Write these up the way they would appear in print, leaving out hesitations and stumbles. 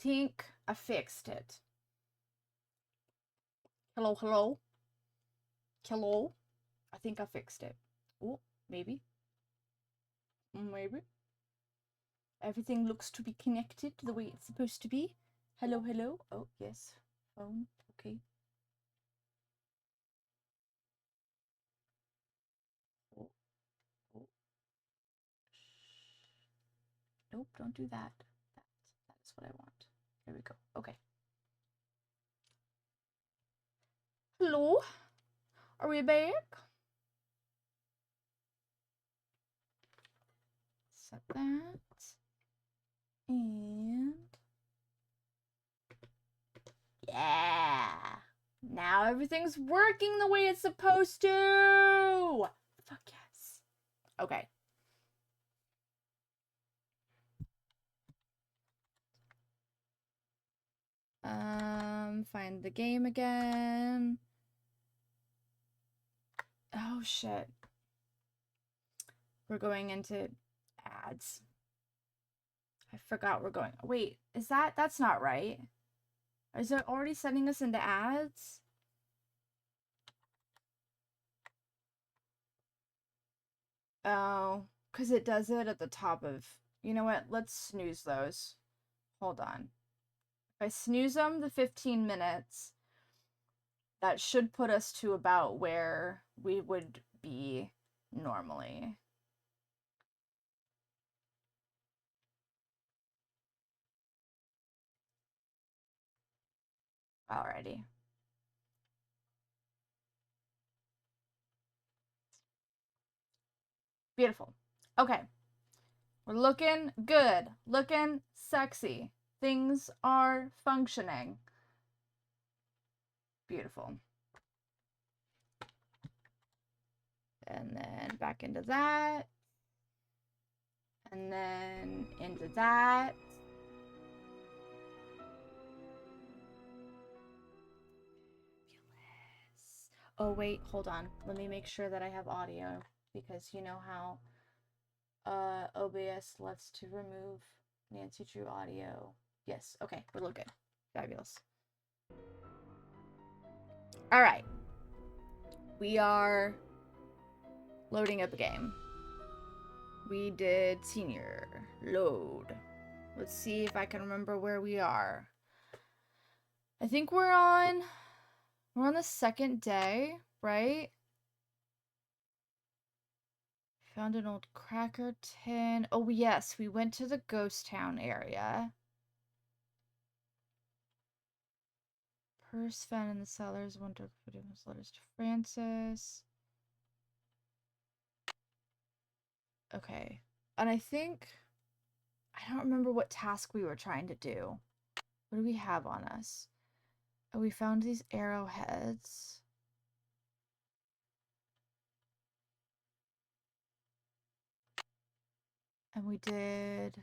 think I fixed it. Hello, hello? Hello? I think I fixed it. Oh, maybe. Maybe. Everything looks to be connected the way it's supposed to be. Hello, hello. Oh, yes. Phone. Okay. Oh, oh. Nope, don't do that. That's what I want. There we go. Okay. Hello? Are we back? Set that. And yeah. Now everything's working the way it's supposed to. Fuck yes. Okay. Find the game again. Oh shit. We're going into ads. I forgot we're going. Wait, is that's not right? Is it already sending us into ads? Oh, because it does it at the top of... You know what? Let's snooze those. Hold on. If I snooze them the 15 minutes, that should put us to about where we would be normally. Alrighty. Beautiful. Okay. We're looking good. Looking sexy. Things are functioning. Beautiful. And then back into that. And then into that. Oh, wait, hold on. Let me make sure that I have audio. Because you know how OBS lets to remove Nancy Drew audio. Yes, okay, we're looking. Fabulous. Alright. We are loading up a game. We did senior. Load. Let's see if I can remember where we are. I think we're on the second day, right? Found an old cracker tin. Oh, yes, we went to the ghost town area. Purse found in the cellars. One took forgiveness letters to Francis. Okay. And I think... I don't remember what task we were trying to do. What do we have on us? Oh, we found these arrowheads. And we did...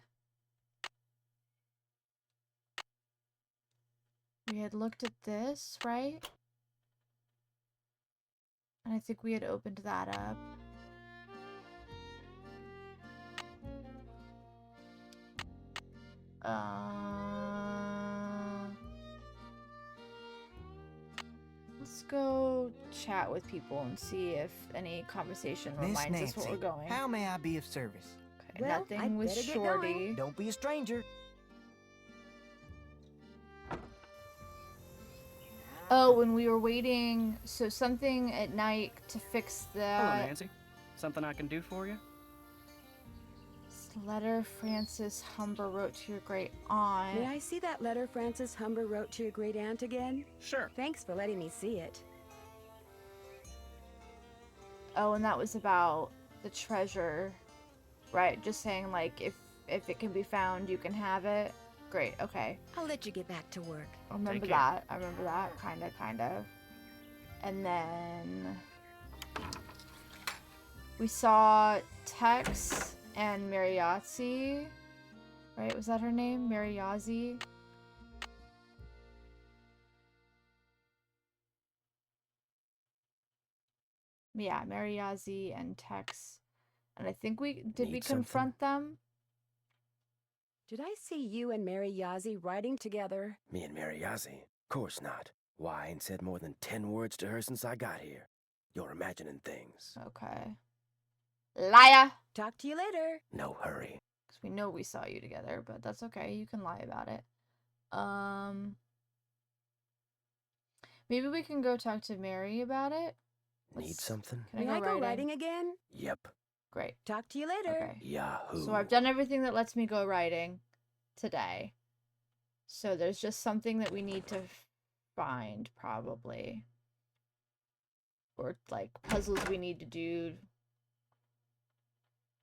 We had looked at this, right? And I think we had opened that up. Let's go chat with people and see if any conversation reminds us where we're going. How may I be of service? Okay, well, nothing with Shorty. Don't be a stranger. Oh, when we were waiting, so something at night to fix the... Hello, Nancy. Something I can do for you? Letter Francis Humber wrote to your great aunt. May I see that letter Francis Humber wrote to your great aunt again? Sure. Thanks for letting me see it. Oh, and that was about the treasure, right? Just saying, like, if it can be found, you can have it. Great, okay. I'll let you get back to work. I remember that. I remember that. Kind of. And then... we saw Tex and Mariazzi, right? Was that her name? Mariazzi? Yeah, Mariazzi and Tex. And I think we... Did we confront them? Did I see you and Mary Yazzie riding together? Me and Mary Yazzie? Course not. Why, I ain't said more than 10 words to her since I got here. You're imagining things. Okay. Liar! Talk to you later. No hurry. Because we know we saw you together, but that's okay. You can lie about it. Maybe we can go talk to Mary about it. Need something? Can May I go riding again? Yep. Great. Talk to you later. Okay. Yahoo. So I've done everything that lets me go riding today. So there's just something that we need to find, probably. Or, like, puzzles we need to do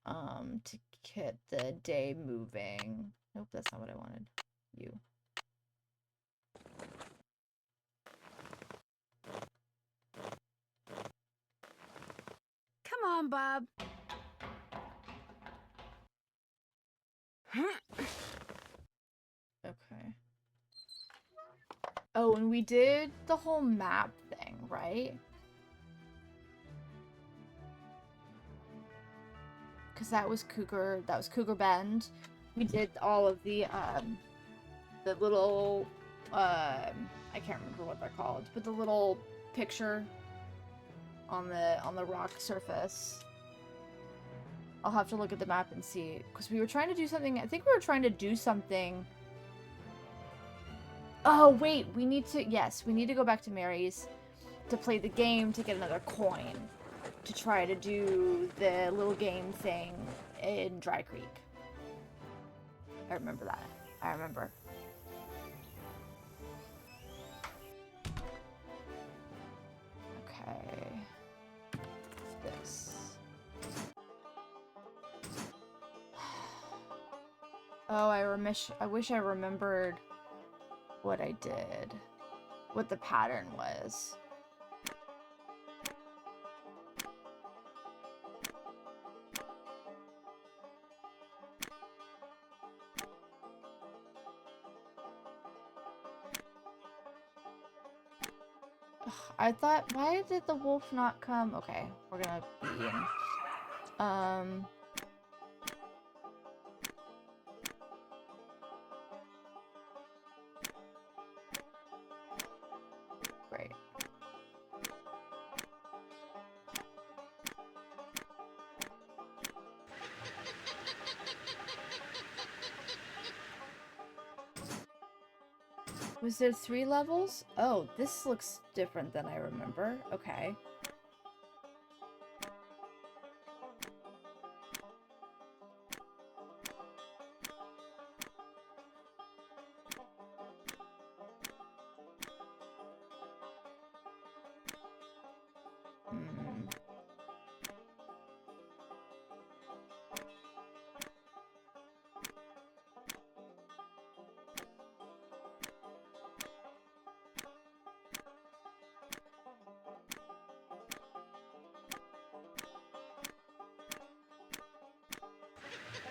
to get the day moving. Nope, that's not what I wanted. You. Come on, Bob. Okay. Oh, and we did the whole map thing, right? Because that was Cougar Bend. We did all of the little, I can't remember what they're called, but the little picture on the rock surface. I'll have to look at the map and see, because we were trying to do something, I think we were trying to do something. Oh, wait, we need to go back to Mary's to play the game to get another coin to try to do the little game thing in Dry Creek. I remember that. I remember. Okay. This. Oh, I wish I remembered what I did. What the pattern was. Ugh, I thought, why did the wolf not come? Okay, we're gonna be in. Great. Was there 3 levels? Oh, this looks different than I remember. Okay. Hmm.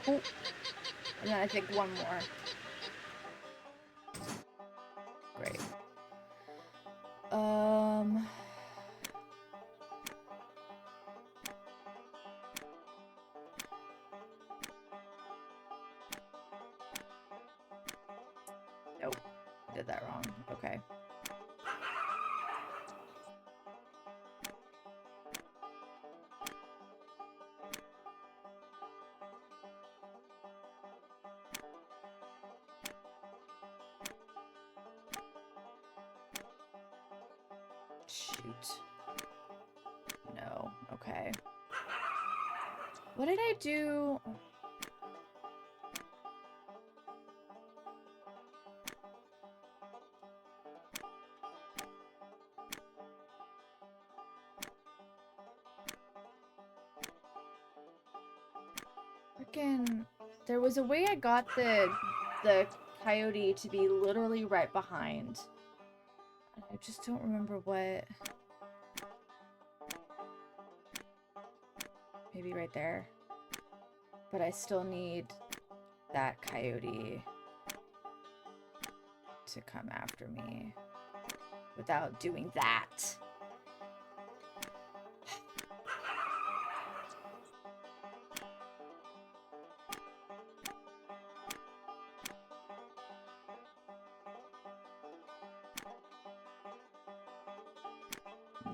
Oh. And then I think one more. Great. Nope. Did that wrong. Okay. Shoot. No. Okay. What did I do? Frickin', there was a way I got the coyote to be literally right behind. I just don't remember what. Maybe right there. But I still need that coyote to come after me without doing that.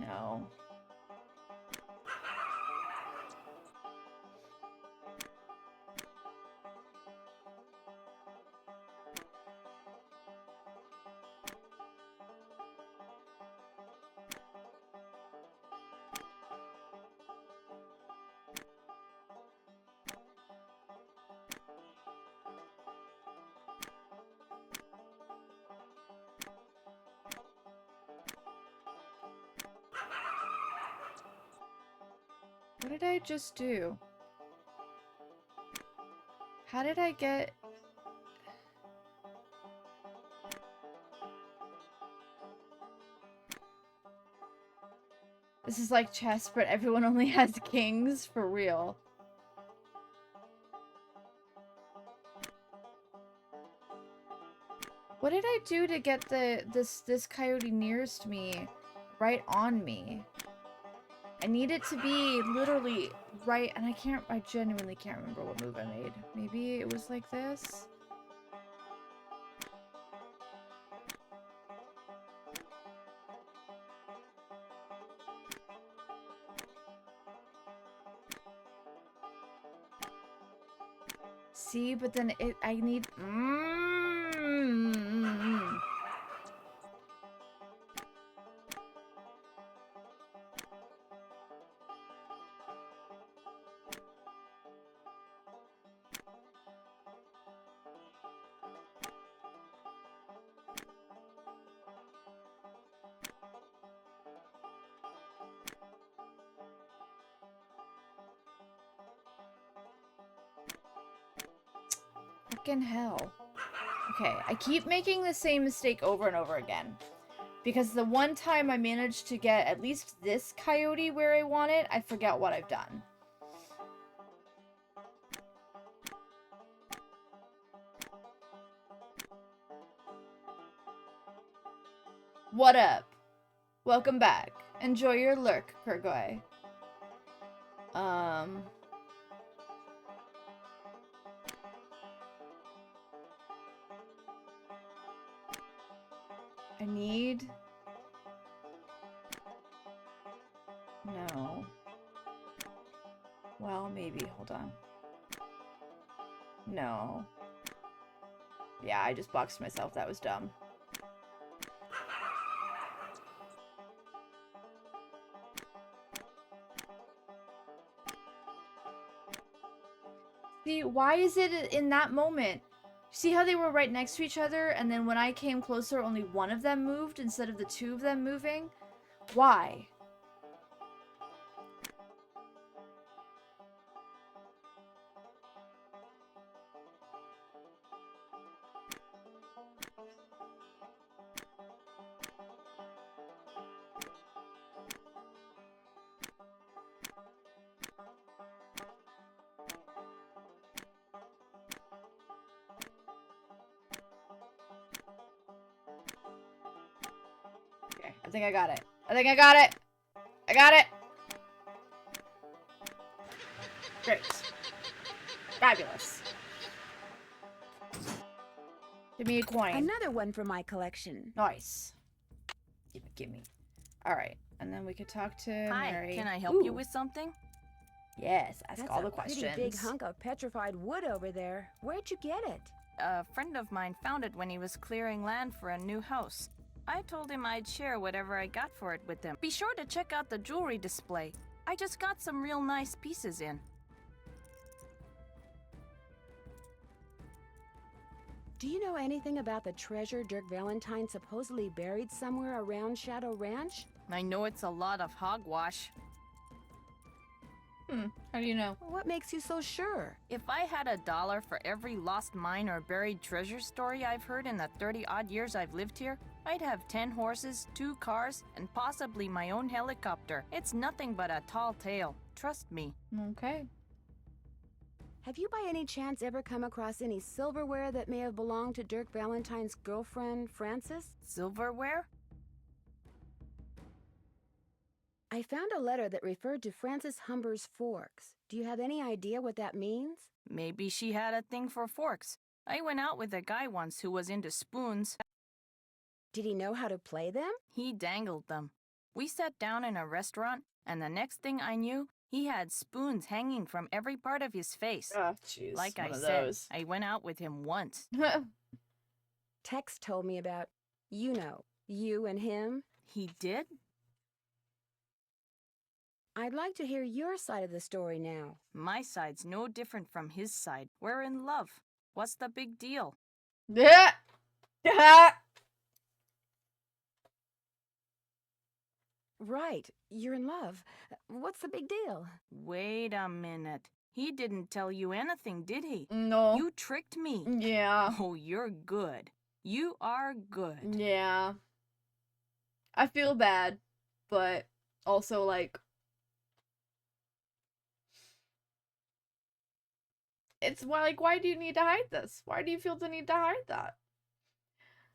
No. What did I just do? How did I get... This is like chess, but everyone only has kings, for real. What did I do to get this coyote nearest me, right on me? I need it to be literally right, and I genuinely can't remember what move I made. Maybe it was like this? See, but then I need... Fucking hell. Okay, I keep making the same mistake over and over again. Because the one time I managed to get at least this coyote where I want it, I forget what I've done. What up? Welcome back. Enjoy your lurk, Kurgoy. I need... No. Well, maybe. Hold on. No. Yeah, I just boxed myself. That was dumb. See, why is it in that moment? See how they were right next to each other, and then when I came closer, only one of them moved instead of the two of them moving? Why? Okay, I think I got it. I think I got it! I got it! Great. Fabulous. Give me a coin. Another one for my collection. Nice. Gimme. Alright, and then we could talk to Mary. Hi, can I help you Ooh. with something? Yes, ask That's all the a pretty questions. big hunk of petrified wood over there. Where'd you get it? A friend of mine found it when he was clearing land for a new house. I told him I'd share whatever I got for it with him. Be sure to check out the jewelry display. I just got some real nice pieces in. Do you know anything about the treasure Dirk Valentine supposedly buried somewhere around Shadow Ranch? I know it's a lot of hogwash. How do you know? What makes you so sure? If I had $1 for every lost mine or buried treasure story I've heard in the 30-odd years I've lived here, I'd have 10 horses, 2 cars, and possibly my own helicopter. It's nothing but a tall tale. Trust me. Okay. Have you by any chance ever come across any silverware that may have belonged to Dirk Valentine's girlfriend, Frances? Silverware? I found a letter that referred to Frances Humber's forks. Do you have any idea what that means? Maybe she had a thing for forks. I went out with a guy once who was into spoons. Did he know how to play them? He dangled them. We sat down in a restaurant, and the next thing I knew, he had spoons hanging from every part of his face. Oh, jeez. Like One I of said, those. I went out with him once. Tex told me about, you and him. He did? I'd like to hear your side of the story now. My side's no different from his side. We're in love. What's the big deal? Yeah. Right, you're in love. What's the big deal? Wait a minute. He didn't tell you anything, did he? No. You tricked me. Yeah. Oh, you're good. You are good. Yeah. I feel bad, but also like it's why do you need to hide this? Why do you feel the need to hide that?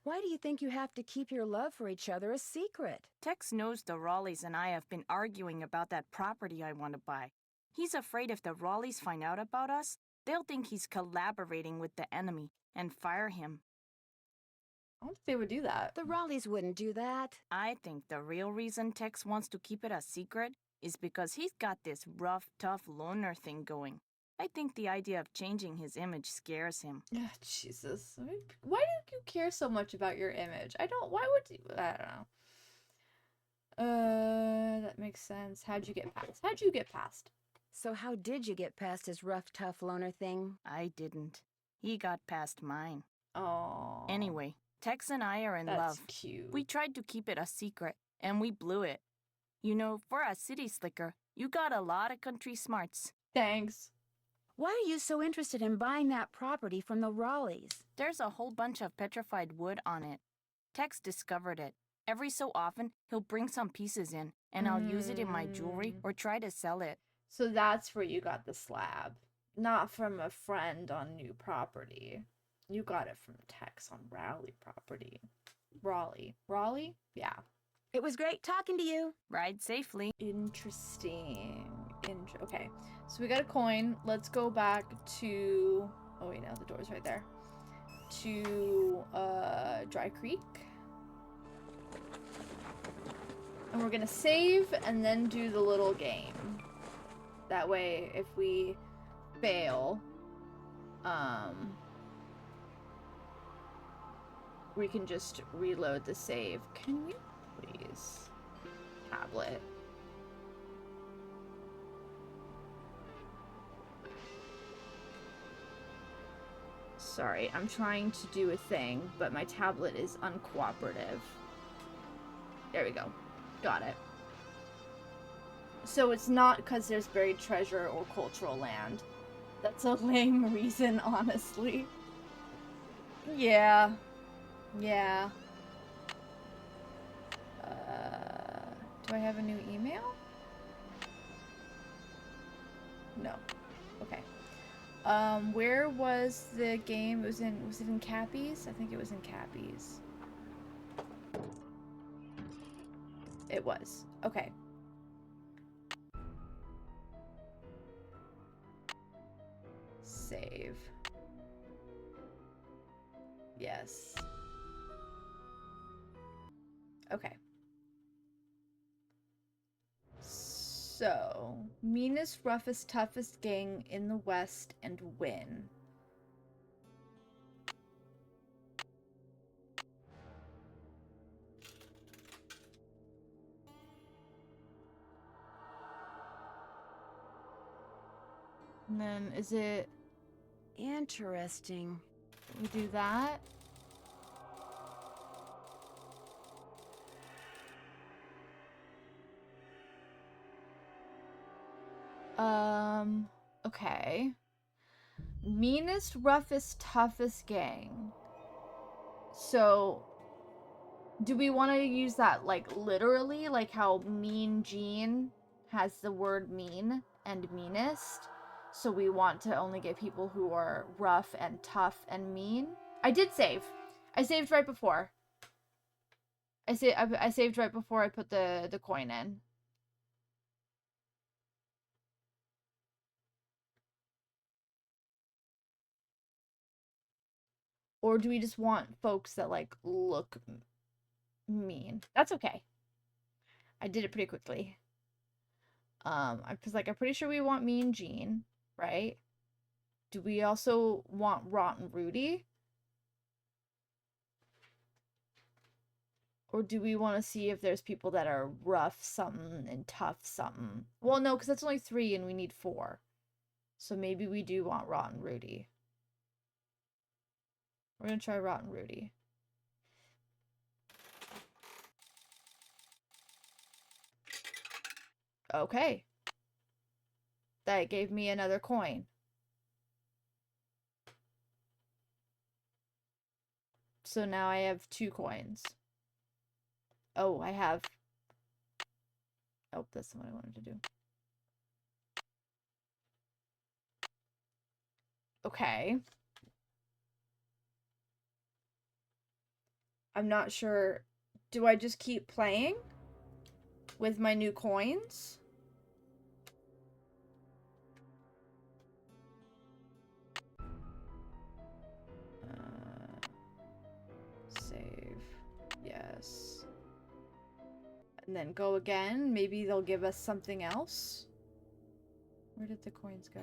Why do you think you have to keep your love for each other a secret? Tex knows the Raleighs and I have been arguing about that property I want to buy. He's afraid if the Raleighs find out about us, they'll think he's collaborating with the enemy and fire him. I don't think they would do that. The Raleighs wouldn't do that. I think the real reason Tex wants to keep it a secret is because he's got this rough, tough loner thing going. I think the idea of changing his image scares him. Ugh, Jesus. Why do you care so much about your image? Why would you? I don't know. That makes sense. How'd you get past? So how did you get past his rough, tough loner thing? I didn't. He got past mine. Oh. Anyway, Tex and I are in that's love. cute. We tried to keep it a secret, and we blew it. You know, for a city slicker, you got a lot of country smarts. Thanks. Why are you so interested in buying that property from the Raleighs? There's a whole bunch of petrified wood on it. Tex discovered it. Every so often, he'll bring some pieces in, and I'll use it in my jewelry or try to sell it. So that's where you got the slab. Not from a friend on new property. You got it from Tex on Raleigh property. Raleigh? Yeah. It was great talking to you. Ride safely. Interesting. Okay. So we got a coin. Let's go back to... Oh, wait, no. The door's right there. To, Dry Creek. And we're gonna save and then do the little game. That way, if we fail, we can just reload the save. Can you please? Tablet. Sorry, I'm trying to do a thing, but my tablet is uncooperative. There we go. Got it. So it's not because there's buried treasure or cultural land. That's a lame reason, honestly. Yeah. Yeah. Do I have a new email? No. Okay. Where was the game? Was it in Cappies? I think it was in Cappies. It was. Okay. Save. Yes. Okay. So, meanest, roughest, toughest gang in the West and win. And then, is it... Interesting. We do that? Okay. Meanest, roughest, toughest gang. So, do we want to use that, like, literally? Like how Mean Gene has the word mean and meanest? So we want to only get people who are rough and tough and mean? I did save. I saved right before. I saved right before I put the coin in. Or do we just want folks that, like, look mean? That's okay. I did it pretty quickly. Because like I'm pretty sure we want Mean Gene, right? Do we also want Rotten Rudy? Or do we want to see if there's people that are rough something and tough something? Well, no, because that's only 3 and we need 4. So maybe we do want Rotten Rudy. We're gonna try Rotten Rudy. Okay. That gave me another coin. So now I have 2 coins. Oh, I have... Oh, that's what I wanted to do. Okay. I'm not sure. Do I just keep playing with my new coins? Save. Yes. And then go again. Maybe they'll give us something else. Where did the coins go?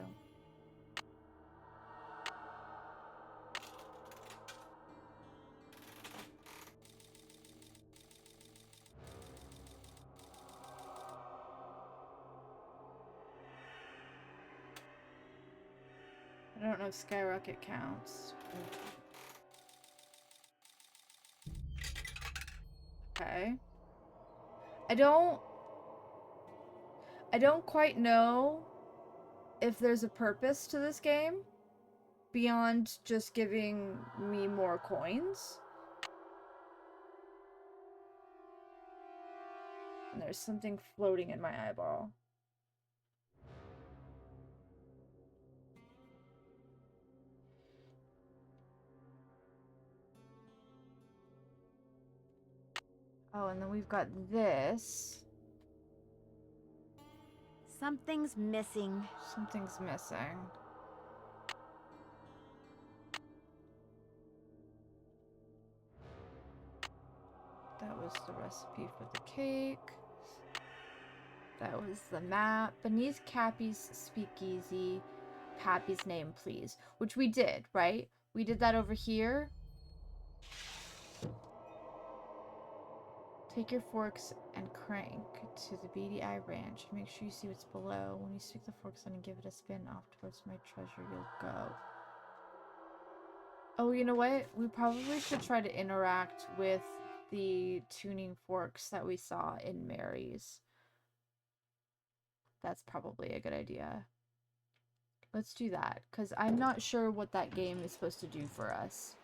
I don't know if Skyrocket counts. Okay. I don't quite know if there's a purpose to this game beyond just giving me more coins. And there's something floating in my eyeball. Oh, and then we've got this. Something's missing. Something's missing. That was the recipe for the cake. That was the map. Beneath Cappy's speakeasy, Pappy's name, please. Which we did, right? We did that over here. Take your forks and crank to the Beady Eye Ranch. Make sure you see what's below. When you stick the forks on and give it a spin off towards my treasure, you'll go. Oh, you know what? We probably should try to interact with the tuning forks that we saw in Mary's. That's probably a good idea. Let's do that, because I'm not sure what that game is supposed to do for us.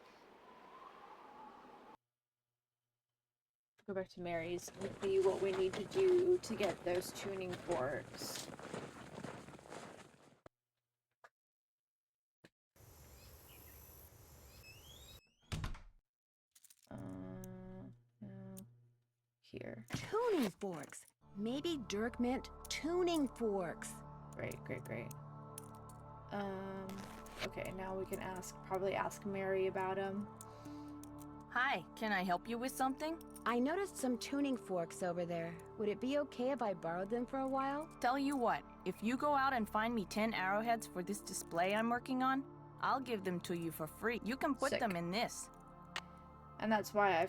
Go back to Mary's and see what we need to do to get those tuning forks. No. Here. Tuning forks. Maybe Dirk meant tuning forks. Great. Okay, now we can probably ask Mary about them. Hi, can I help you with something? I noticed some tuning forks over there. Would it be okay if I borrowed them for a while? Tell you what, if you go out and find me 10 arrowheads for this display I'm working on, I'll give them to you for free. You can put Sick. them in this. And that's why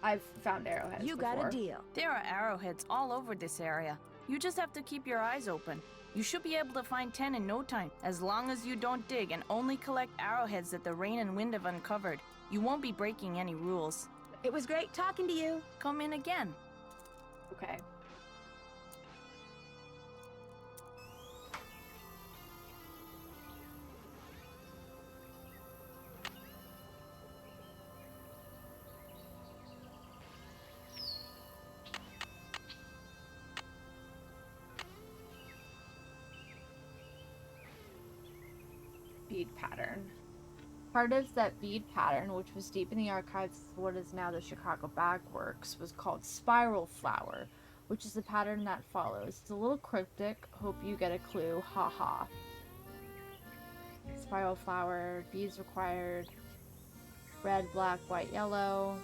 I've found arrowheads You before. got a deal. There are arrowheads all over this area. You just have to keep your eyes open. You should be able to find 10 in no time, as long as you don't dig and only collect arrowheads that the rain and wind have uncovered. You won't be breaking any rules. It was great talking to you. Come in again. Okay. Bead pattern. Part of that bead pattern, which was deep in the archives of what is now the Chicago Bagworks, was called Spiral Flower, which is the pattern that follows. It's a little cryptic. Hope you get a clue. Ha ha. Spiral flower, beads required. Red, black, white, yellow.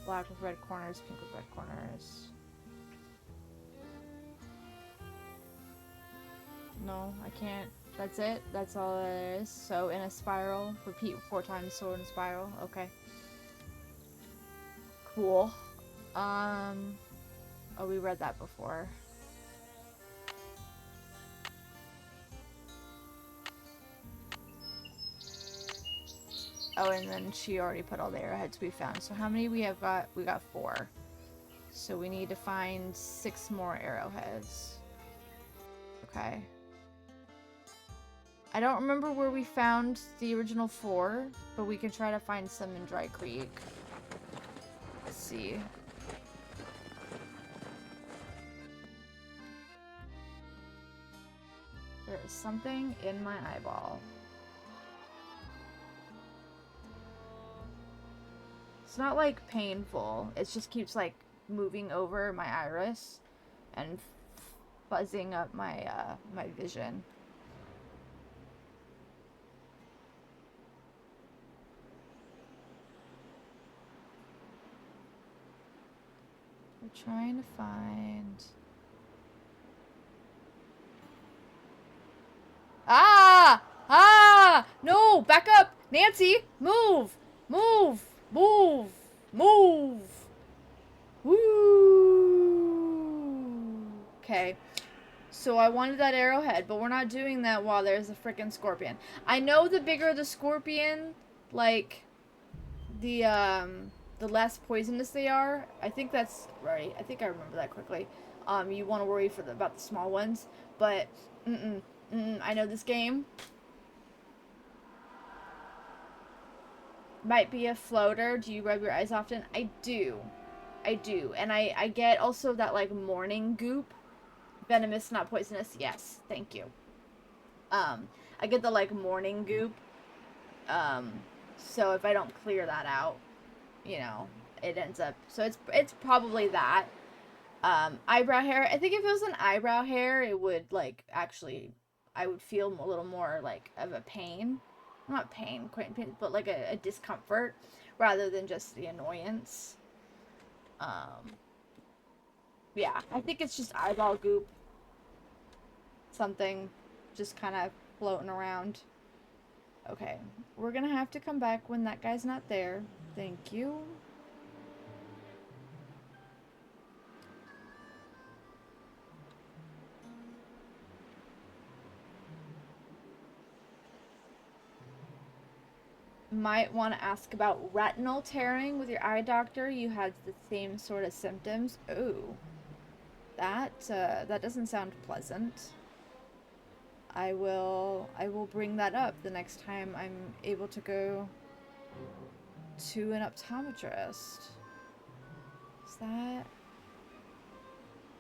Black with red corners, pink with red corners. No, I can't. That's it? That's all it is? So in a spiral, repeat 4 times so in a spiral. Okay. Cool. Oh, we read that before. Oh, and then she already put all the arrowheads we found. So how many we have got? We got 4. So we need to find 6 more arrowheads. Okay. I don't remember where we found the original 4, but we can try to find some in Dry Creek. Let's see. There is something in my eyeball. It's not like painful. It just keeps like moving over my iris and fuzzing up my my vision. We're trying to find. Ah! Ah! No! Back up! Nancy! Move! Move! Move! Move! Woo! Okay. So I wanted that arrowhead, but we're not doing that while there's a freaking scorpion. I know the bigger the scorpion, like, the less poisonous they are. I think that's right. I think I remember that quickly. You want to worry about the small ones, but I know this game. Might be a floater. Do you rub your eyes often? I do. I do. And I get also that, like, morning goop. Venomous, not poisonous. Yes. Thank you. I get the, like, morning goop. So if I don't clear that out, you know, it ends up... So it's probably that. Eyebrow hair. I think if it was an eyebrow hair, it would, like, actually... I would feel a little more, like, of a pain. Not pain, quite pain, but like a discomfort rather than just the annoyance. Yeah, I think it's just eyeball goop. Something just kind of floating around. Okay, we're gonna have to come back when that guy's not there. Thank you. Might want to ask about retinal tearing with your eye doctor. You had the same sort of symptoms. Ooh, that doesn't sound pleasant. I will bring that up the next time I'm able to go to an optometrist. Is that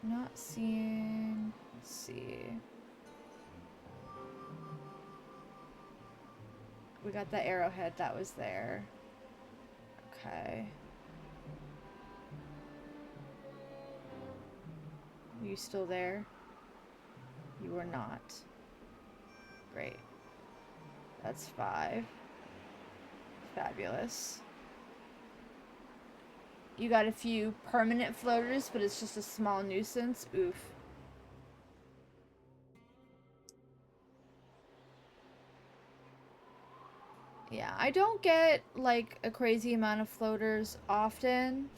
not seeing? Let's see. We got the arrowhead that was there. Okay. Are you still there? You are not. Great. That's 5. Fabulous. You got a few permanent floaters, but it's just a small nuisance. Oof. Yeah, I don't get, like, a crazy amount of floaters often.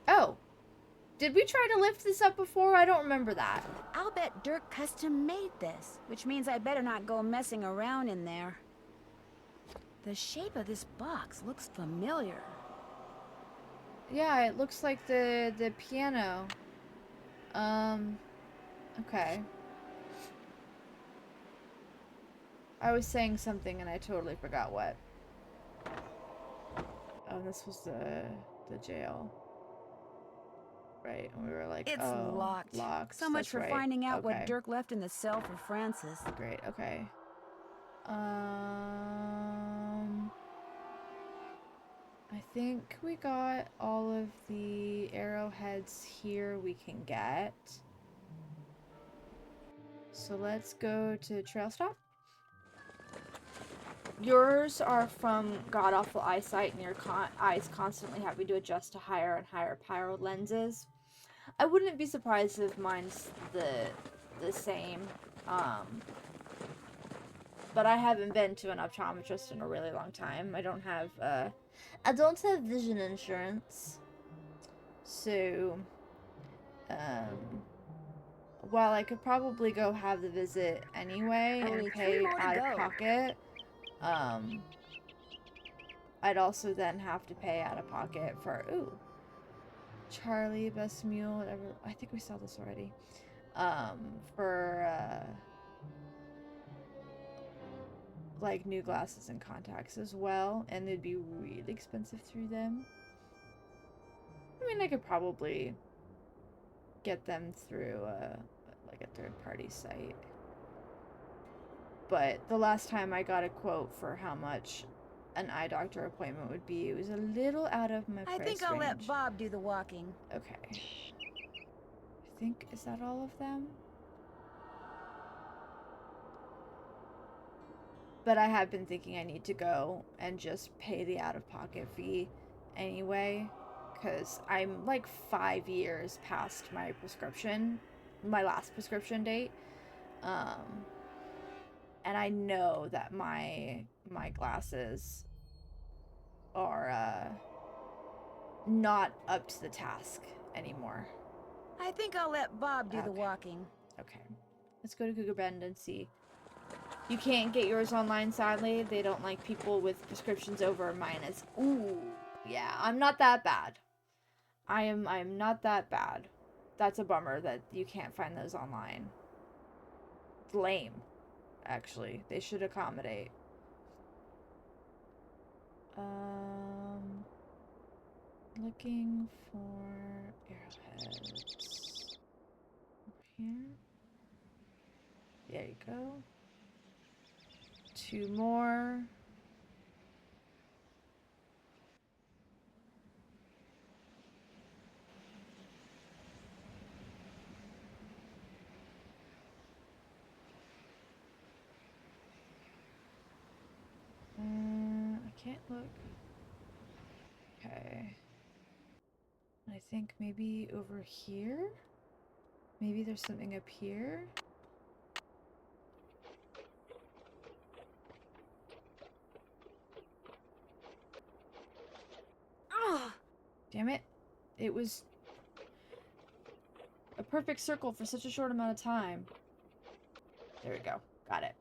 Oh. Did we try to lift this up before? I don't remember that. I'll bet Dirk custom made this, which means I better not go messing around in there. The shape of this box looks familiar. Yeah, it looks like the piano. Okay. I was saying something and I totally forgot what. Oh, this was the jail. Right, and we were like, It's oh, locked. So much that's for right. finding out Okay. what Dirk left in the cell for Francis. Great, okay. I think we got all of the arrowheads here we can get. So let's go to Trail Stop. yours are from god-awful eyesight and your eyes constantly having to adjust to higher and higher pyro lenses. I wouldn't be surprised if mine's the same. But I haven't been to an optometrist in a really long time. I don't have vision insurance. So, while I could probably go have the visit anyway and Only 3 pay more to out of go. pocket, I'd also then have to pay out of pocket for, ooh, Charlie, Best Mule, whatever. I think we saw this already. For, like, new glasses and contacts as well, and they'd be really expensive through them. I mean, I could probably get them through, like a third-party site. But the last time I got a quote for how much an eye doctor appointment would be, it was a little out of my price I think I'll let range. Bob do the walking. Okay. I think, is that all of them? But I have been thinking I need to go and just pay the out-of-pocket fee anyway, because I'm like 5 years past my prescription, my last prescription date. And I know that my glasses are not up to the task anymore. I think I'll let Bob do the Okay. walking. Okay. Let's go to Cougar Bend and see. You can't get yours online, sadly. They don't like people with prescriptions over minus. Ooh, yeah, I'm not that bad. I'm not that bad. That's a bummer that you can't find those online. It's lame, actually. They should accommodate. Looking for arrowheads. Over here. There you go. 2 more. I can't look. Okay. I think maybe over here? Maybe there's something up here? Oh, Damn it. It was a perfect circle for such a short amount of time. There we go. Got it.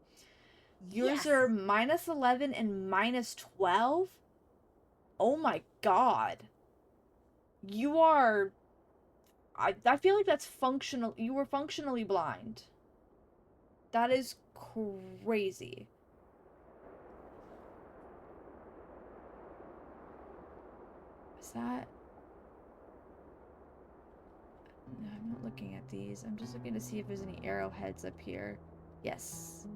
Yours yes. are minus 11 and minus 12? Oh my god. You are... I feel like that's functional. You were functionally blind. That is crazy. Is that... No, I'm not looking at these. I'm just looking to see if there's any arrowheads up here. Yes.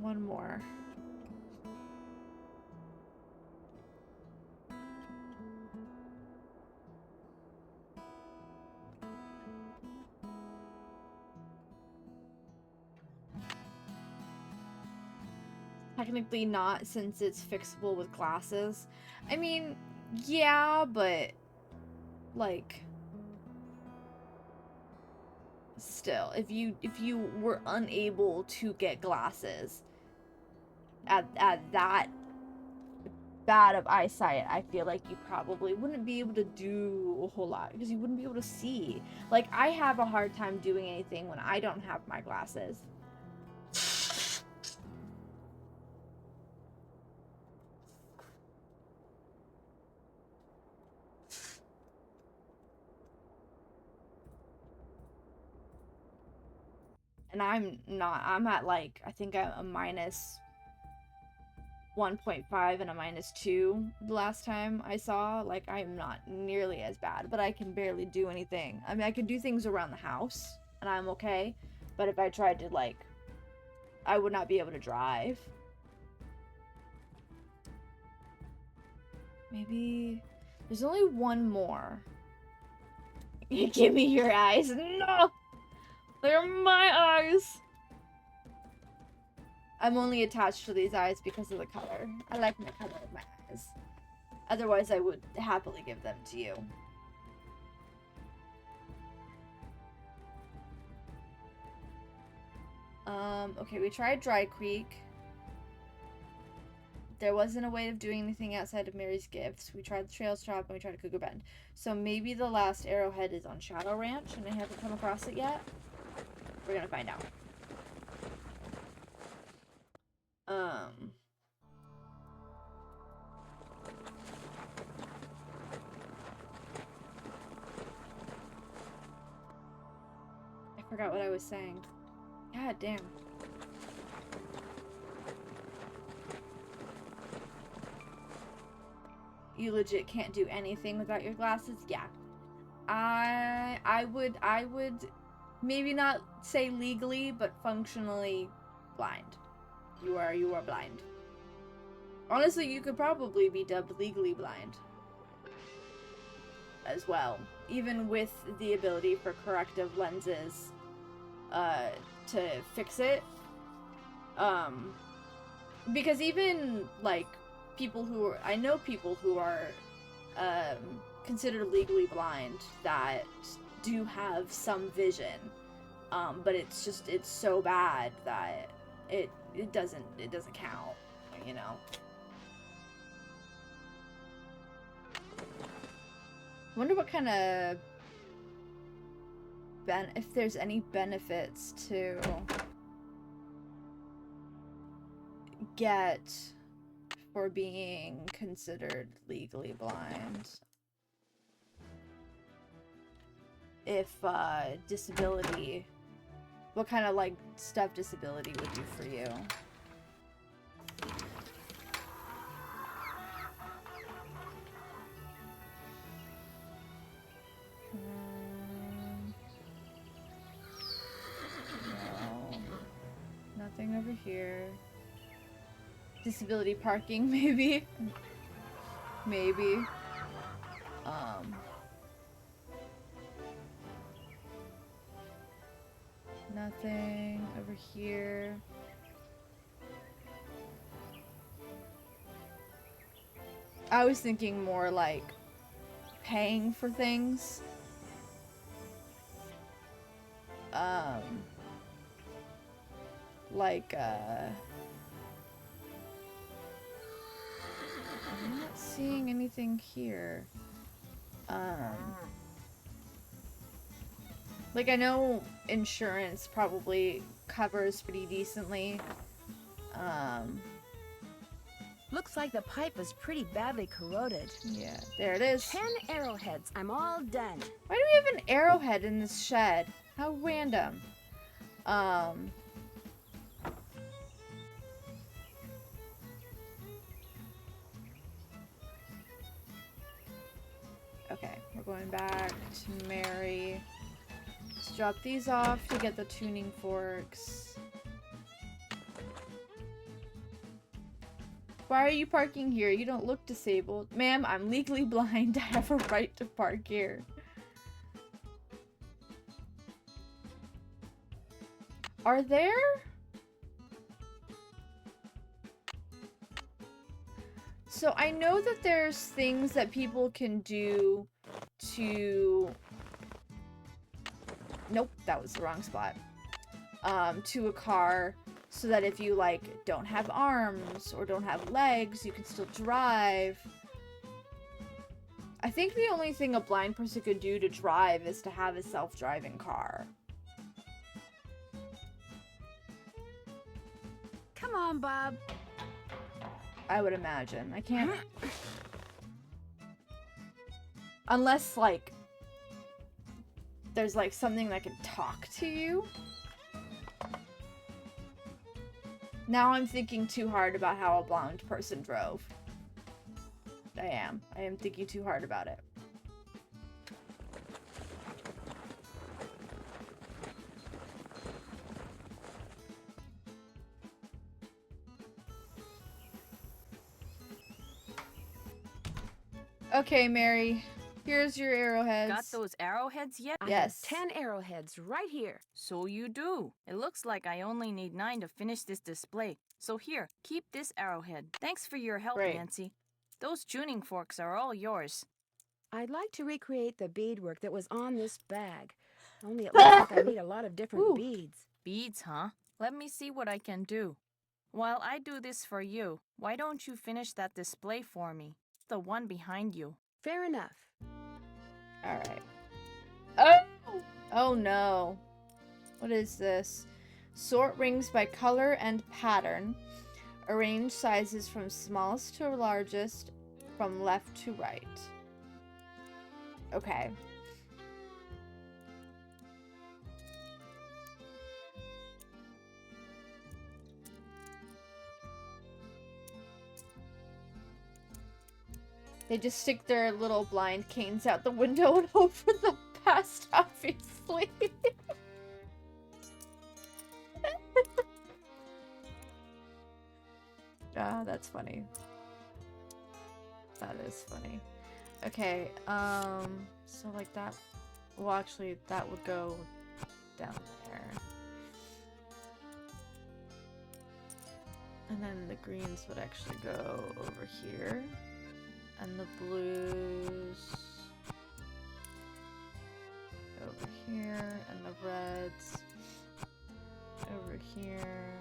One more. Technically not, since it's fixable with glasses. I mean, yeah, but like still, if you were unable to get glasses at that bad of eyesight, I feel like you probably wouldn't be able to do a whole lot because you wouldn't be able to see. Like, I have a hard time doing anything when I don't have my glasses. And I'm at like, I think I'm a minus 1.5 and a minus 2 the last time I saw. Like, I'm not nearly as bad, but I can barely do anything. I mean, I can do things around the house, and I'm okay. But if I tried to, like, I would not be able to drive. Maybe... There's only one more. Give me your eyes. No! They're my eyes! I'm only attached to these eyes because of the color. I like the color of my eyes. Otherwise, I would happily give them to you. Okay, we tried Dry Creek. There wasn't a way of doing anything outside of Mary's gifts. We tried the Trails Shop and we tried Cougar Bend. So maybe the last arrowhead is on Shadow Ranch and I haven't come across it yet. We're gonna find out. I forgot what I was saying. God damn. You legit can't do anything without your glasses? Yeah. I would maybe not say legally, but functionally blind. You are blind. Honestly, you could probably be dubbed legally blind as well, even with the ability for corrective lenses to fix it. Because even like I know people who are considered legally blind that do have some vision, but it's so bad that it doesn't count, you know. I wonder what kind of if there's any benefits to get for being considered legally blind. If disability, what kind of like stuff disability would do for you? No, nothing over here. Disability parking, maybe. Maybe. Nothing over here. I was thinking more like paying for things. Like, I'm not seeing anything here. Like, I know insurance probably covers pretty decently. Looks like the pipe is pretty badly corroded. Yeah, there it is. 10 arrowheads. I'm all done. Why do we have an arrowhead in this shed? How random. Okay, we're going back to Mary. Let's drop these off to get the tuning forks. Why are you parking here? You don't look disabled. Ma'am, I'm legally blind. I have a right to park here. Are there? So I know that there's things that people can do to... Nope, that was the wrong spot. To a car, so that if you, like, don't have arms or don't have legs, you can still drive. I think the only thing a blind person could do to drive is to have a self-driving car. Come on, Bob. I would imagine. I can't... Unless, like, there's, like, something that can talk to you. Now I'm thinking too hard about how a blind person drove. I am thinking too hard about it. Okay, Mary. Here's your arrowheads. Got those arrowheads yet? Yes. I have 10 arrowheads right here. So you do. It looks like I only need 9 to finish this display. So here, keep this arrowhead. Thanks for your help, Great. Nancy. Those tuning forks are all yours. I'd like to recreate the beadwork that was on this bag. Only it looks like I need a lot of different Ooh. beads. Beads, huh? Let me see what I can do. While I do this for you, why don't you finish that display for me? The one behind you. Fair enough. Alright. Oh! Oh no. What is this? Sort rings by color and pattern. Arrange sizes from smallest to largest, from left to right. Okay. They just stick their little blind canes out the window and hope for the best, obviously. Ah, that's funny. That is funny. Okay, so like that, well actually that would go down there. And then the greens would actually go over here. And the blues over here, and the reds over here.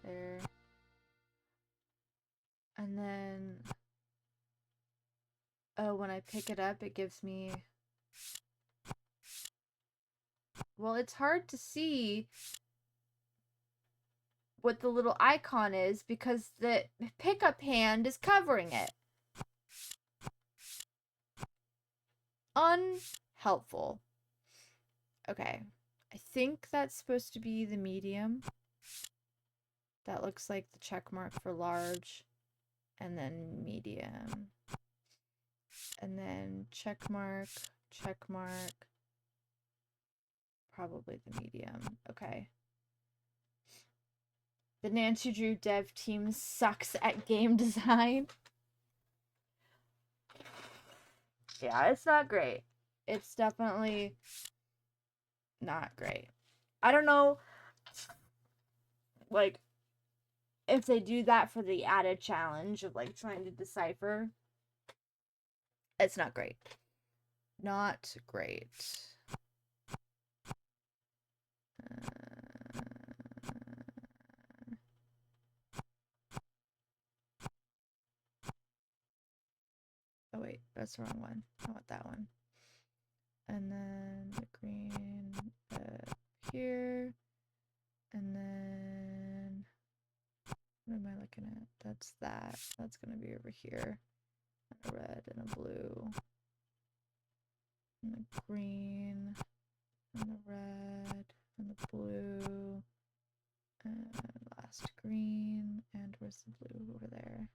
There. And then, oh, when I pick it up, it gives me, well, it's hard to see what the little icon is because the pickup hand is covering it. Unhelpful. Okay. I think that's supposed to be the medium. That looks like the check mark for large. And then medium. And then check mark. Probably the medium. Okay. The Nancy Drew dev team sucks at game design. Yeah, it's not great. It's definitely not great. I don't know, like, if they do that for the added challenge of, like, trying to decipher. It's not great. Not great. Oh wait, that's the wrong one. I want that one. And then the green here. And then what am I looking at? That's that. That's gonna be over here. A red and a blue. And the green. And the red. And the blue. And last green. And where's the blue over there?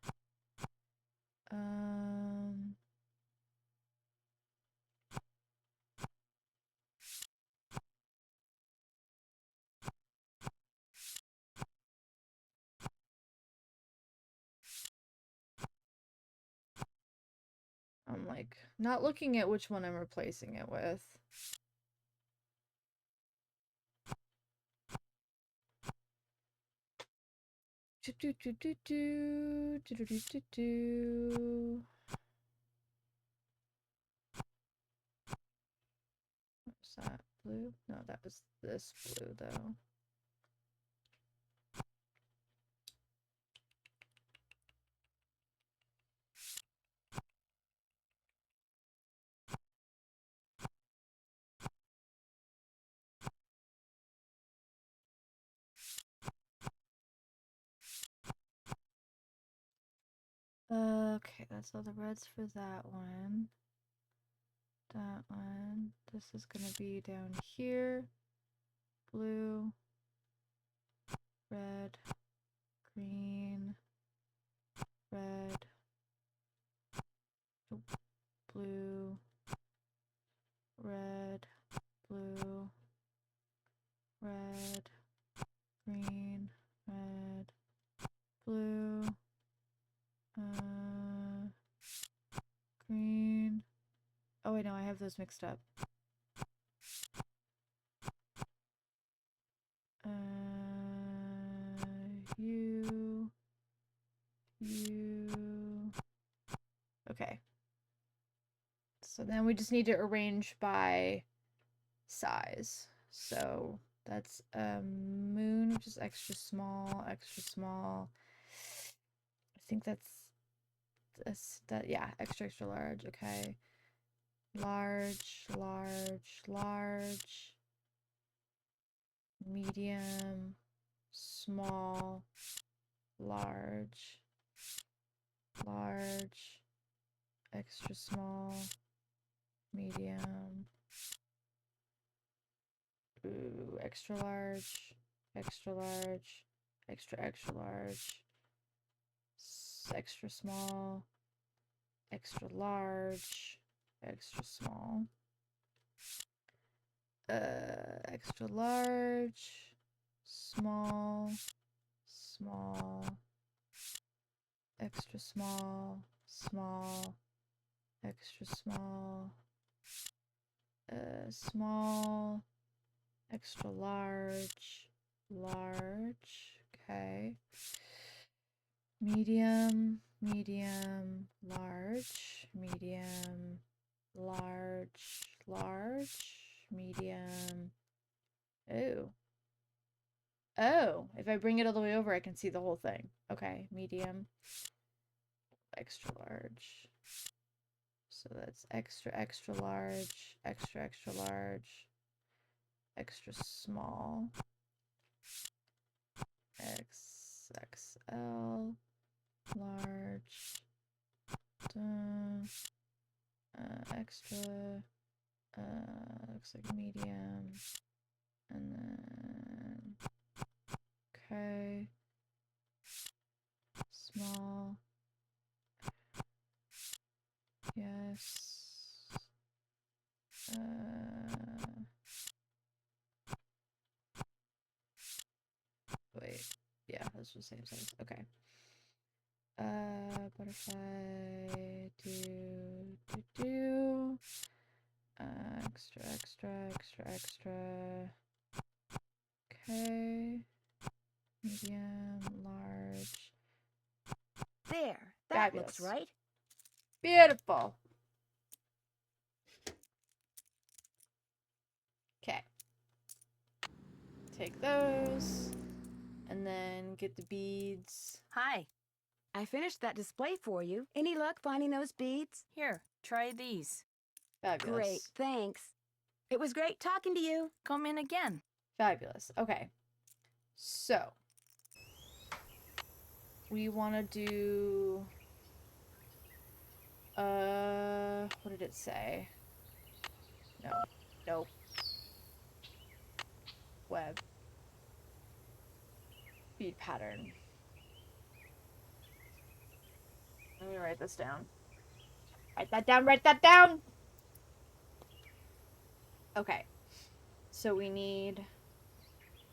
I'm like not looking at which one I'm replacing it with. What's that? Blue? No, that was this blue though. Okay, that's all the reds for that one. That one. This is gonna be down here. Blue, red, green, red, blue, red, blue, red, green, red, blue, green. Oh wait, no, I have those mixed up. You. Okay. So then we just need to arrange by size. So that's a moon, which is extra small, extra small. I think that's yeah, extra large. Okay. Large, large, large, medium, small, large, large, extra small, medium, ooh, extra large, extra large, extra large, extra small, extra large, extra small, extra large, small, small, extra small, small, extra small, small, extra large, large, okay. Medium, medium, large, medium, large, large, medium. Oh. Oh, if I bring it all the way over, I can see the whole thing. Okay, medium, extra large. So that's extra large, extra large, extra small, XXL, large, extra, looks like medium, and then, okay, small, yes, wait, yeah, that's the same size, okay. Butterfly, do, extra, okay, medium, large, There, that looks fabulous. right. Beautiful. Okay. Take those, and then get the beads. Hi. I finished that display for you. Any luck finding those beads? Here, try these. Fabulous. Great, thanks. It was great talking to you. Come in again. Fabulous. Okay. So, we want to do, what did it say? No. Nope. Web. Bead pattern. Let me write this down. Write that down, write that down! Okay. So we need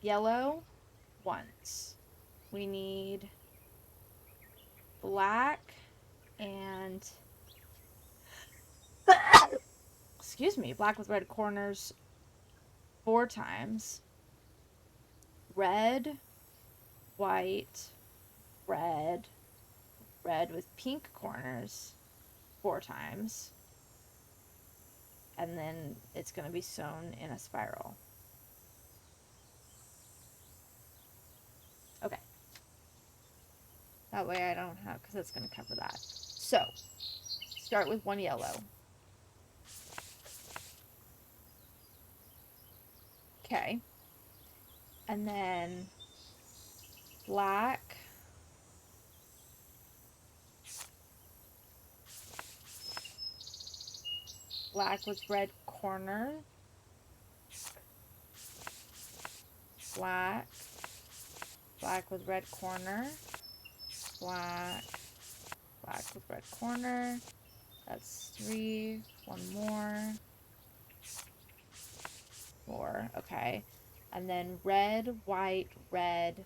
yellow once. We need black and excuse me, black with red corners 4 times. Red, white, red, red with pink corners 4 times. And then it's going to be sewn in a spiral. Okay. That way I don't have, because that's going to cover that. So, start with 1 yellow. Okay. And then black. Black with red corner. Black. Black with red corner. Black. Black with red corner. That's 3. 1 more. 4. Okay. And then red, white, red.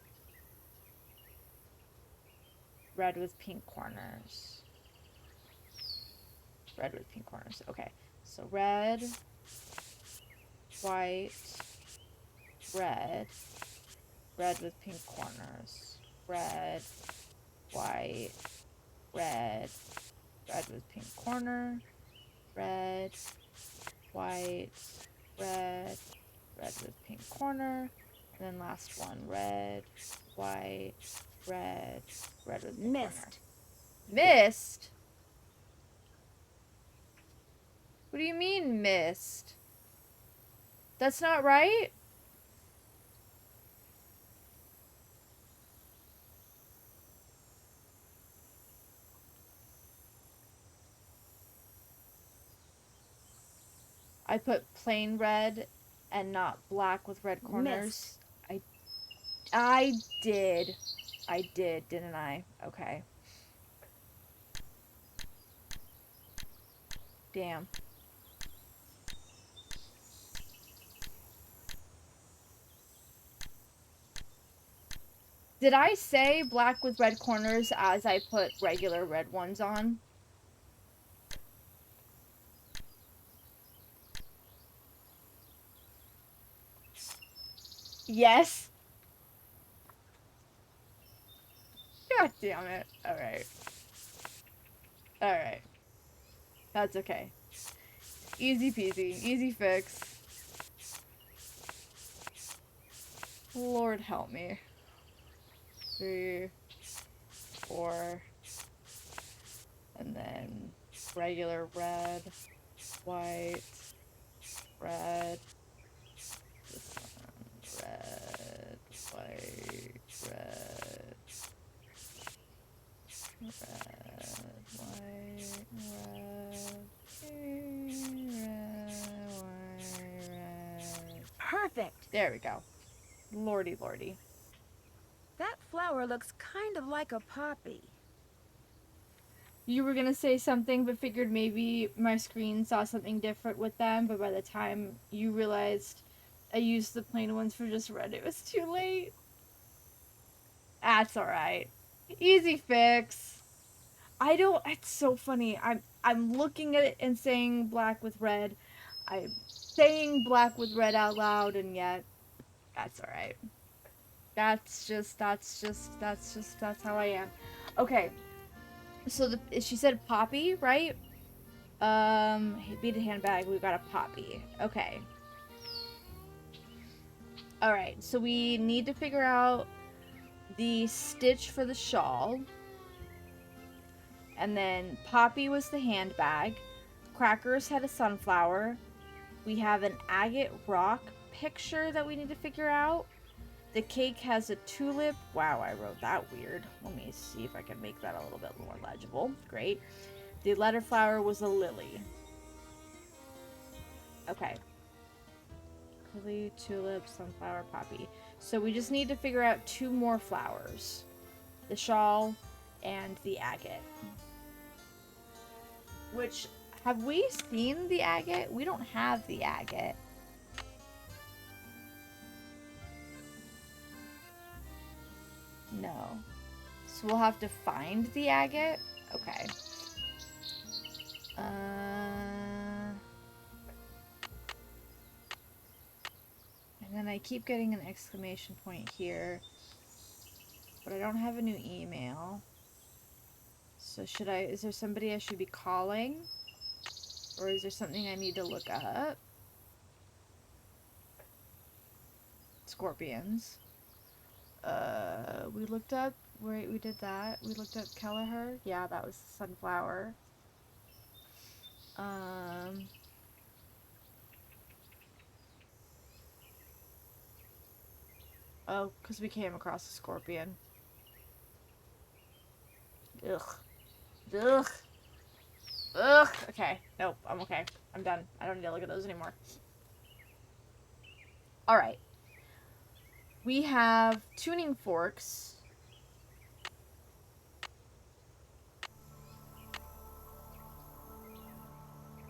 Red with pink corners. Red with pink corners. Okay. So red, white, red. Red with pink corners. Red, white, red, red with pink corner, red, white, red, red with pink corner, and then last one, red, white, red, red with pink corner. Missed. Missed? What do you mean missed? That's not right? I put plain red and not black with red corners. Missed. I did. I did, didn't I? Okay. Damn. Did I say black with red corners as I put regular red ones on? Yes. God damn it. Alright. Alright. That's okay. Easy peasy. Easy fix. Lord help me. 3, 4. And then regular red, white, red. This one. Red, white, red. Red, white, red. Perfect. There we go. Lordy, lordy. That flower looks kind of like a poppy. You were gonna say something, but figured maybe my screen saw something different with them, but by the time you realized I used the plain ones for just red, it was too late. That's alright. Easy fix. It's so funny. I'm looking at it and saying black with red. I'm saying black with red out loud, and yet that's alright. That's how I am. Okay. So she said poppy, right? Beaded handbag, we got a poppy. Okay. Alright, so we need to figure out the stitch for the shawl. And then poppy was the handbag. Crackers had a sunflower. We have an agate rock picture that we need to figure out. The cake has a tulip. Wow, I wrote that weird. Let me see if I can make that a little bit more legible. Great. The letter flower was a lily. Okay. Lily, tulip, sunflower, poppy. So we just need to figure out 2 more flowers. The shawl and the agate. Which, have we seen the agate? We don't have the agate. No. So we'll have to find the agate? Okay. And then I keep getting an exclamation point here. But I don't have a new email. So is there somebody I should be calling? Or is there something I need to look up? Scorpions. We looked up, wait, we did that. We looked up Kelleher. Yeah, that was sunflower. Oh, because we came across a scorpion. Ugh. Ugh. Ugh. Okay. Nope. I'm okay. I'm done. I don't need to look at those anymore. Alright. We have tuning forks.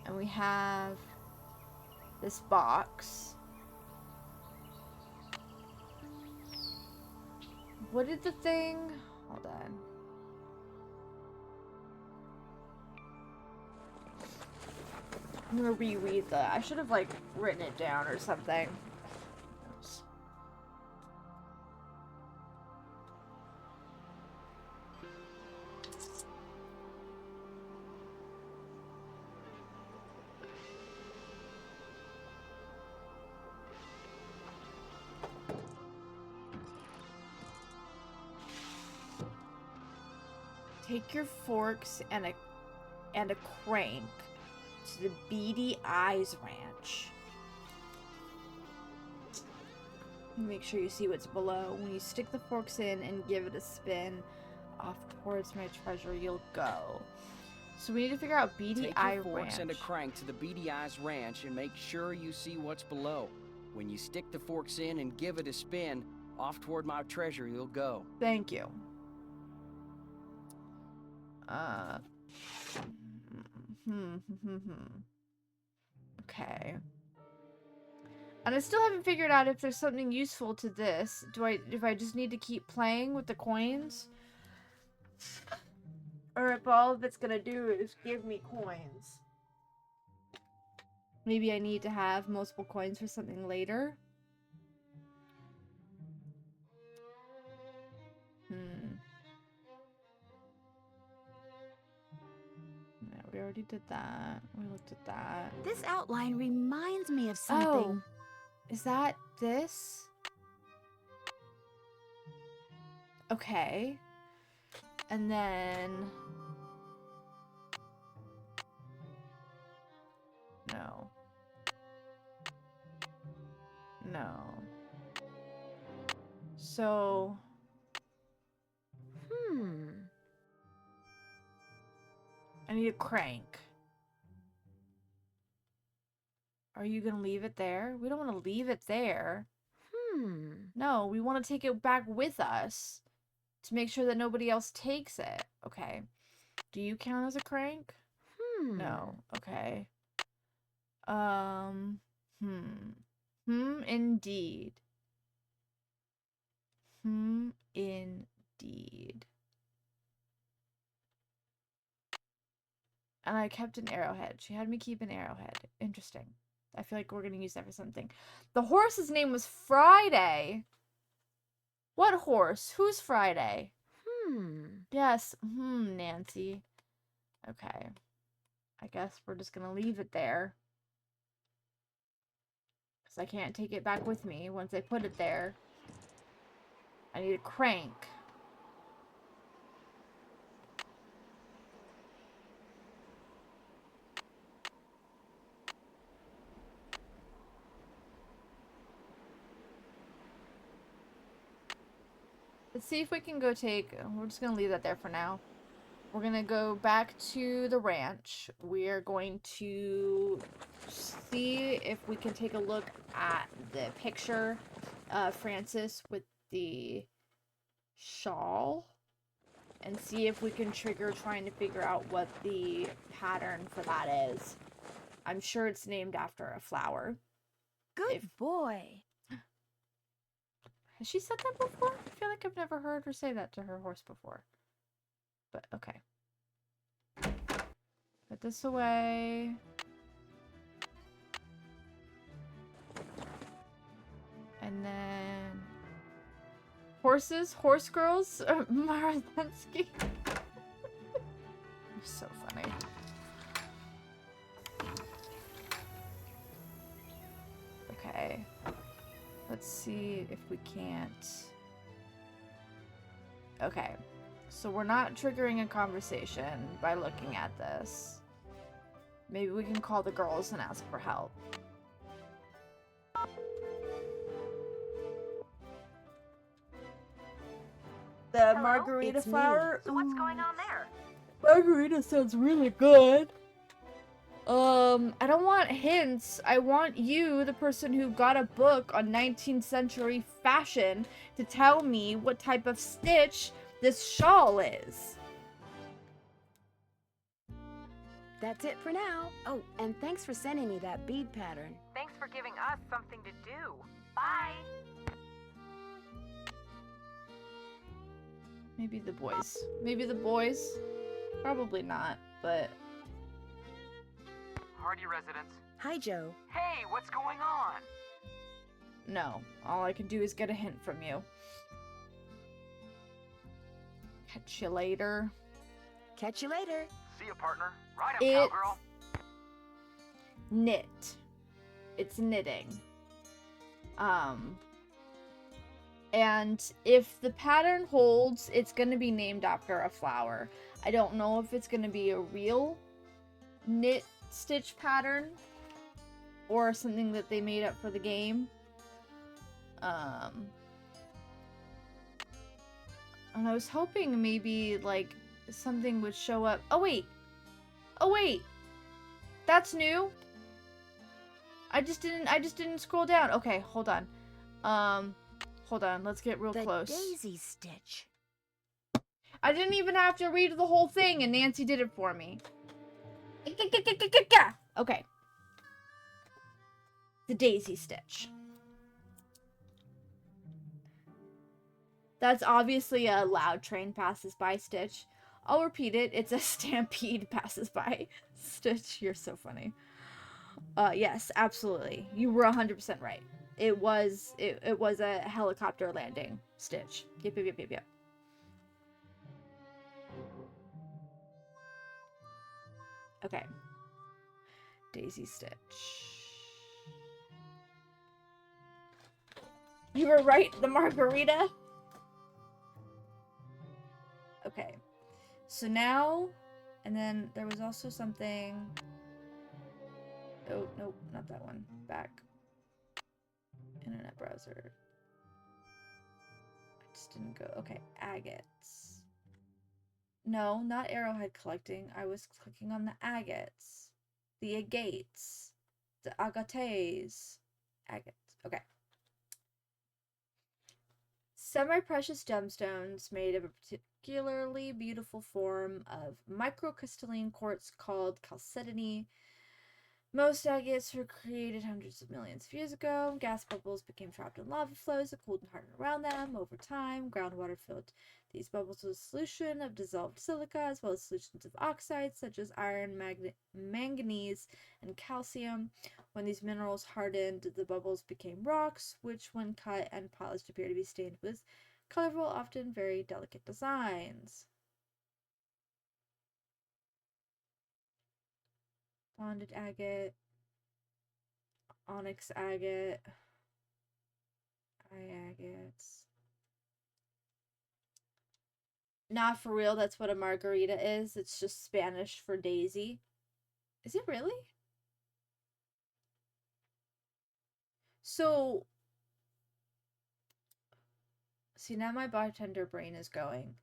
And we have this box. What did the thing... Hold on. I'm gonna reread that. I should have, like, written it down or something. Oops. Take your forks and a crank to the Beady Eyes Ranch. Make sure you see what's below. When you stick the forks in and give it a spin off towards my treasure, you'll go. So we need to figure out Beady Eye Take your forks Ranch. and a crank to the Beady Eyes Ranch and make sure you see what's below. When you stick the forks in and give it a spin, off toward my treasure you'll go. Thank you. Okay. And I still haven't figured out if there's something useful to this. If I just need to keep playing with the coins? Or if all of it's gonna do is give me coins. Maybe I need to have multiple coins for something later? No, we already did that. We looked at that. This outline reminds me of something. Oh, is that this? Okay. And then... No. No. So... I need a crank. Are you gonna leave it there? We don't want to leave it there. No, we want to take it back with us to make sure that nobody else takes it. Okay. Do you count as a crank? No. Okay. Indeed. Indeed. And I kept an arrowhead. She had me keep an arrowhead. Interesting. I feel like we're going to use that for something. The horse's name was Friday. What horse? Who's Friday? Yes. Nancy. Okay. I guess we're just going to leave it there. Because I can't take it back with me once I put it there. I need a crank. Let's see if we can go take... We're just going to leave that there for now. We're going to go back to the ranch. We're going to see if we can take a look at the picture of Francis with the shawl. And see if we can trigger trying to figure out what the pattern for that is. I'm sure it's named after a flower. Good boy. Has she said that before? I feel like I've never heard her say that to her horse before. But, okay. Put this away. And then... Horses? Horse girls? Marathensky? You're so funny. Okay. Let's see if we can't... Okay. So we're not triggering a conversation by looking at this. Maybe we can call the girls and ask for help. The margarita flower? So what's going on there? Margarita sounds really good. I don't want hints. I want you, the person who got a book on 19th century fashion, to tell me what type of stitch this shawl is. That's it for now. Oh, and thanks for sending me that bead pattern. Thanks for giving us something to do. Bye! Maybe the boys. Maybe the boys. Probably not, but... Hardy residents. Hi, Joe. Hey, what's going on? No. All I can do is get a hint from you. Catch you later. Catch you later. See ya, partner. Right up, It's cowgirl. knit. It's knitting. And if the pattern holds, it's going to be named after a flower. I don't know if it's going to be a real knit stitch pattern or something that they made up for the game. And I was hoping maybe like something would show up. Oh wait. That's new. I just didn't scroll down. Okay, hold on. Hold on. Let's get real close. The daisy stitch. I didn't even have to read the whole thing, and Nancy did it for me. Okay. The daisy stitch. That's obviously a loud train passes by stitch. I'll repeat it. It's a stampede passes by stitch. You're so funny. Yes, absolutely. You were 100% right. It was a helicopter landing stitch. Yep. Okay. Daisy stitch. You were right, the margarita. Okay. So now, and then there was also something. Oh, nope, not that one. Back. Internet browser. I just didn't go. Okay, agates. No, not arrowhead collecting. I was clicking on the agates. The agates. The agates. Agates. Okay. Semi-precious gemstones made of a particularly beautiful form of microcrystalline quartz called chalcedony. Most agates were created hundreds of millions of years ago. Gas bubbles became trapped in lava flows that cooled and hardened around them. Over time, groundwater filled these bubbles with a solution of dissolved silica, as well as solutions of oxides such as iron, manganese, and calcium. When these minerals hardened, the bubbles became rocks, which, when cut and polished, appear to be stained with colorful, often very delicate designs. Bonded agate, onyx agate, agates. Not for real, that's what a margarita is. It's just Spanish for daisy. Is it really? So, see, now my bartender brain is going.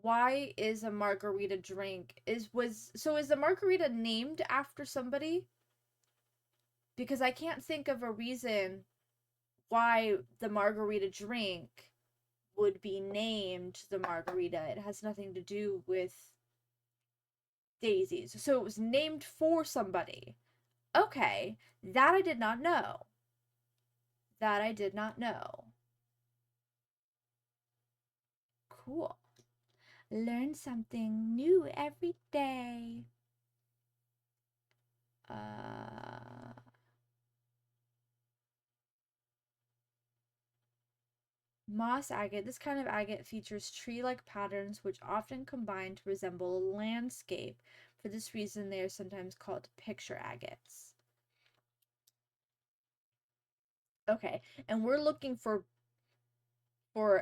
Why is a margarita drink? Is the margarita named after somebody? Because I can't think of a reason why the margarita drink would be named the margarita. It has nothing to do with daisies. So it was named for somebody. Okay, that I did not know. Cool. Learn something new every day. Moss agate. This kind of agate features tree-like patterns which often combine to resemble a landscape. For this reason, they are sometimes called picture agates. Okay, and we're looking for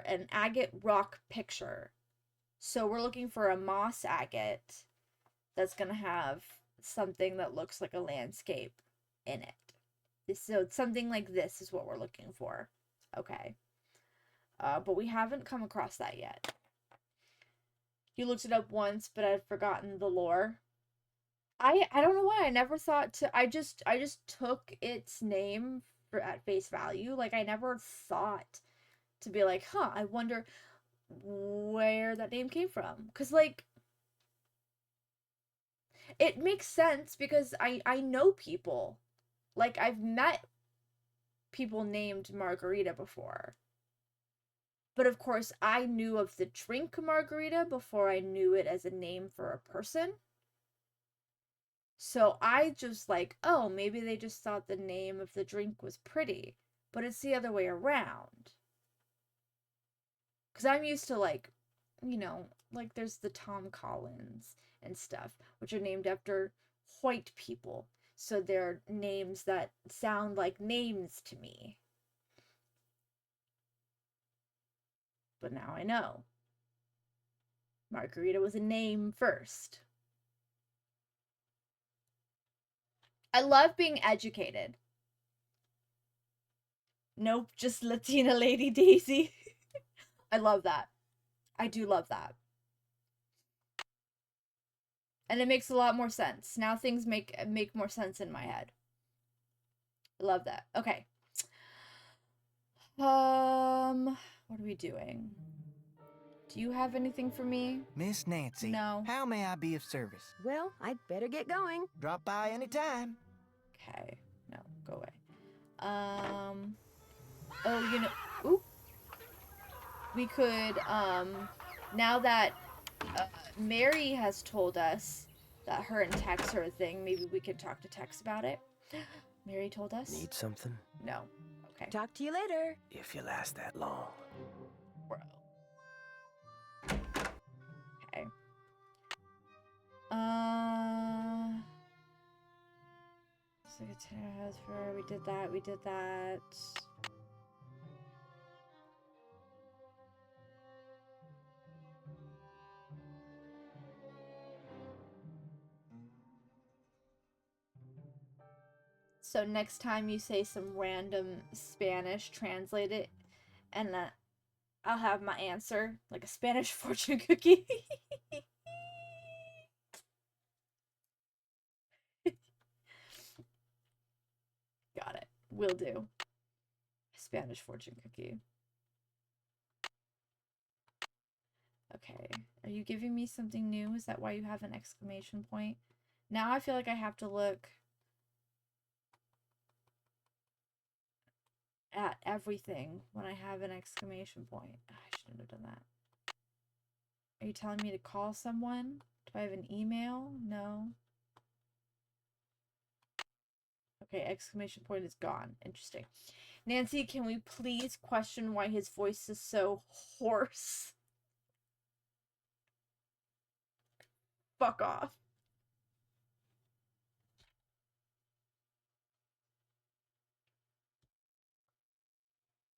an agate rock picture. So we're looking for a moss agate that's going to have something that looks like a landscape in it. So something like this is what we're looking for. Okay. But we haven't come across that yet. You looked it up once, but I'd forgotten the lore. I don't know why I never thought to. I just took its name at face value. Like I never thought to be like, huh, I wonder where that name came from. Cause like it makes sense because I know people. Like I've met people named Margarita before. But of course, I knew of the drink margarita before I knew it as a name for a person. So I just like, oh, maybe they just thought the name of the drink was pretty. But it's the other way around. Because I'm used to like, like there's the Tom Collins and stuff, which are named after white people. So they're names that sound like names to me. but now I know. Margarita was a name first. I love being educated. Nope, just Latina Lady Daisy. I love that. I do love that. And it makes a lot more sense. Now things make more sense in my head. I love that. Okay. What are we doing? Do you have anything for me? Miss Nancy. No. How may I be of service? Well, I'd better get going. Drop by anytime. Okay. No, go away. Oh, you know, ooh. We could, now that Mary has told us that her and Tex are a thing, maybe we could talk to Tex about it. Mary told us? Need something? No. Okay. Talk to you later. If you last that long. Bro. Okay. Secretary has for, we did that. So next time you say some random Spanish, translate it, and I'll have my answer, like a Spanish fortune cookie. Got it. Will do. Spanish fortune cookie. Okay. Are you giving me something new? Is that why you have an exclamation point? Now I feel like I have to look at everything when I have an exclamation point. I shouldn't have done that. Are you telling me to call someone? Do I have an email? No. Okay, exclamation point is gone. Interesting. Nancy, can we please question why his voice is so hoarse? Fuck off.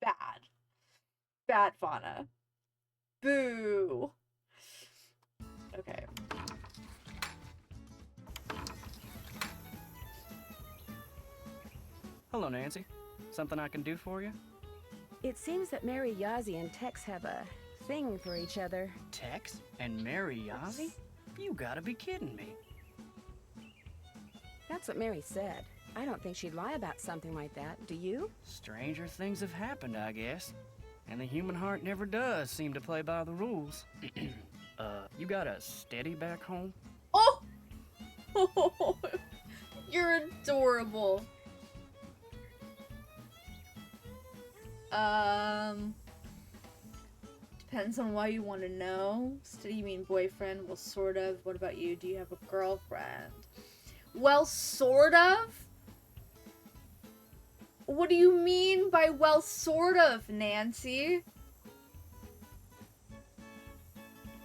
Bad. Bad fauna. Boo. Okay. Hello, Nancy. Something I can do for you? It seems that Mary Yazzie and Tex have a thing for each other. Tex and Mary Yazzie? You gotta be kidding me. That's what Mary said. I don't think she'd lie about something like that. Do you? Stranger things have happened, I guess. And the human heart never does seem to play by the rules. You got a steady back home? Oh! You're adorable. Depends on why you want to know. Steady, you mean boyfriend? Well, sort of. What about you? Do you have a girlfriend? Well, sort of? What do you mean by well, sort of, Nancy?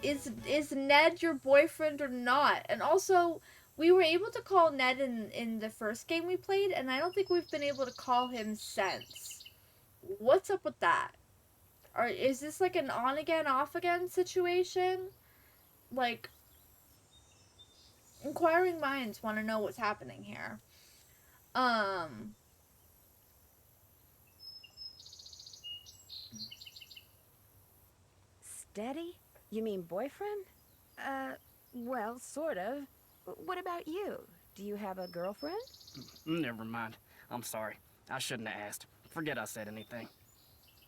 Is Ned your boyfriend or not? And also, we were able to call Ned in the first game we played, and I don't think we've been able to call him since. What's up with that? Or is this like an on again, off again situation? Like, inquiring minds want to know what's happening here. Steady? You mean boyfriend? Well, sort of. What about you? Do you have a girlfriend? Never mind. I'm sorry. I shouldn't have asked. Forget I said anything.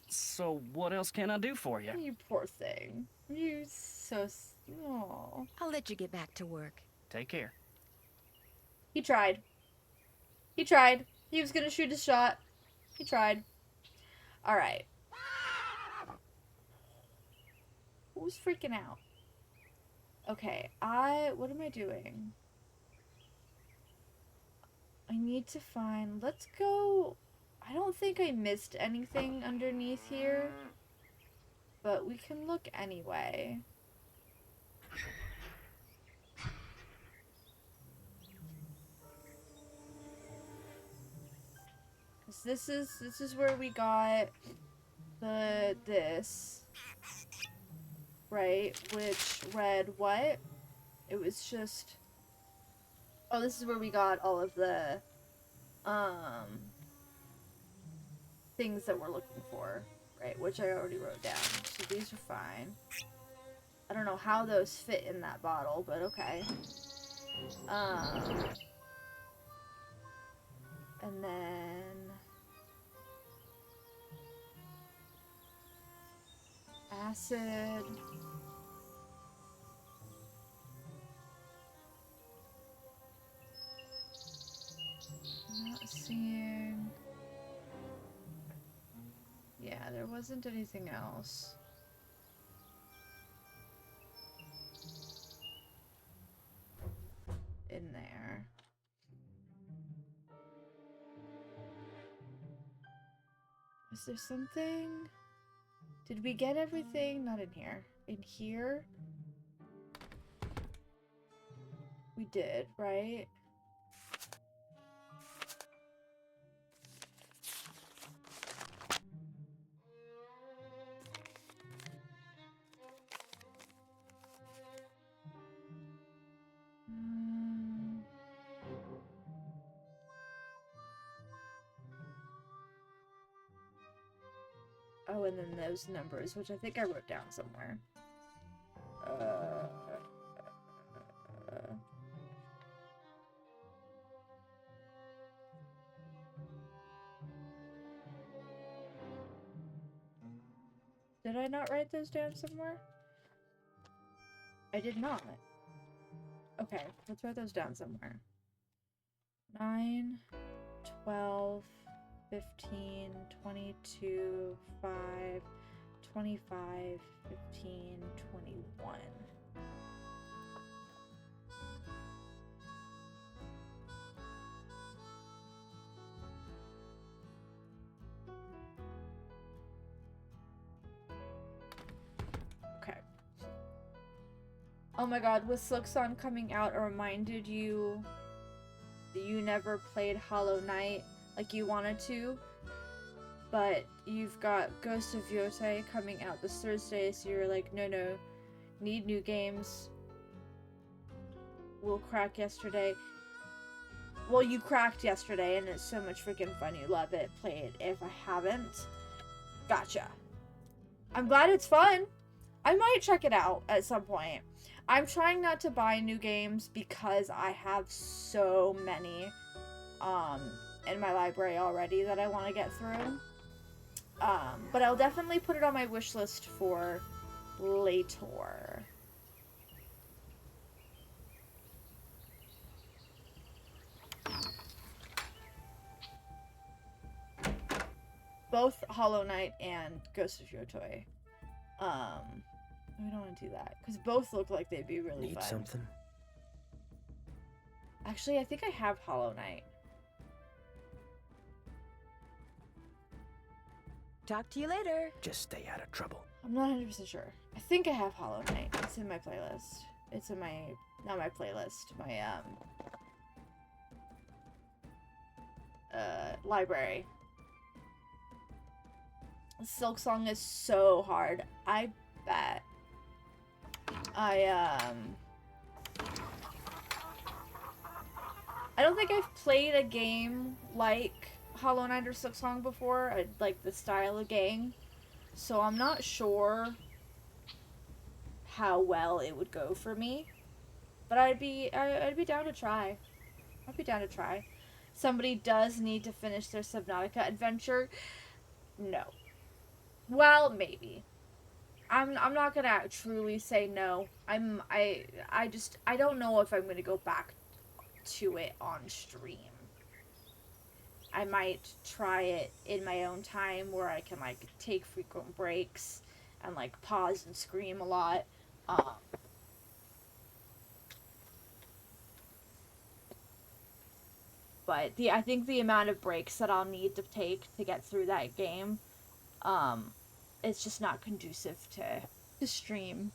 So, what else can I do for you? You poor thing. You so... Aww. I'll let you get back to work. Take care. He tried. He tried. He was gonna shoot his shot. He tried. Alright. Who's freaking out? Okay, what am I doing? I need to find... Let's go... I don't think I missed anything underneath here. But we can look anyway. This is where we got this. right? Which read what? It was just... Oh, this is where we got all of the, things that we're looking for, right? Which I already wrote down. So these are fine. I don't know how those fit in that bottle, but okay. And then... acid... Not seeing... Yeah, there wasn't anything else. In there. Is there something? Did we get everything? Not in here. In here? We did, right? Mm. Oh, and then those numbers, which I think I wrote down somewhere. Uh, did I not write those down somewhere? I did not. Okay, let's write those down somewhere. 9, 12, 15, 22, 5, 25, 15, 21. Okay. Oh my god, with Silksong coming out, it reminded you that you never played Hollow Knight like you wanted to, but you've got Ghost of Yotei coming out this Thursday, so you're like, no, need new games. We'll crack yesterday. Well, you cracked yesterday, and it's so much freaking fun. You love it. Play it if I haven't. Gotcha. I'm glad it's fun. I might check it out at some point. I'm trying not to buy new games because I have so many in my library already that I want to get through. But I'll definitely put it on my wish list for later. Both Hollow Knight and Ghost of Yotei. We don't want to do that because both look like they'd be really Need fun. something? Actually, I think I have Hollow Knight. Talk to you later. Just stay out of trouble. I'm not 100% sure. I think I have Hollow Knight. It's in my playlist. It's in my... not my playlist. My, library. Silksong is so hard. I bet. I don't think I've played a game like Hollow Knight or Silksong before. I like the style of game. So I'm not sure how well it would go for me. But I'd be down to try. I'd be down to try. Somebody does need to finish their Subnautica adventure. No. Well, maybe. I'm not gonna truly say no. I don't know if I'm gonna go back to it on stream. I might try it in my own time where I can like take frequent breaks and like pause and scream a lot. But I think the amount of breaks that I'll need to take to get through that game, it's just not conducive to stream.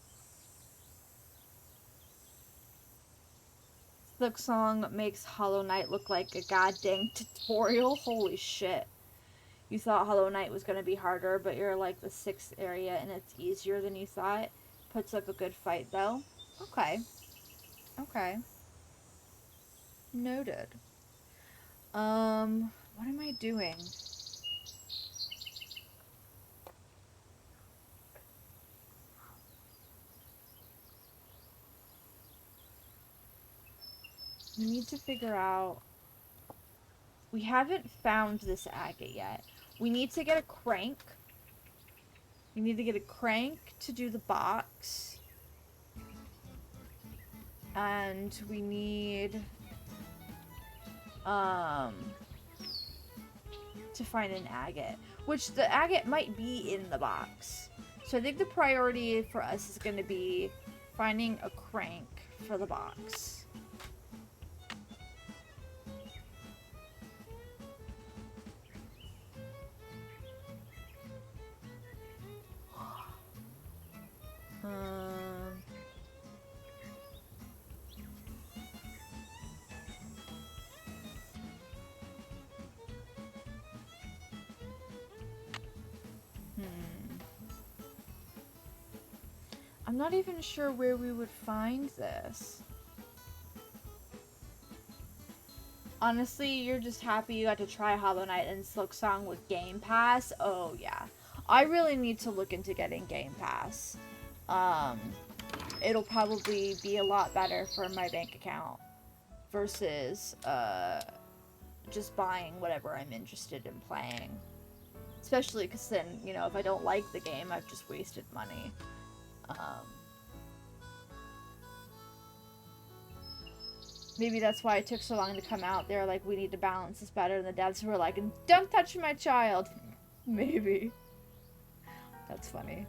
Silksong makes Hollow Knight look like a goddamn tutorial. Holy shit. You thought Hollow Knight was going to be harder, but you're like the 6th area and it's easier than you thought. puts up a good fight, though. Okay. Okay. Noted. What am I doing? We need to figure out... We haven't found this agate yet. We need to get a crank. We need to get a crank to do the box. And we need... to find an agate. Which the agate might be in the box. So I think the priority for us is going to be finding a crank for the box. I'm not even sure where we would find this. Honestly, you're just happy you got to try Hollow Knight and Silksong with Game Pass? Oh, yeah. I really need to look into getting Game Pass. It'll probably be a lot better for my bank account versus, just buying whatever I'm interested in playing. Especially because then, you know, if I don't like the game, I've just wasted money. Maybe that's why it took so long to come out. They were like, we need to balance this better. And the dads were like, don't touch my child. Maybe. That's funny.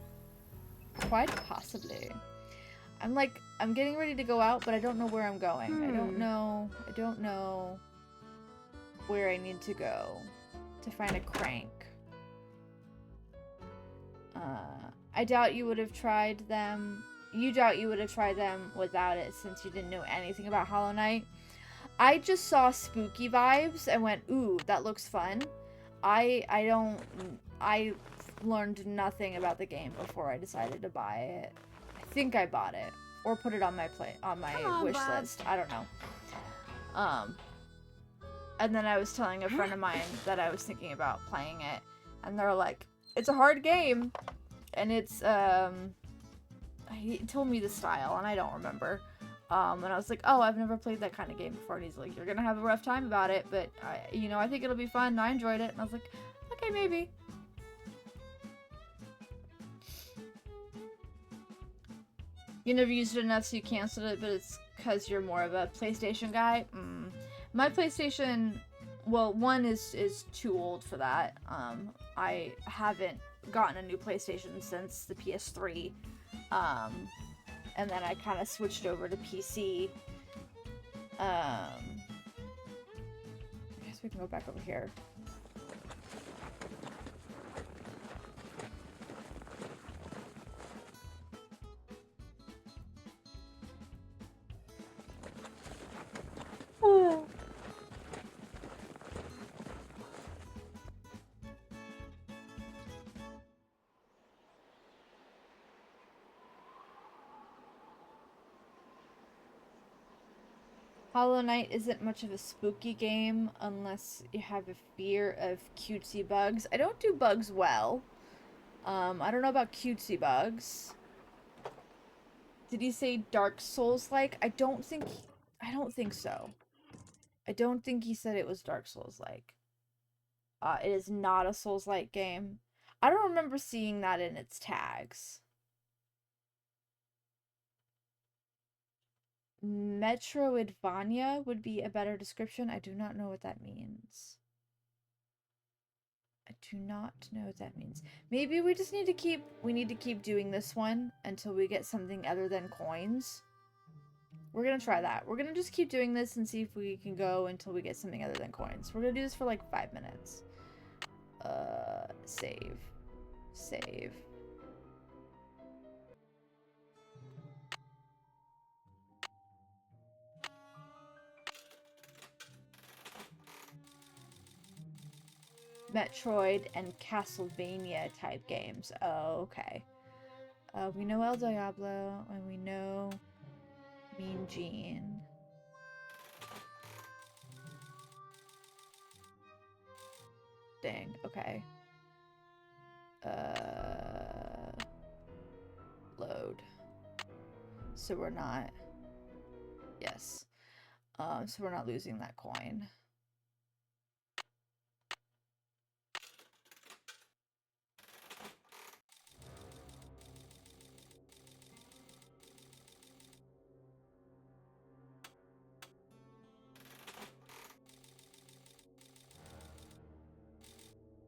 Quite possibly. I'm getting ready to go out, but I don't know where I'm going. I don't know where I need to go to find a crank. I doubt you would have tried them. You doubt you would have tried them without it since you didn't know anything about Hollow Knight. I just saw spooky vibes and went, ooh, that looks fun. I learned nothing about the game before I decided to buy it. I think I bought it or put it on my wish list. I don't know. And then I was telling a friend of mine that I was thinking about playing it, and they're like, it's a hard game, and it's he told me the style, and I don't remember. And I was like, oh, I've never played that kind of game before. And he's like, you're gonna have a rough time about it, but I think it'll be fun. I enjoyed it. And I was like, okay, maybe. You never used it enough, so you canceled it, but it's because you're more of a PlayStation guy. My PlayStation, well, one is too old for that. I haven't gotten a new PlayStation since the PS3. And then I kind of switched over to PC. I guess we can go back over here. Oh. Hollow Knight isn't much of a spooky game unless you have a fear of cutesy bugs. I don't do bugs well. I don't know about cutesy bugs. Did he say Dark Souls-like? I don't think so. I don't think he said it was Dark Souls-like. It is not a Souls-like game. I don't remember seeing that in its tags. Metroidvania would be a better description. I do not know what that means. I do not know what that means. Maybe we just need to keep doing this one until we get something other than coins. We're gonna try that. We're gonna just keep doing this and see if we can go until we get something other than coins. We're gonna do this for like 5 minutes. Save. Save. Metroid and Castlevania type games. Oh, okay. We know El Diablo, and we know Mean Gene. Dang, okay. Load. So we're not... Yes. So we're not losing that coin.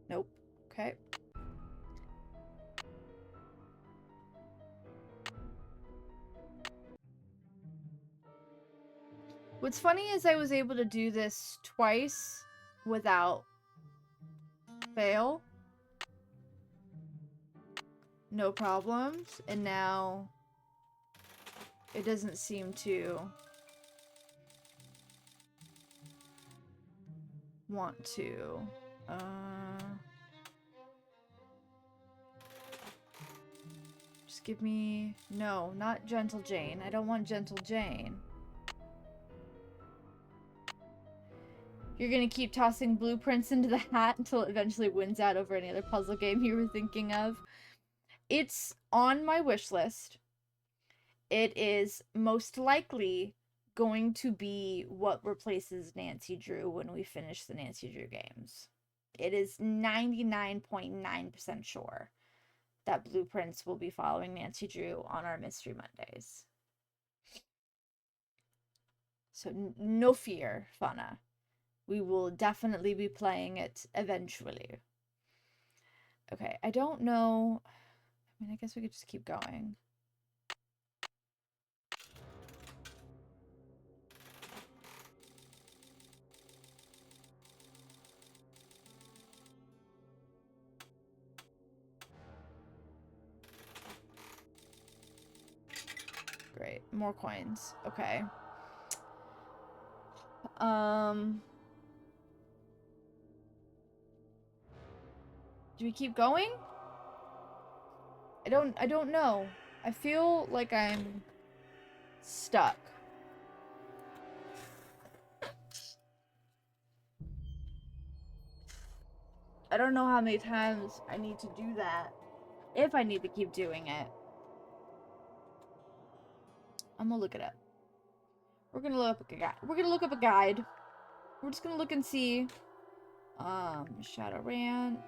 Nope. Okay. What's funny is I was able to do this twice without fail. No problems. And now it doesn't seem to want to. Just give me... No, not Gentle Jane. I don't want Gentle Jane. You're gonna keep tossing blueprints into the hat until it eventually wins out over any other puzzle game you were thinking of. It's on my wish list. It is most likely going to be what replaces Nancy Drew when we finish the Nancy Drew games. It is 99.9% sure that blueprints will be following Nancy Drew on our Mystery Mondays. So no fear, Fauna. We will definitely be playing it eventually. Okay, I don't know. I mean, I guess we could just keep going. Great. More coins. Okay. Do we keep going? I don't know. I feel like I'm stuck. I don't know how many times I need to do that. If I need to keep doing it. I'm gonna look it up. We're gonna look up a guide. We're gonna look up a guide. We're just gonna look and see. Shadow Ranch.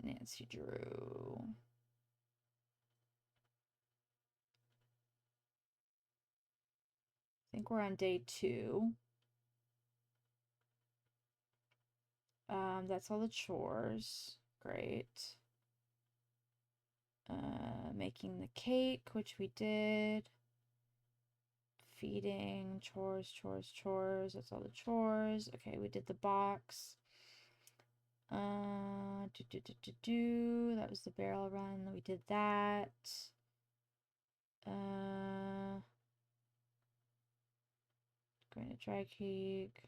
Nancy Drew. I think we're on day 2. That's all the chores. Great. Making the cake, which we did. Feeding, chores. That's all the chores. Okay, we did the box. That was the barrel run. We did that. Going to dry cake.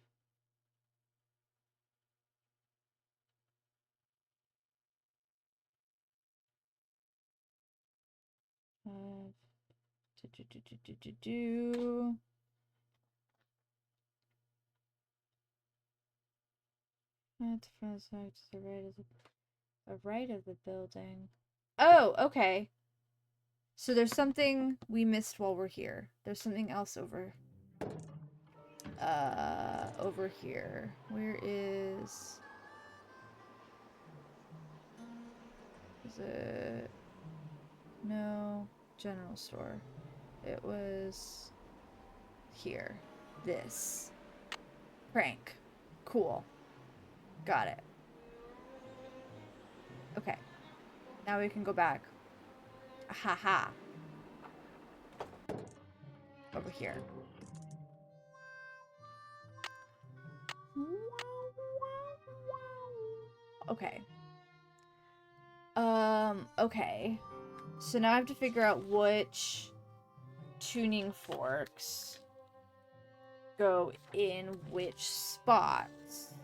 That's front side to the right of the building. Oh, okay. So there's something we missed while we're here. There's something else over here. Where is it? No, general store. It was here. This. Prank. Cool. Got it. Okay. Now we can go back. Haha. Over here. Okay. Okay. So now I have to figure out which tuning forks go in which spots.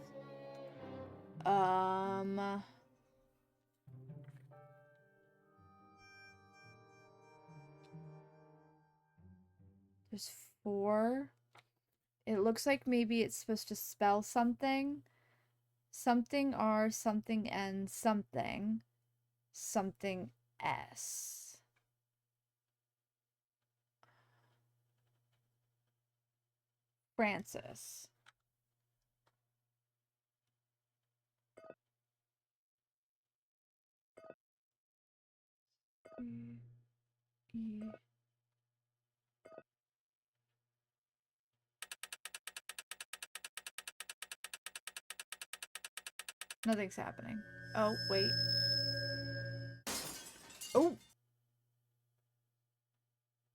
There's 4. It looks like maybe it's supposed to spell something. Something R, something N, something. Something S. Francis. E. Nothing's happening. Oh, wait. Oh!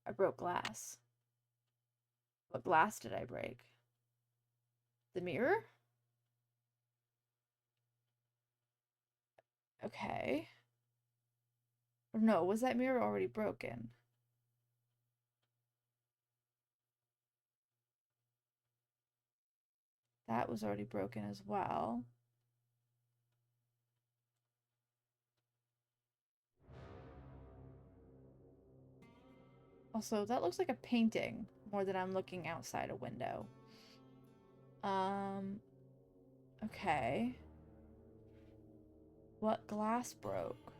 I broke glass. What glass did I break? The mirror? Okay. Or no, was that mirror already broken? That was already broken as well. Also, that looks like a painting more than I'm looking outside a window. Okay. What glass broke?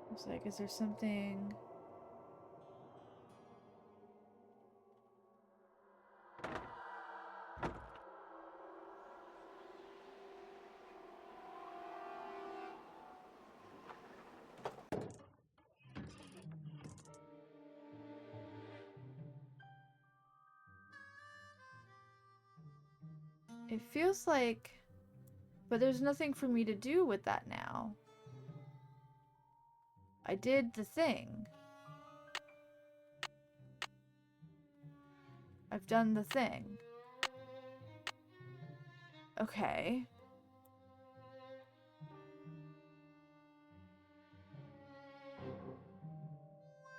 I was like, is there something? It feels like... But there's nothing for me to do with that now. I did the thing. I've done the thing. Okay.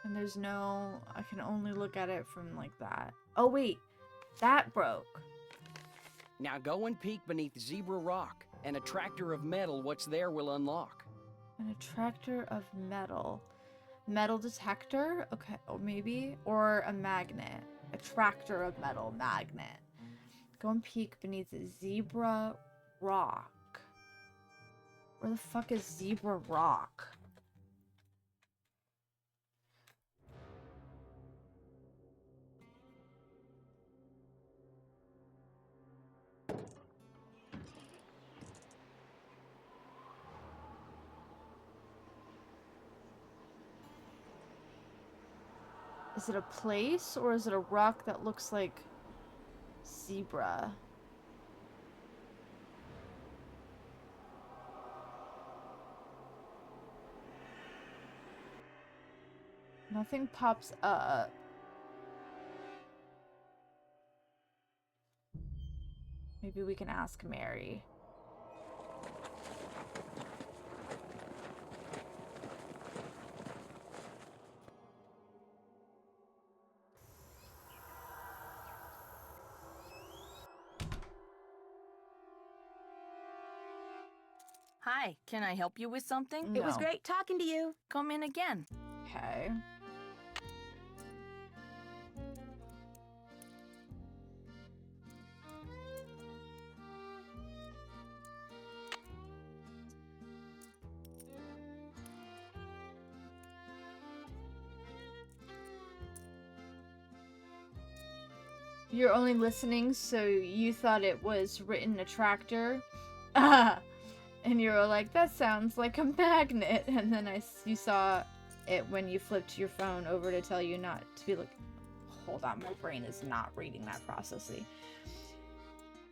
And there's no... I can only look at it from like that. Oh, wait. That broke. Now go and peek beneath Zebra Rock. An attractor of metal what's there will unlock. An attractor of metal. Metal detector? Okay, or maybe. Or a magnet. Attractor of metal magnet. Go and peek beneath Zebra Rock. Where the fuck is Zebra Rock? Is it a place or is it a rock that looks like zebra? Nothing pops up. Maybe we can ask Mary. Hi, can I help you with something? It was No. great talking to you. Come in again. Okay. You're only listening, so you thought it was written attractor. And you were like, that sounds like a magnet. And then you saw it when you flipped your phone over to tell you not to be looking. Hold on, my brain is not reading that processly.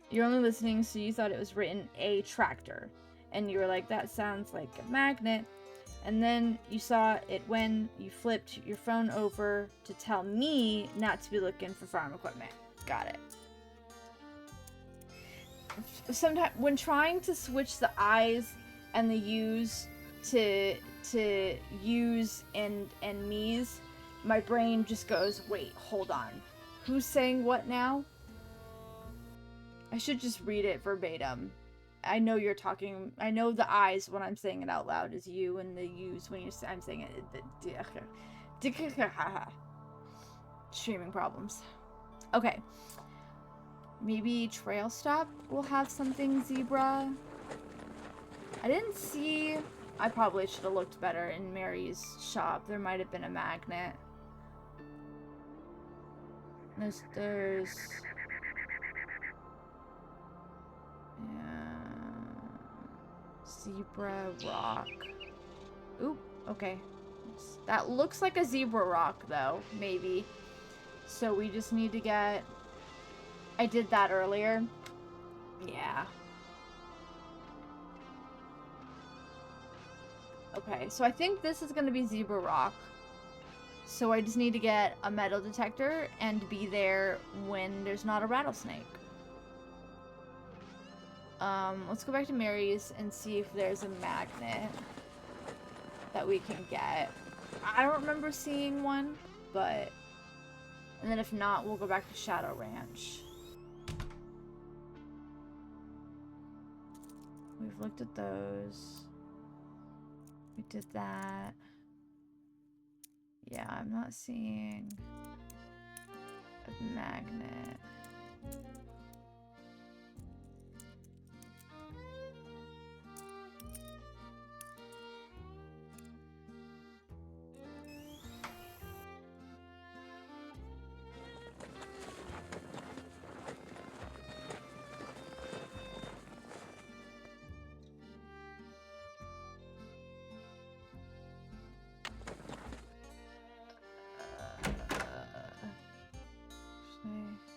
You're only listening, so you thought it was written a tractor. And you were like, that sounds like a magnet. And then you saw it when you flipped your phone over to tell me not to be looking for farm equipment. Got it. sometimes when trying to switch the I's and the U's to U's and me's, my brain just goes, wait, hold on. Who's saying what now? I should just read it verbatim. I know you're talking. I know the I's when I'm saying it out loud is you, and the U's when I'm saying it. Streaming problems. Okay. Maybe Trail Stop will have something zebra. I didn't see. I probably should have looked better in Mary's shop. There might have been a magnet. There's yeah, zebra rock. Oop, okay. That looks like a zebra rock though, maybe. So we just need to get... I did that earlier. Yeah. Okay, so I think this is gonna be zebra rock. So I just need to get a metal detector and be there when there's not a rattlesnake. Let's go back to Mary's and see if there's a magnet that we can get. I don't remember seeing one, but... And then if not, we'll go back to Shadow Ranch. We've looked at those. We did that. Yeah, I'm not seeing a magnet.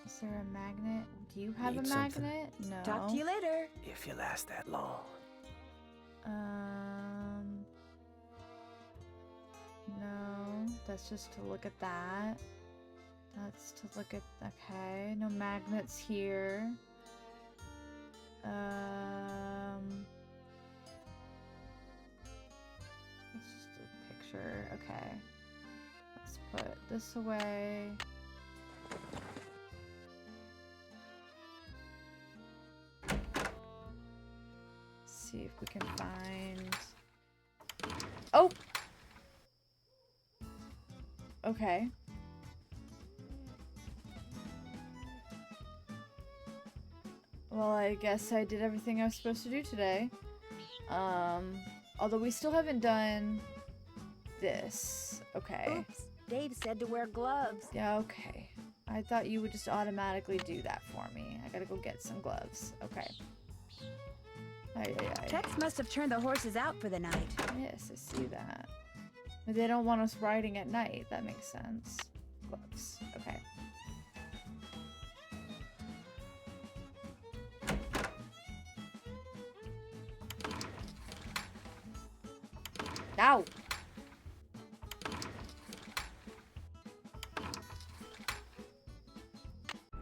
Is there a magnet? Do you have Need a something? magnet? No. Talk to you later. If you last that long. No. That's just to look at that. That's to look at... Okay. No magnets here. It's just a picture. Okay. Let's put this away. See if we can find... Oh! Okay. Well, I guess I did everything I was supposed to do today. Although we still haven't done this. Okay. Oops. Dave said to wear gloves. Yeah, okay. I thought you would just automatically do that for me. I gotta go get some gloves. Okay. Tex must have turned the horses out for the night. Yes, I see that. But they don't want us riding at night. That makes sense. Gloves. Okay. Ow!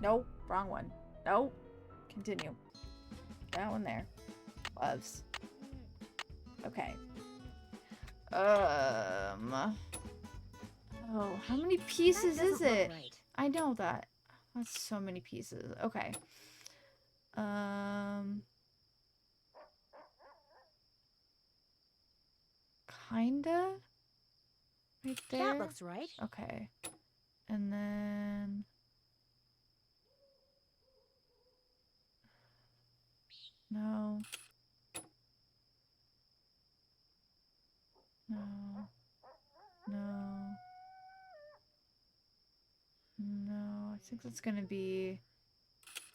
Nope, wrong one. Nope. Continue. That one there. Gloves. Okay. Oh, how many pieces That is doesn't look it? right. I know that. That's so many pieces. Okay. Kinda? Right there? That looks right. Okay. And then... No. No. No. No. I think that's gonna be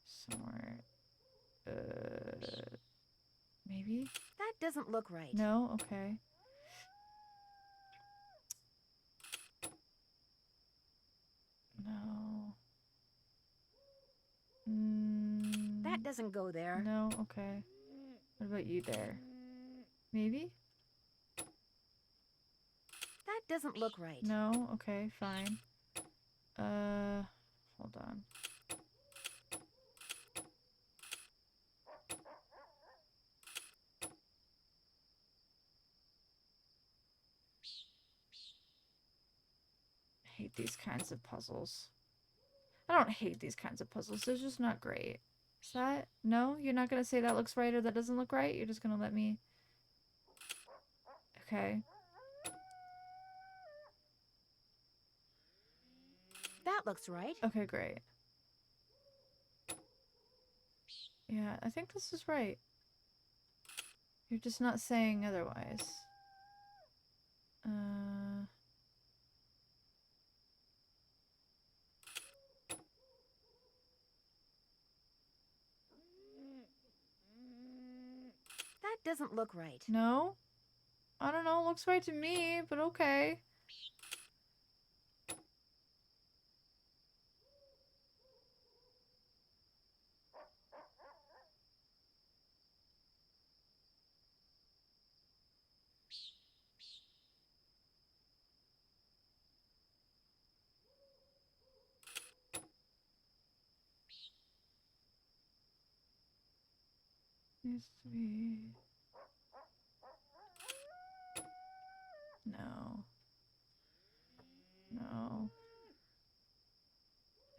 somewhere. Maybe? That doesn't look right. No? Okay. No. That doesn't go there. No? Okay. What about you there? Maybe? That doesn't look right. No? Okay, fine. Hold on. hate these kinds of puzzles. I don't hate these kinds of puzzles. They're just not great. Is that... No? You're not gonna say that looks right or that doesn't look right? You're just gonna let me... Okay. That looks right. Okay, great. Yeah, I think this is right. You're just not saying otherwise. That doesn't look right. No? I don't know, looks right to me, but okay. Needs to be... No. No.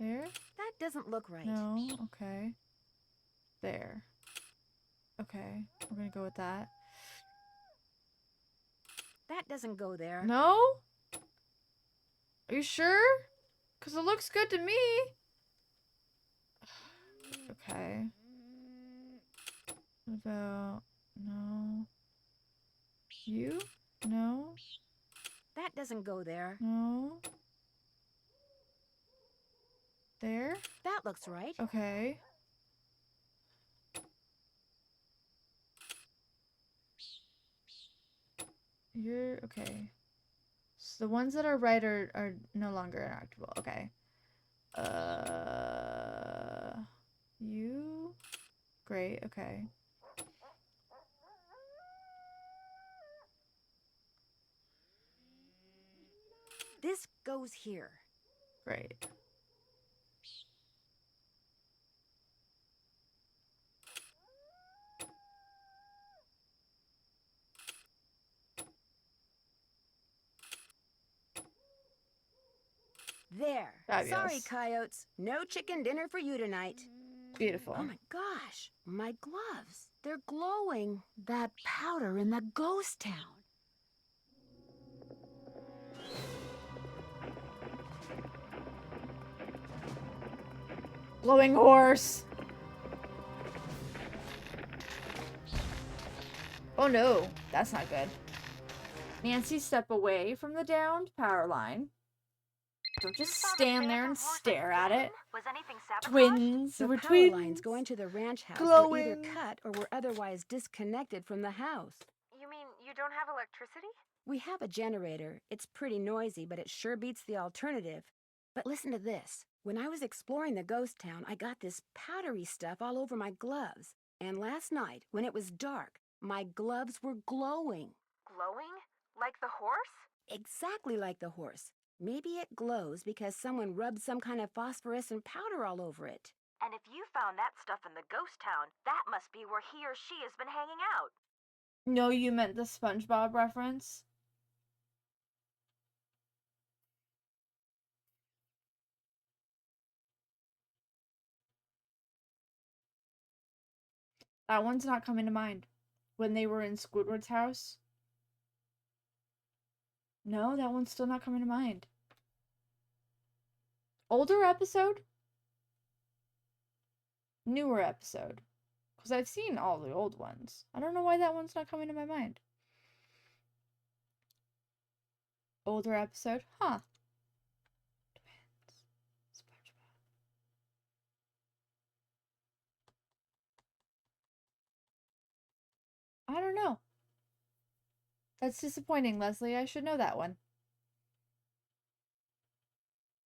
There? That doesn't look right. No, okay. There. Okay, we're gonna go with that. That doesn't go there. No? Are you sure? Because it looks good to me. Okay. What about... No. You? No. That doesn't go there. No. There? That looks right. Okay. You're... Okay. So the ones that are right are no longer interactable. Okay. You? Great, okay. This goes here. Great. There. Fabulous. Sorry, coyotes. No chicken dinner for you tonight. Beautiful. Oh my gosh. My gloves. They're glowing. That powder in the ghost town. Glowing horse. Oh no, that's not good. Nancy, step away from the downed power line. Don't just stand there and stare at it. Was anything sabotaged? Twins. The We're power twins. lines going to the ranch house were either Glowing. cut or were otherwise disconnected from the house. You mean you don't have electricity? We have a generator. It's pretty noisy, but it sure beats the alternative. But listen to this. When I was exploring the ghost town, I got this powdery stuff all over my gloves. And last night, when it was dark, my gloves were glowing. Glowing? Like the horse? Exactly like the horse. Maybe it glows because someone rubbed some kind of phosphorescent powder all over it. And if you found that stuff in the ghost town, that must be where he or she has been hanging out. No, you meant the SpongeBob reference. That one's not coming to mind. When they were in Squidward's house. No, that one's still not coming to mind. Older episode? Newer episode. Because I've seen all the old ones. I don't know why that one's not coming to my mind. Older episode? Huh. Twins. SpongeBob. I don't know. That's disappointing, Leslie. I should know that one.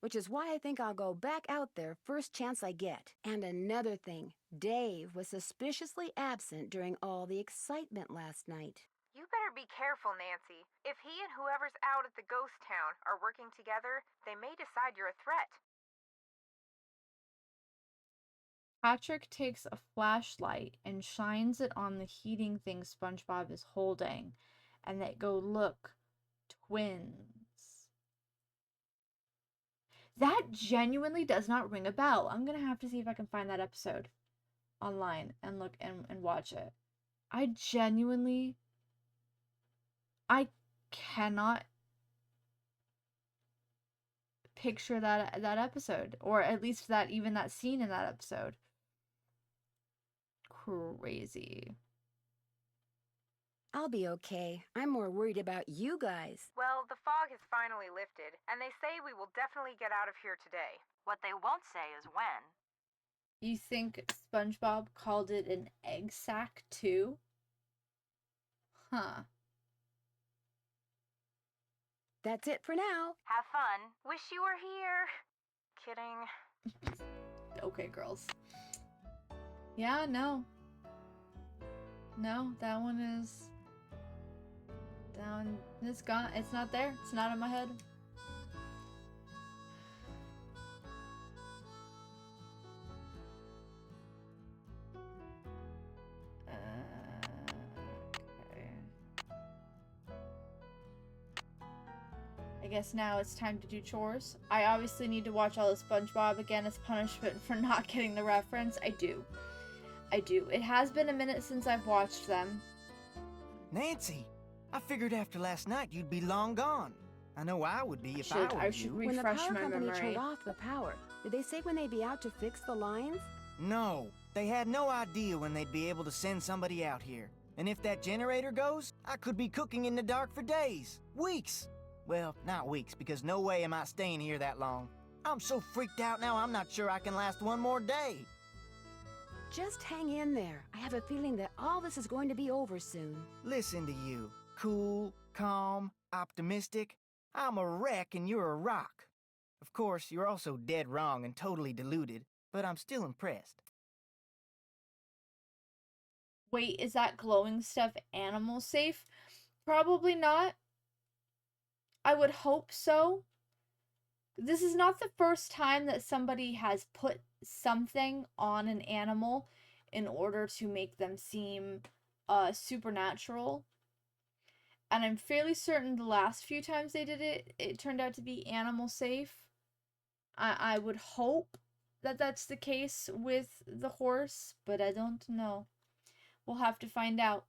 Which is why I think I'll go back out there first chance I get. And another thing, Dave was suspiciously absent during all the excitement last night. You better be careful, Nancy. If he and whoever's out at the ghost town are working together, they may decide you're a threat. Patrick takes a flashlight and shines it on the heating thing SpongeBob is holding. And they go, look, twins. That genuinely does not ring a bell. I'm gonna have to see if I can find that episode online and look and watch it. I genuinely, I cannot picture that episode, or at least that scene in that episode. Crazy. I'll be okay. I'm more worried about you guys. Well, the fog has finally lifted, and they say we will definitely get out of here today. What they won't say is when. You think SpongeBob called it an egg sack too? Huh. That's it for now. Have fun. Wish you were here. Kidding. Okay, girls. Yeah, no. No, that one is down. It's gone. It's not there. It's not in my head. Okay. I guess now it's time to do chores. I obviously need to watch all of SpongeBob again as punishment for not getting the reference. I do. It has been a minute since I've watched them. Nancy, I figured after last night you'd be long gone. I know I would be if I were should you. When the refresh power my company memory. turned off the power, did they say when they'd be out to fix the lines? No, they had no idea when they'd be able to send somebody out here. And if that generator goes, I could be cooking in the dark for days, weeks. Well, not weeks, because no way am I staying here that long. I'm so freaked out now, I'm not sure I can last one more day. Just hang in there. I have a feeling that all this is going to be over soon. Listen to you. Cool, calm, optimistic. I'm a wreck and you're a rock. Of course, you're also dead wrong and totally deluded, but I'm still impressed. Wait, is that glowing stuff animal safe? Probably not. I would hope so. This is not the first time that somebody has put something on an animal in order to make them seem supernatural. And I'm fairly certain the last few times they did it, it turned out to be animal safe. I would hope that that's the case with the horse, but I don't know. We'll have to find out.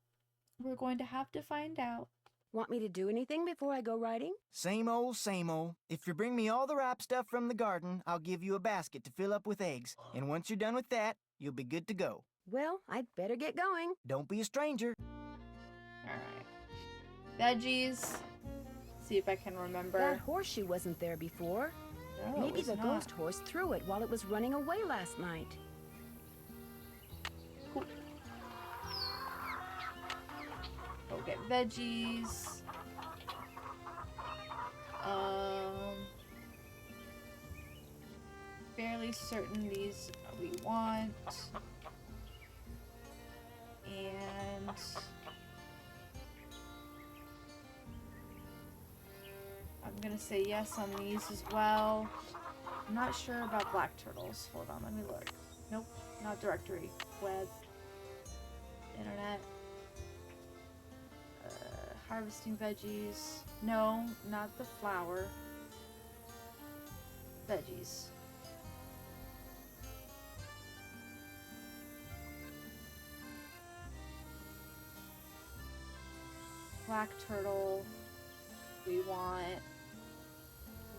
We're going to have to find out. Want me to do anything before I go riding? Same old, same old. If you bring me all the ripe stuff from the garden, I'll give you a basket to fill up with eggs. And once you're done with that, you'll be good to go. Well, I'd better get going. Don't be a stranger. Alright. Veggies. See if I can remember. That horseshoe wasn't there before. No, Maybe it's the not. ghost horse threw it while it was running away last night. Go get veggies. Fairly certain these we want. And I'm gonna say yes on these as well. I'm not sure about black turtles. Hold on, let me look. Nope, not directory. Web. Internet. Harvesting veggies. No, not the flour. Veggies. Black turtle. We want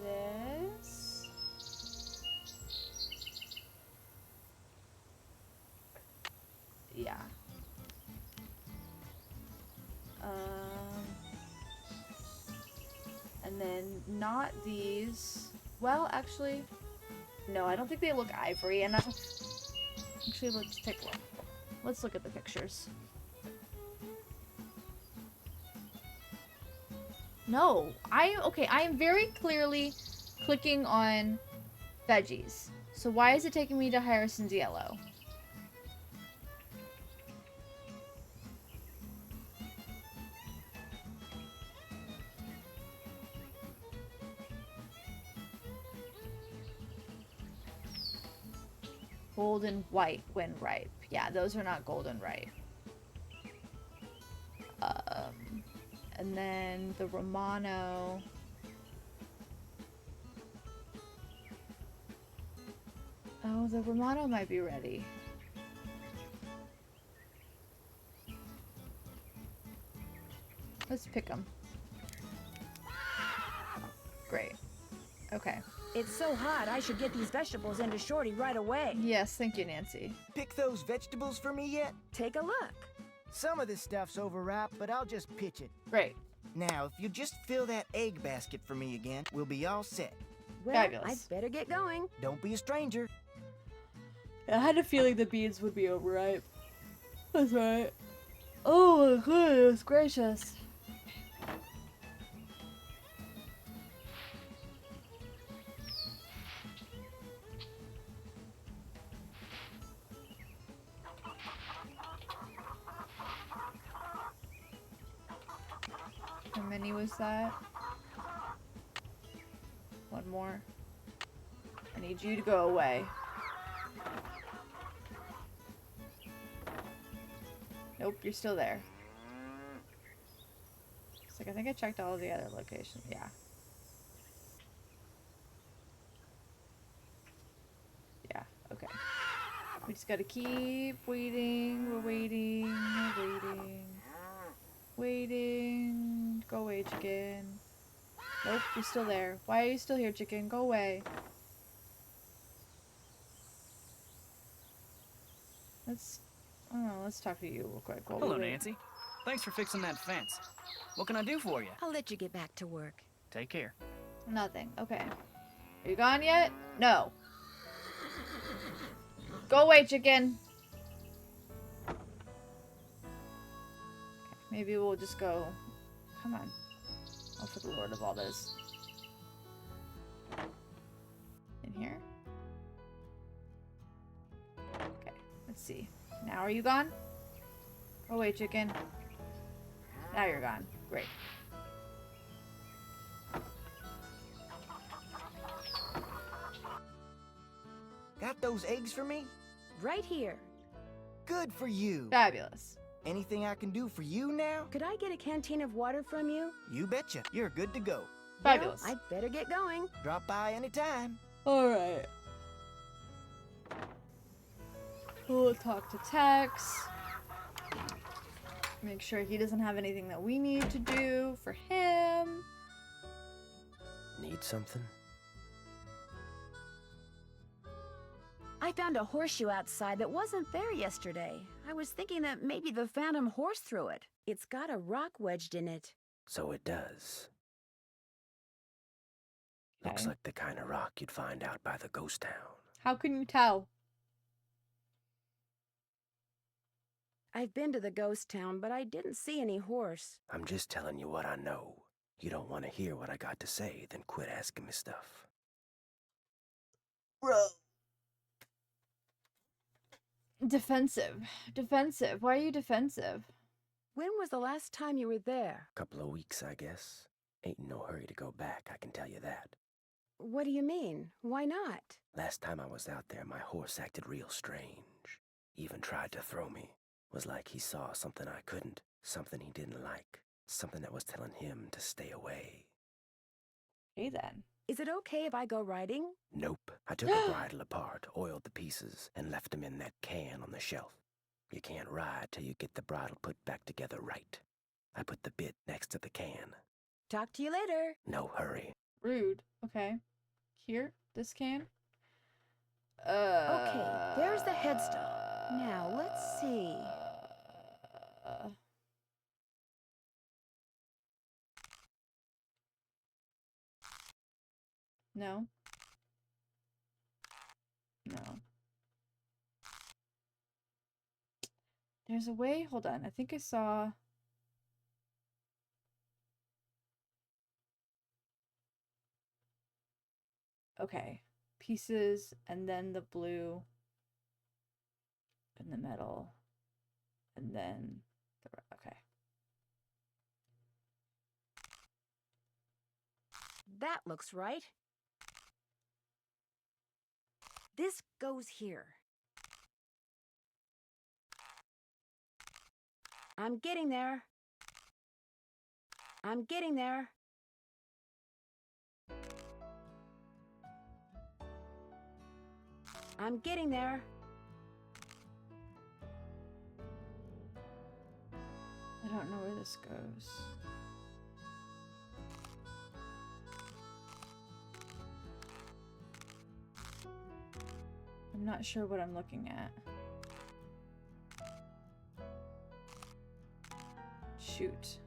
this. Yeah. And then not these. Well, actually, no, I don't think they look ivory enough. Actually, let's take a look. Let's look at the pictures. No, I am very clearly clicking on veggies. So why is it taking me to Harrison's yellow? Golden white when ripe. Yeah, those are not golden ripe. And then the Romano. Oh, the Romano might be ready. Let's pick them. Great. Okay. It's so hot, I should get these vegetables into Shorty right away. Yes, thank you, Nancy. Pick those vegetables for me yet? Take a look. Some of this stuff's overripe, but I'll just pitch it. Great. Now, if you just fill that egg basket for me again, we'll be all set. Well, Fabulous. I'd better get going. Don't be a stranger. I had a feeling the beans would be overripe. That's right. Oh my goodness gracious. How many was that? One more. I need you to go away. Nope, you're still there. It's like, I think I checked all of the other locations. Yeah. Yeah, okay. We just gotta keep waiting. We're waiting. We're waiting. Waiting. Go away, chicken. Nope, you're still there. Why are you still here, chicken? Go away. Let's talk to you real quick. while we Hello, wait. Nancy. Thanks for fixing that fence. What can I do for you? I'll let you get back to work. Take care. Nothing. Okay. Are you gone yet? No. Go away, chicken. Okay, maybe we'll just go. Come on. Oh, for the Lord of all this. In here? Okay. Let's see. Now are you gone? Go away, chicken. Now you're gone. Great. Got those eggs for me? Right here. Good for you. Fabulous. Anything I can do for you now? Could I get a canteen of water from you? You betcha. You're good to go. Fabulous. Well, I'd better get going. Drop by anytime. Alright. We'll talk to Tex. Make sure he doesn't have anything that we need to do for him. Need something? I found a horseshoe outside that wasn't there yesterday. I was thinking that maybe the phantom horse threw it. It's got a rock wedged in it. So it does. Looks Okay. like the kind of rock you'd find out by the ghost town. How can you tell? I've been to the ghost town, but I didn't see any horse. I'm just telling you what I know. You don't want to hear what I got to say, then quit asking me stuff. Bro. Defensive. Defensive. Why are you defensive? When was the last time you were there? Couple of weeks, I guess. Ain't in no hurry to go back, I can tell you that. What do you mean? Why not? Last time I was out there, my horse acted real strange. Even tried to throw me. Was like he saw something I couldn't, something he didn't like, something that was telling him to stay away. Okay then. Is it okay if I go riding? Nope. I took the bridle apart, oiled the pieces, and left him in that can on the shelf. You can't ride till you get the bridle put back together right. I put the bit next to the can. Talk to you later. No hurry. Rude. Okay. Here? This can? Okay, there's the headstone. Now, let's see. No. No. There's a way. Hold on. I think I saw. Okay. Pieces and then the blue and the metal and then okay. That looks right. This goes here. I'm getting there. I'm getting there. I'm getting there. I don't know where this goes. I'm not sure what I'm looking at. Shoot.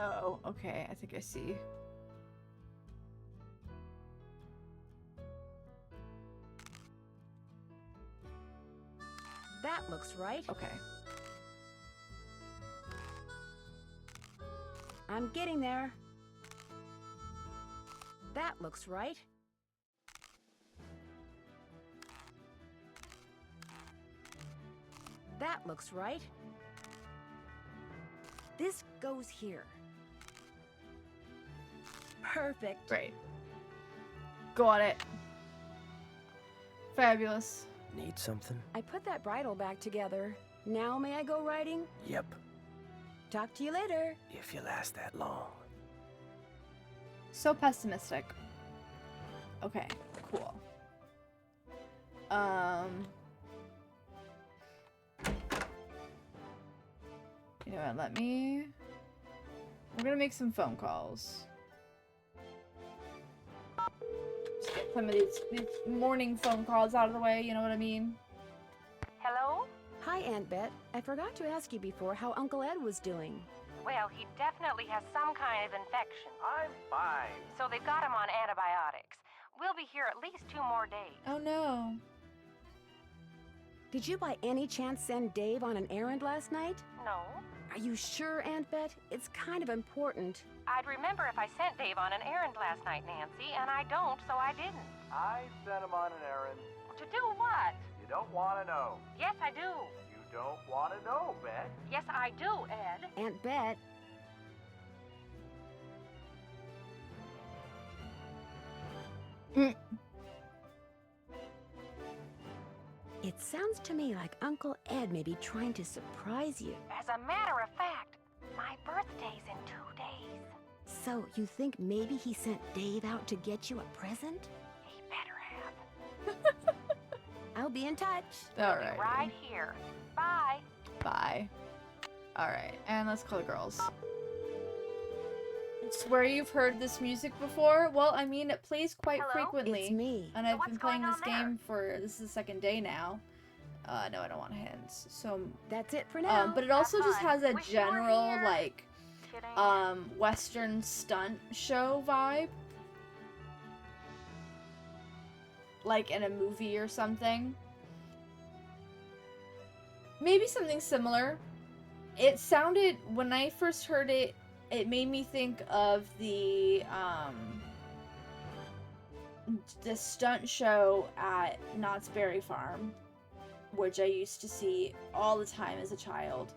Oh, okay. I think I see. That looks right. Okay. I'm getting there. That looks right. That looks right. This goes here. Perfect. Great. Got it. Fabulous. Need something? I put that bridle back together. Now may I go riding? Yep, Talk to you later. if you last that long. So pessimistic. Okay, cool. You know what, we're gonna make some phone calls. Just get some of these morning phone calls out of the way, you know what I mean? Hello? Hi, Aunt Bet. I forgot to ask you before how Uncle Ed was doing. Well, he definitely has some kind of infection. I'm fine. So they've got him on antibiotics. We'll be here at least 2 more days. Oh no. Did you by any chance send Dave on an errand last night? No. Are you sure, Aunt Bet? It's kind of important. I'd remember if I sent Dave on an errand last night, Nancy, and I don't, so I didn't. I sent him on an errand. To do what? You don't want to know. Yes, I do. You don't want to know, Bet. Yes, I do, Ed. Aunt Bet. It sounds to me like Uncle Ed may be trying to surprise you. As a matter of fact, my birthday's in 2 days. So, you think maybe he sent Dave out to get you a present? He better have. I'll be in touch. Alright. Right here. Bye. Bye. Alright, and let's call the girls. Swear you've heard this music before? Well, I mean, it plays quite Hello? frequently. It's me. And So I've what's been playing going this on there? game for, this is the second day now. No, I don't want hints. So, That's it for now. but it also Have just fun. has a Wish you were general, here. like, Kidding. Western stunt show vibe. Like in a movie or something. Maybe something similar. It sounded, when I first heard it, it made me think of the stunt show at Knott's Berry Farm, which I used to see all the time as a child.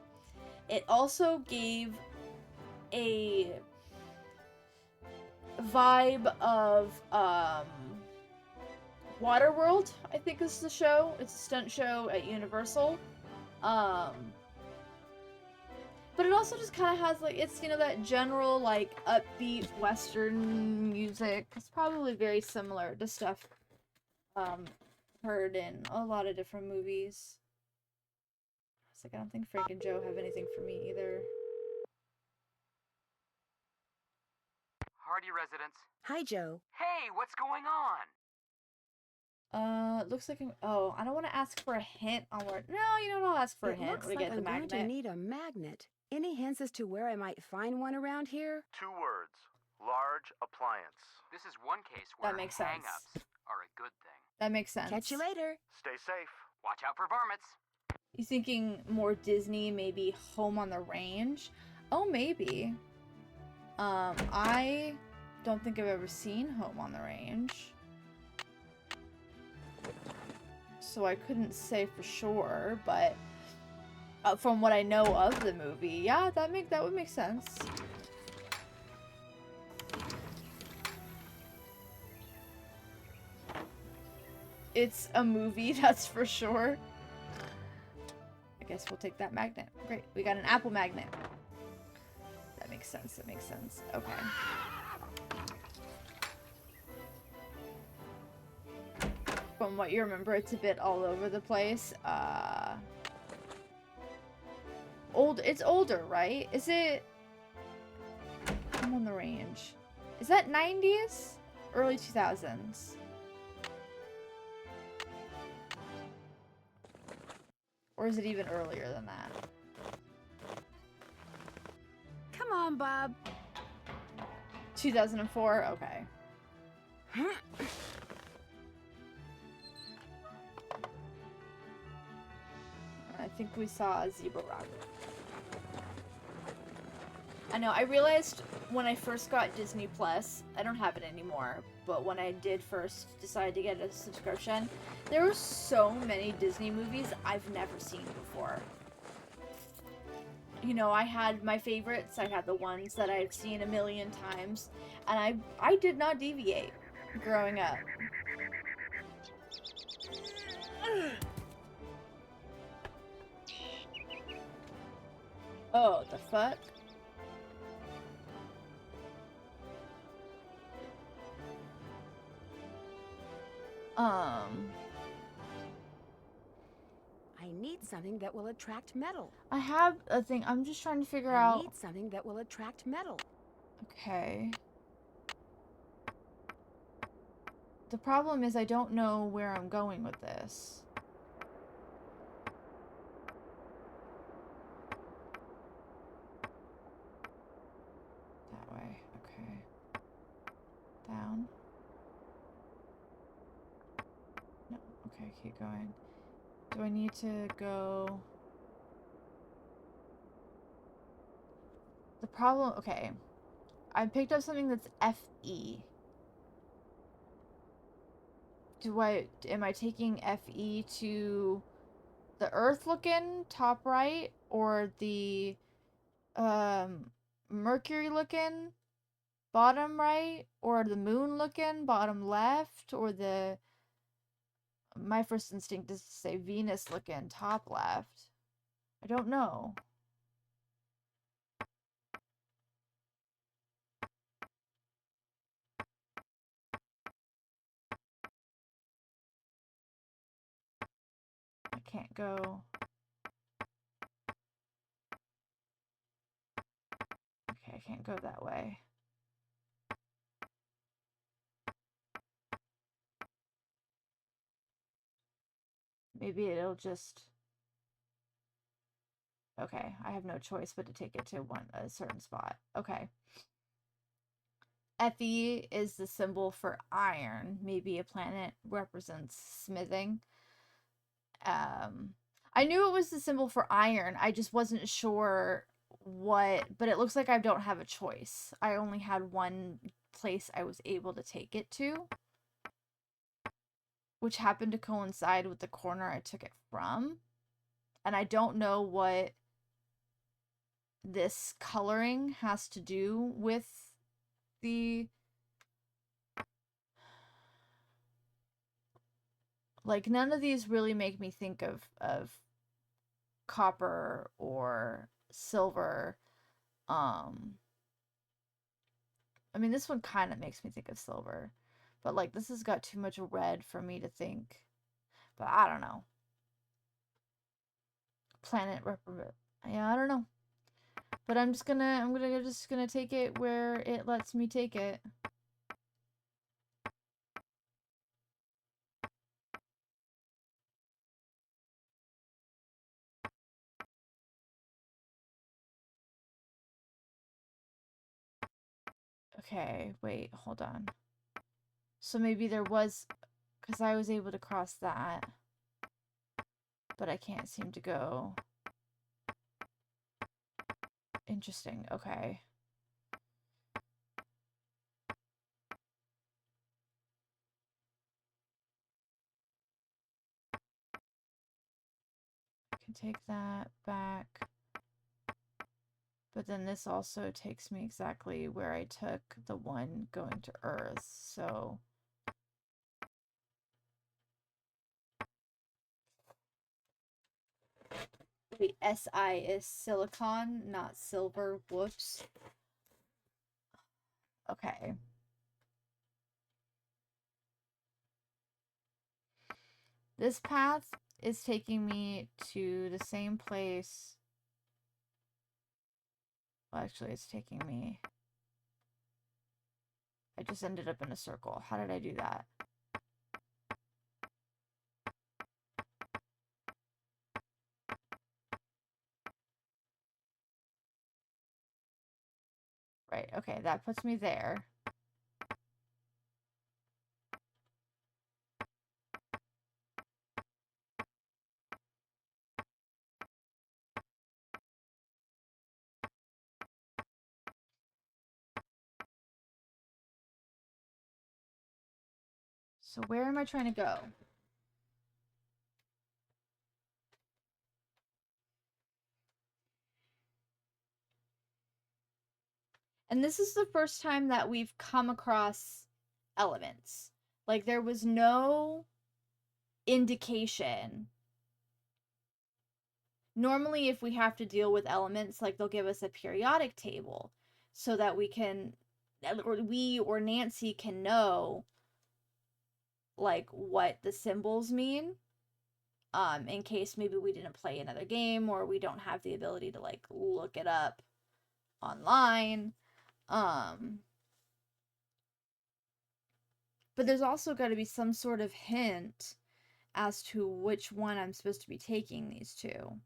It also gave a vibe of Waterworld, I think is the show. It's a stunt show at Universal. But it also just kind of has, like, it's, you know, that general, like, upbeat Western music. It's probably very similar to stuff heard in a lot of different movies. It's like, I don't think Frank and Joe have anything for me either. Hardy residents. Hi, Joe. Hey, what's going on? Looks like oh, I don't want to ask for a hint on where. No, you know what? I'll ask for a It hint. looks We like get the I'm going to magnet. need a magnet. Any hints as to where I might find one around here? 2 words. Large appliance. This is one case where That makes sense. hang-ups are a good thing. That makes sense. Catch you later. Stay safe. Watch out for varmints. You thinking more Disney, maybe Home on the Range? Oh, maybe. I don't think I've ever seen Home on the Range. So I couldn't say for sure, but from what I know of the movie, yeah, that would make sense. it's a movie, that's for sure. I guess we'll take that magnet. Great, we got an apple magnet. That makes sense, that makes sense. Okay. From what you remember, it's a bit all over the place. It's older, right? Is it... I'm on the range. Is that 90s? Early 2000s? Or is it even earlier than that? Come on, Bob. 2004? Okay. I think we saw a zebra rock. I know, I realized when I first got Disney Plus, I don't have it anymore, but when I did first decide to get a subscription, there were so many Disney movies I've never seen before. You know, I had my favorites, I had the ones that I've seen a million times, and I did not deviate growing up. Oh, the fuck? I need something that will attract metal. I have a thing. I'm just trying to figure I out. need something that will attract metal. Okay. The problem is I don't know where I'm going with this. That way. Okay. Down. No. Okay, keep going. Do I need to go... The problem... Okay. I picked up something that's FE. Am I taking FE to the Earth looking top right, or the Mercury looking bottom right, or the moon looking bottom left, or the... My first instinct is to say Venus looking top left. I don't know. I can't go. Okay, I can't go that way. Maybe it'll just... Okay, I have no choice but to take it to a certain spot. Okay. Fe is the symbol for iron. Maybe a planet represents smithing. I knew it was the symbol for iron. I just wasn't sure what, but it looks like I don't have a choice. I only had one place I was able to take it to, which happened to coincide with the corner I took it from. And I don't know what this coloring has to do with the... Like, none of these really make me think of copper or silver. I mean, this one kind of makes me think of silver. But, like, this has got too much red for me to think. But I don't know. Planet reprobate. Yeah, I don't know. But I'm just gonna take it where it lets me take it. Okay, wait, hold on. So maybe there was... Because I was able to cross that. But I can't seem to go... Interesting, okay. I can take that back. But then this also takes me exactly where I took the one going to Earth, so... Wait, SI is silicon, not silver. Whoops. Okay. This path is taking me to the same place. Well, actually, it's taking me... I just ended up in a circle. How did I do that? Right, okay, that puts me there. So where am I trying to go? And this is the first time that we've come across elements. Like, there was no indication. Normally, if we have to deal with elements, like, they'll give us a periodic table so that we can, or we or Nancy can know, like, what the symbols mean. In case maybe we didn't play another game or we don't have the ability to, like, look it up online. But there's also got to be some sort of hint as to which one I'm supposed to be taking these two.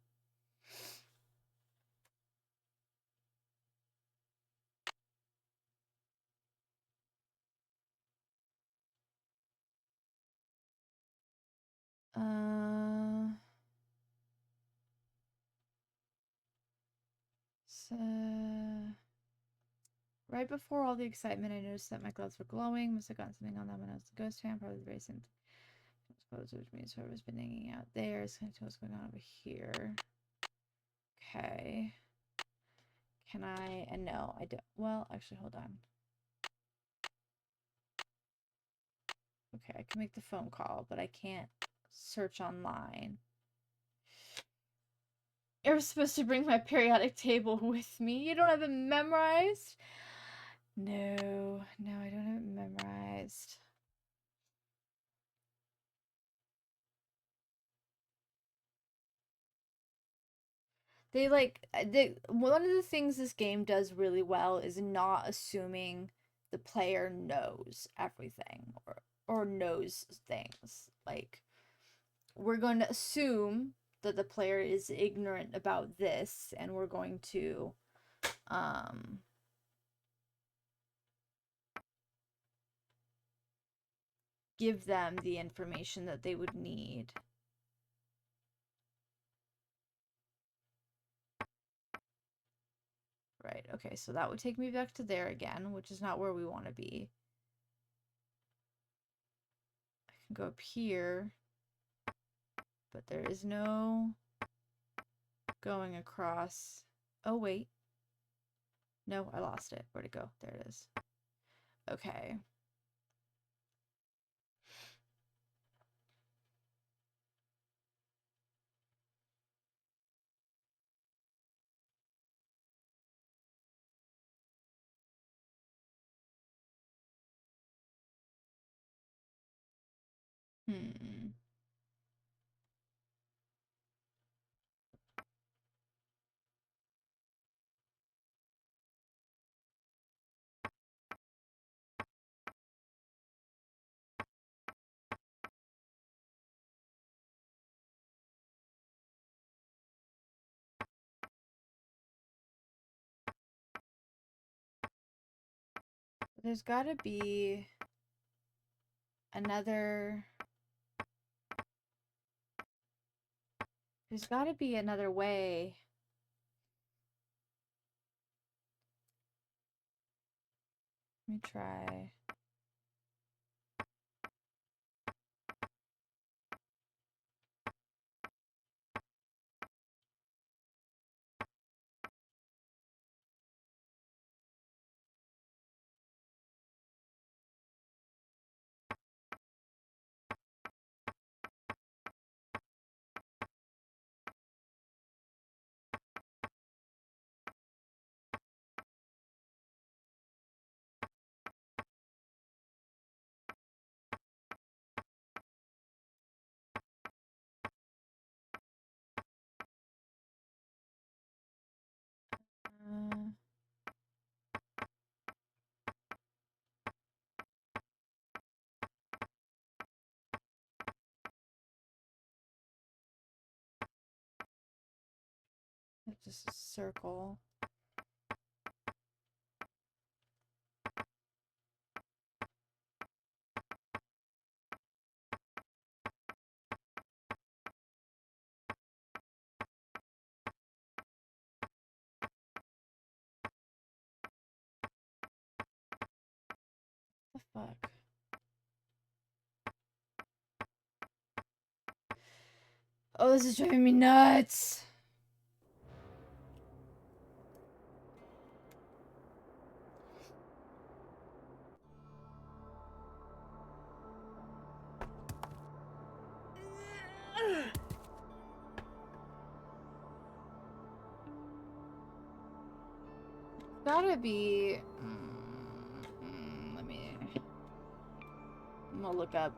So right before all the excitement, I noticed that my gloves were glowing. Must have gotten something on them when I was a ghost town. Probably the very same clothes, which means whoever's been hanging out there is going to tell what's going on over here. Okay. Can I? And no, I don't. Well, actually, hold on. Okay, I can make the phone call, but I can't search online. You're supposed to bring my periodic table with me. You don't have it memorized? No, I don't have it memorized. One of the things this game does really well is not assuming the player knows everything or knows things. Like, we're going to assume that the player is ignorant about this, and we're going to give them the information that they would need. Right, okay, so that would take me back to there again, which is not where we want to be. I can go up here, but there is no going across. Oh, wait. No, I lost it. Where'd it go? There it is. Okay. Hmm. There's gotta be another... There's gotta be another way. Let me try. just a circle. The fuck? Oh, this is driving me nuts. Gotta be. Let me. I'm gonna look up.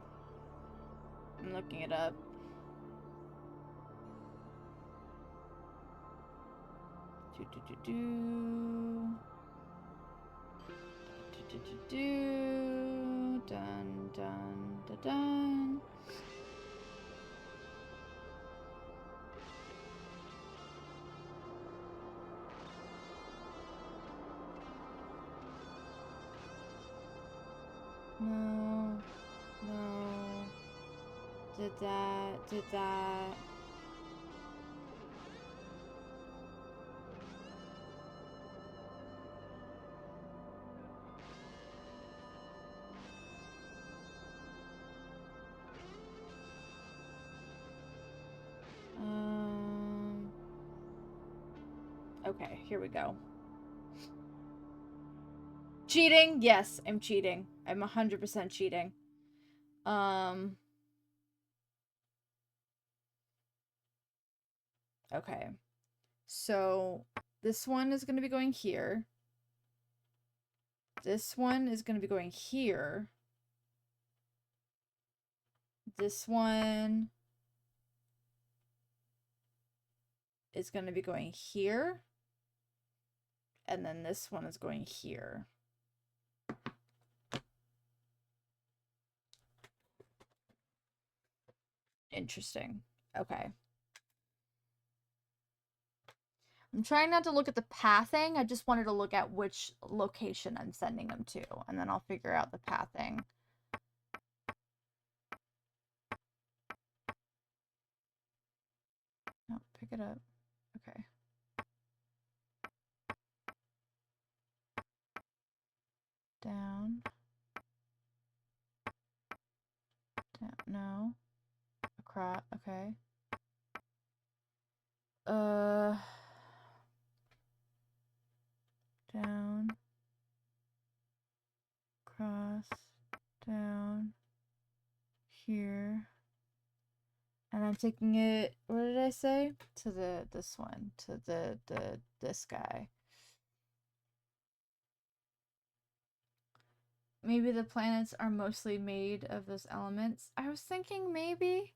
I'm looking it up. Do do do do. Do do do do. Dun dun dun dun. No. No. Did that. Did that. Okay, here we go. Cheating? Yes, I'm cheating. I'm 100% cheating. Okay. So, this one is going to be going here. This one is going to be going here. This one is going to be going here. And then this one is going here. Interesting. Okay. I'm trying not to look at the pathing. I just wanted to look at which location I'm sending them to. And then I'll figure out the pathing. Oh, pick it up. Okay. Down. Down. No. Across. Okay. Down. Cross. Down. Here. And I'm taking it, what did I say? To this one. To this guy. Maybe the planets are mostly made of those elements. I was thinking maybe.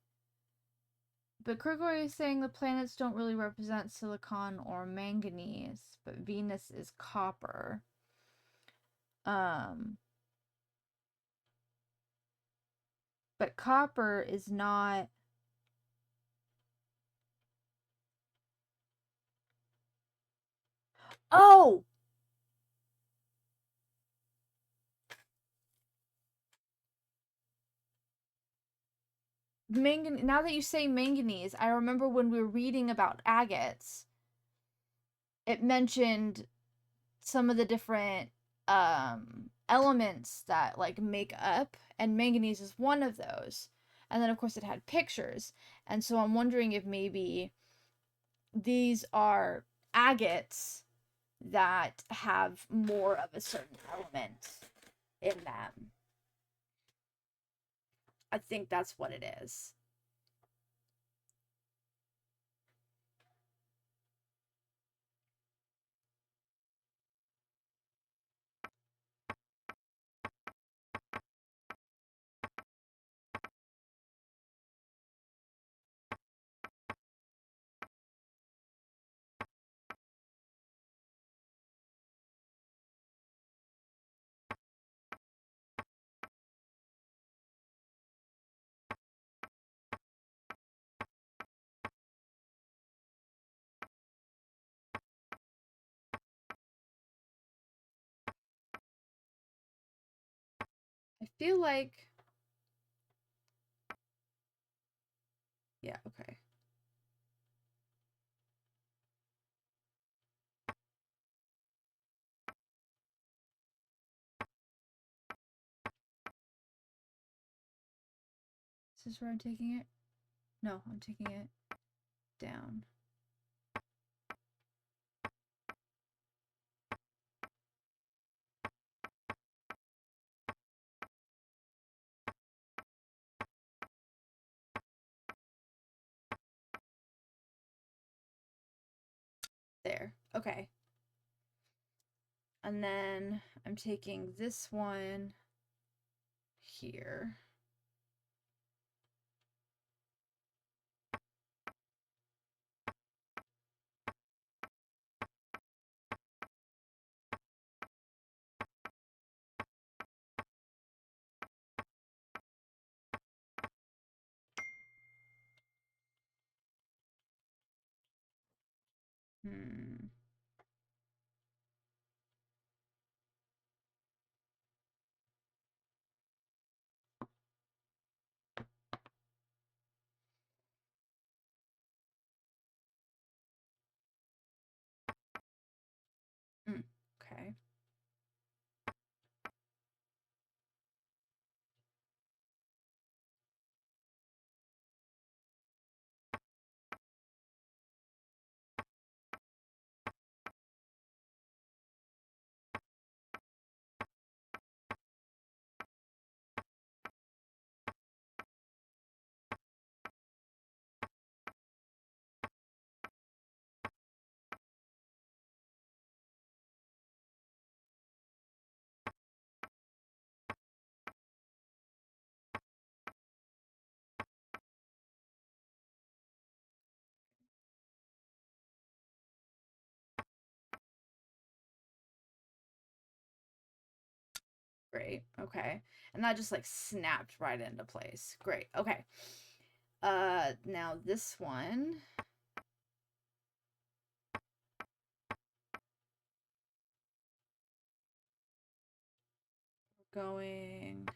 But Gregory is saying the planets don't really represent silicon or manganese, but Venus is copper. But copper is not... Oh! Now that you say manganese, I remember when we were reading about agates, it mentioned some of the different elements that like make up, and manganese is one of those. And then of course it had pictures, and so I'm wondering if maybe these are agates that have more of a certain element in them. I think that's what it is. feel like... Yeah, okay. Is this where I'm taking it? No, I'm taking it down. There. Okay. And then I'm taking this one here. Hmm. Okay. Great. Okay. And that just like snapped right into place. Great. Okay. Now this one. We're going.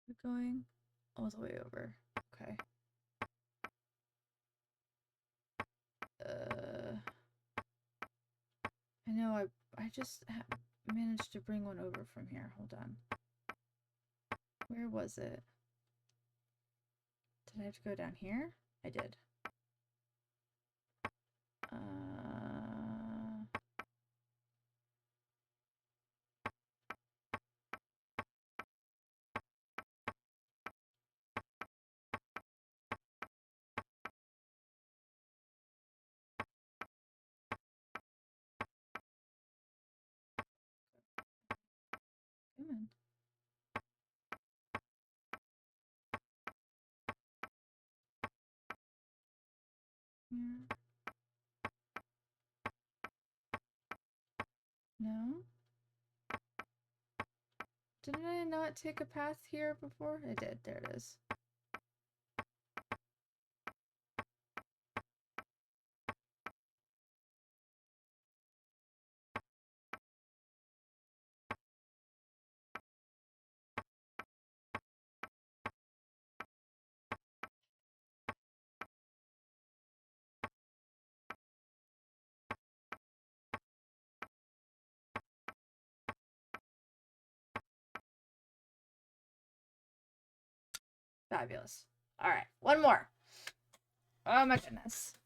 We're going all the way over. Okay. I know I just managed to bring one over from here. Hold on. Where was it? Did I have to go down here? I did. Come on. Here. No? Didn't I not take a path here before? I did. There it is. Fabulous. All right, one more. Oh my goodness.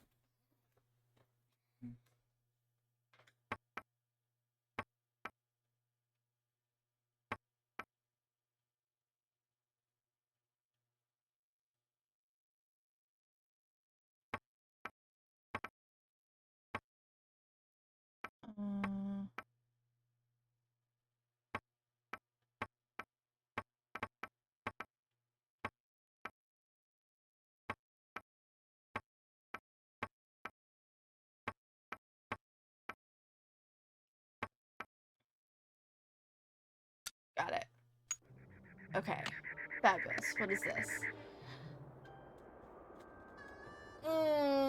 Uh, Okay. Fabulous. What is this? Mm.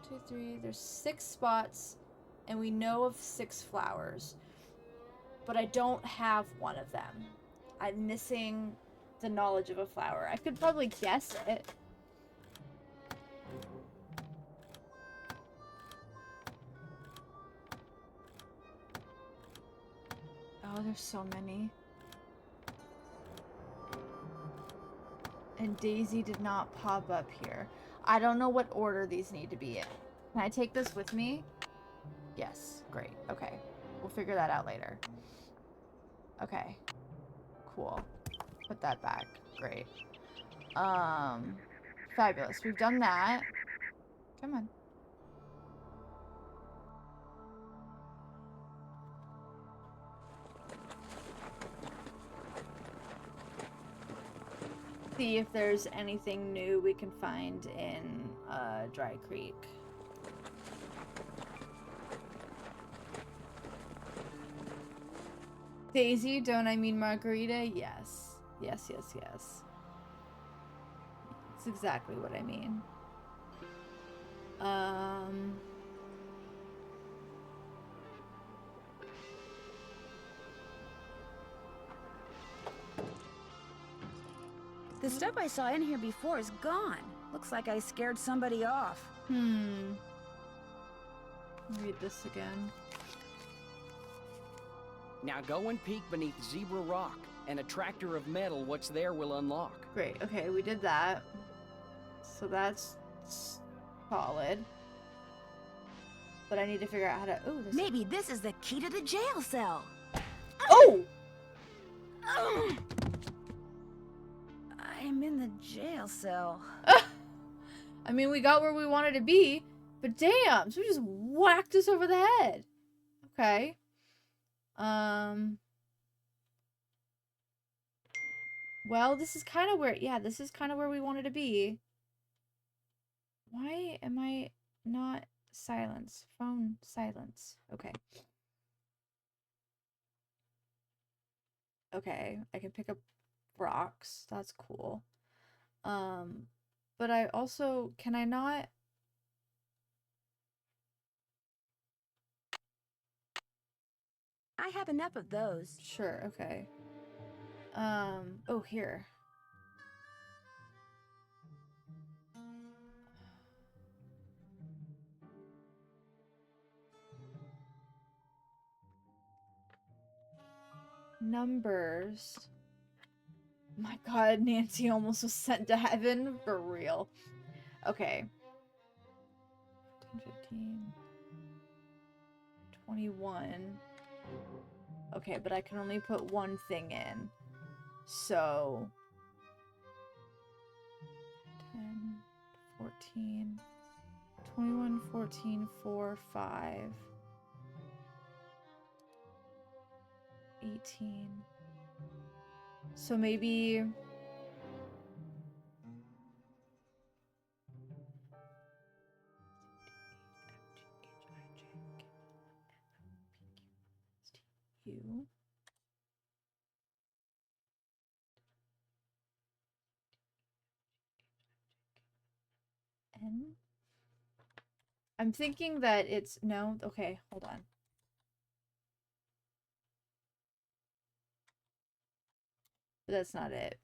Two, three. There's 6 spots, and we know of 6 flowers. But I don't have one of them. I'm missing the knowledge of a flower. I could probably guess it. Oh, there's so many. And Daisy did not pop up here. I don't know what order these need to be in. Can I take this with me? Yes. Great. Okay. We'll figure that out later. Okay. Cool. Put that back. Great. Fabulous. We've done that. Come on. See if there's anything new we can find in Dry Creek. Daisy, don't I mean Margarita? Yes. Yes, yes, yes. That's exactly what I mean. The stuff I saw in here before is gone. Looks like I scared somebody off. Read this again. Now go and peek beneath Zebra Rock, and a tractor of metal what's there will unlock. Great, okay, we did that. So that's solid. But I need to figure out how to... Oh, Maybe this is the key to the jail cell. Oh! I'm in the jail cell. I mean, we got where we wanted to be, but damn, so we just whacked us over the head. Okay. Well, this is kind of where, yeah, this is kind of where we wanted to be. Why am I not silence? Phone silence. Okay. Okay, I can pick up rocks. That's cool. But I also, can I not? I have enough of those. Sure, okay. Oh, here. Numbers. My god, Nancy almost was sent to heaven. For real. Okay. 10, 15. 21. Okay, but I can only put one thing in. So... 10, 14... 21, 14, 4, 5... 18... So maybe... U. N. I'm thinking that it's... No, okay, hold on. But that's not it.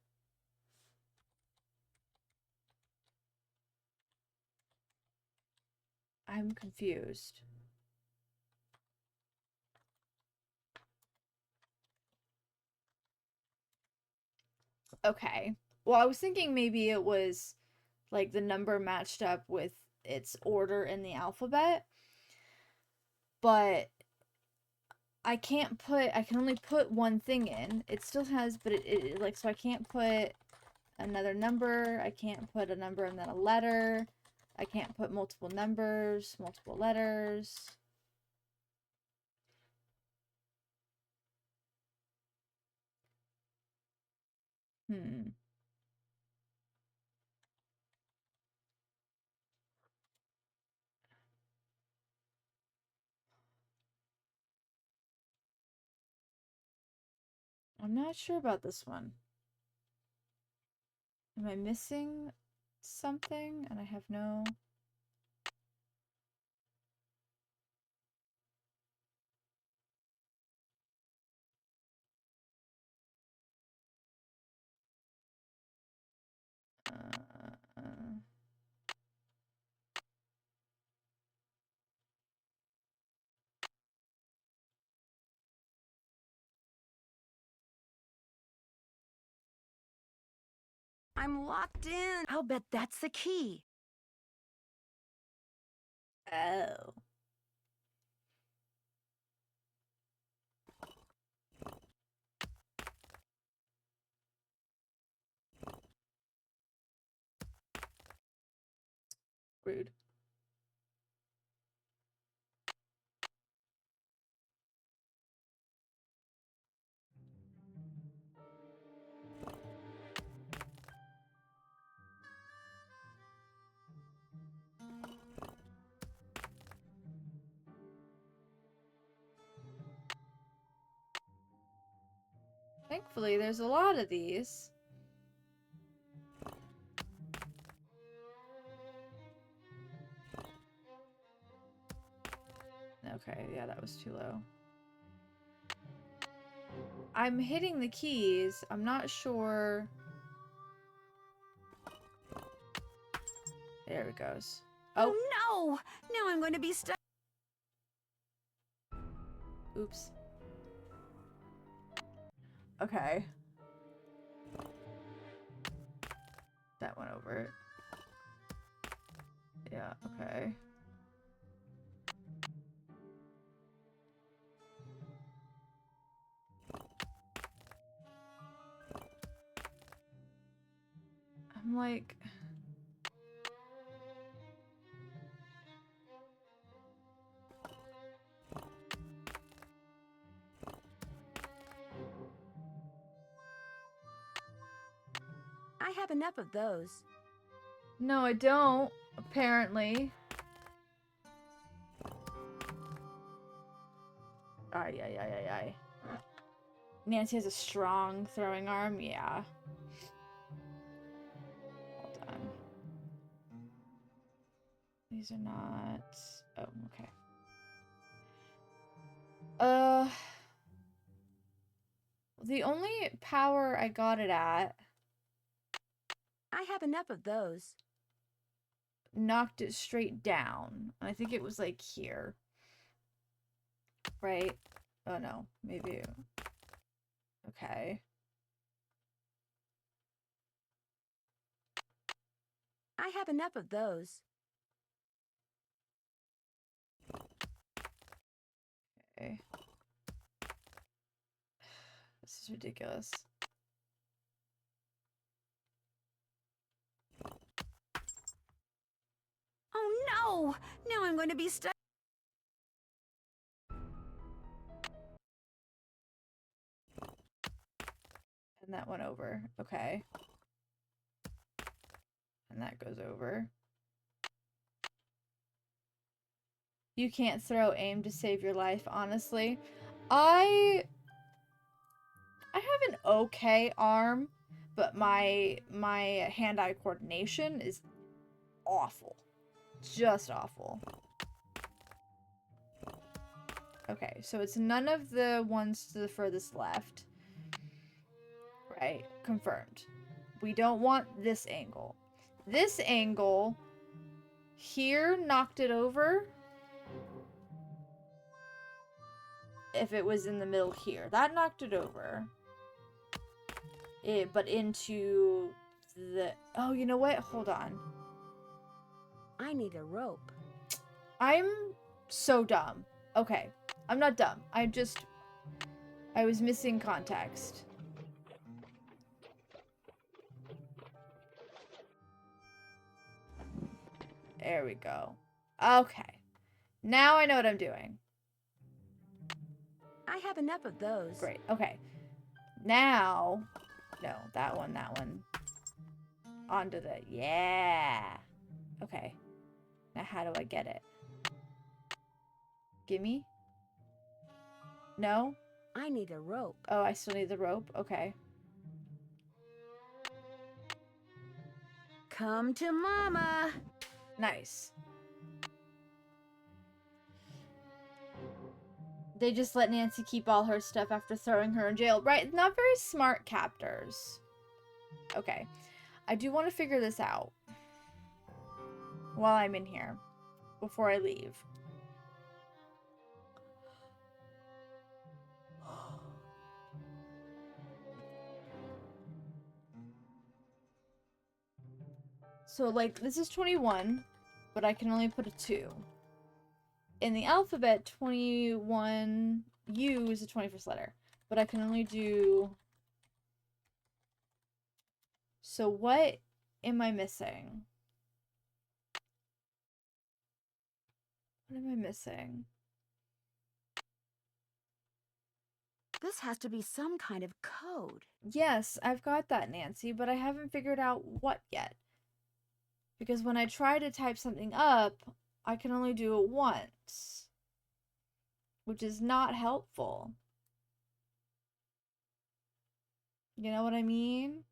I'm confused. Okay. Well, I was thinking maybe it was like the number matched up with its order in the alphabet. But I can only put one thing in. It still has, but it like, so I can't put another number. I can't put a number and then a letter. I can't put multiple numbers, multiple letters. I'm not sure about this one. Am I missing something? And I have no... I'm locked in. I'll bet that's the key. Oh. Rude. Thankfully, there's a lot of these. Okay, yeah, that was too low. I'm hitting the keys. I'm not sure. There it goes. Oh no! Now I'm going to be stuck. Oops. Okay. That went over it. Yeah, okay. I'm like... I have enough of those. No, I don't, apparently. Ay, ay, ay, ay, ay. Nancy has a strong throwing arm, yeah. Hold on. These are not... Oh, okay. The only power I got it at... I have enough of those. knocked it straight down. I think it was like here. Right? Oh no, maybe. Okay. I have enough of those. Okay. This is ridiculous. Oh no! Now I'm going to be stuck. And that went over. Okay. And that goes over. You can't throw aim to save your life, honestly. I have an okay arm, but my hand-eye coordination is awful. Just awful. Okay, so it's none of the ones to the furthest left. Right, confirmed. We don't want this angle. This angle here knocked it over. If it was in the middle here. That knocked it over. But into the... Oh, you know what? Hold on. I need a rope. I'm so dumb. Okay. I'm not dumb. I was missing context. There we go. Okay. Now I know what I'm doing. I have enough of those. Great. Okay. Now... No, that one, that one. Onto the... Yeah. Okay. Now how do I get it? Gimme? No? I need a rope. Oh, I still need the rope? Okay. Come to Mama! Nice. They just let Nancy keep all her stuff after throwing her in jail. Right, not very smart captors. Okay. I do want to figure this out while I'm in here, before I leave. So, like, this is 21, but I can only put a 2. In the alphabet, 21, U is the 21st letter, but I can only do... So what am I missing? What am I missing? This has to be some kind of code. Yes, I've got that, Nancy, but I haven't figured out what yet. Because when I try to type something up, I can only do it once, which is not helpful. You know what I mean?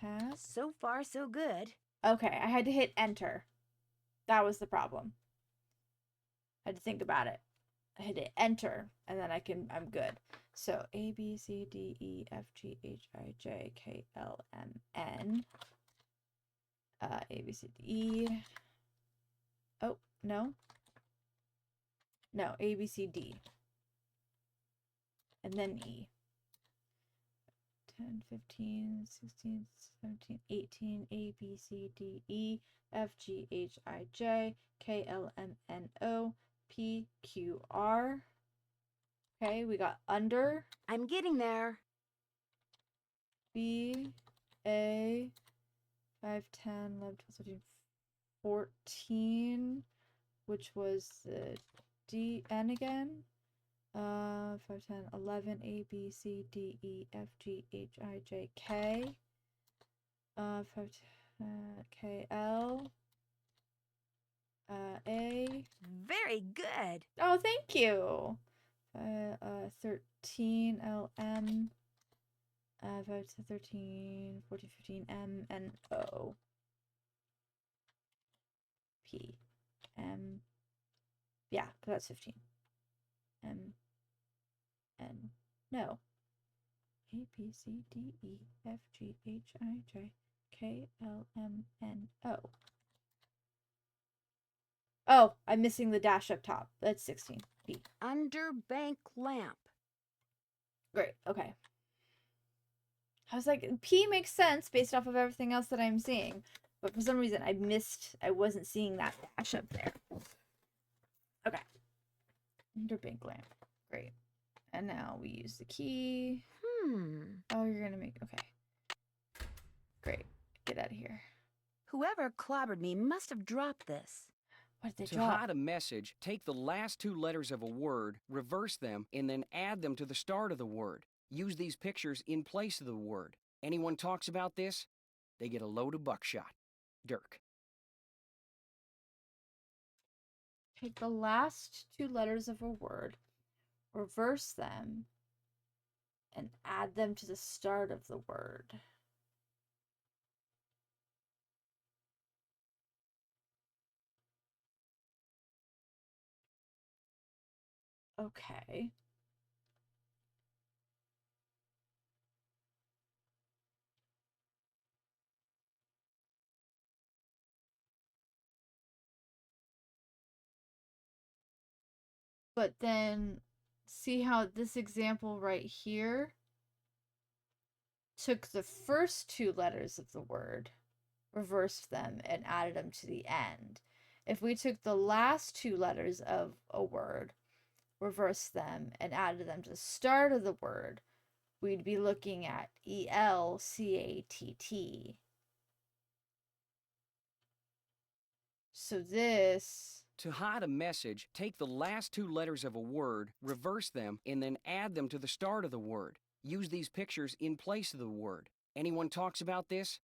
Task. So far, so good. Okay, I had to hit enter. That was the problem. I had to think about it. I had to enter, and then I'm good. So A, B, C, D, E, F, G, H, I, J, K, L, M, N. A, B, C, D, E. Oh, no. No, A, B, C, D. And then E. 10, 15, 16, 17, 18, A, B, C, D, E, F, G, H, I, J, K, L, M, N, O, P, Q, R. Okay, we got under. I'm getting there. B, A, 5, 10, 11, 12, 13, 14, which was the D, N again. 5, 10, 11, A, B, C, D, E, F, G, H, I, J, K. 5, 10, K, L. A. Very good. Oh, thank you. 13, L, M. 5 to 13, 14, 15, M, N, O. P. M. Yeah, that's 15. M. N. No. A, B, C, D, E, F, G, H, I, J, K, L, M, N, O. Oh, I'm missing the dash up top. That's 16. P. Underbank lamp. Great, okay. I was like, P makes sense based off of everything else that I'm seeing. But for some reason, I wasn't seeing that dash up there. Okay. Underbank lamp. Great. And now we use the key. Oh, you're gonna make, okay. Great. Get out of here. Whoever clobbered me must have dropped this. What did they To drop? hide a message, take the last 2 letters of a word, reverse them, and then add them to the start of the word. Use these pictures in place of the word. Anyone talks about this, they get a load of buckshot. Dirk. Take the last 2 letters of a word, reverse them, and add them to the start of the word. Okay. But then, see how this example right here took the first 2 letters of the word, reversed them, and added them to the end. If we took the last 2 letters of a word, reversed them, and added them to the start of the word, we'd be looking at ELCATT. So this... To hide a message, take the last two letters of a word, reverse them, and then add them to the start of the word. Use these pictures in place of the word. Anyone talks about this,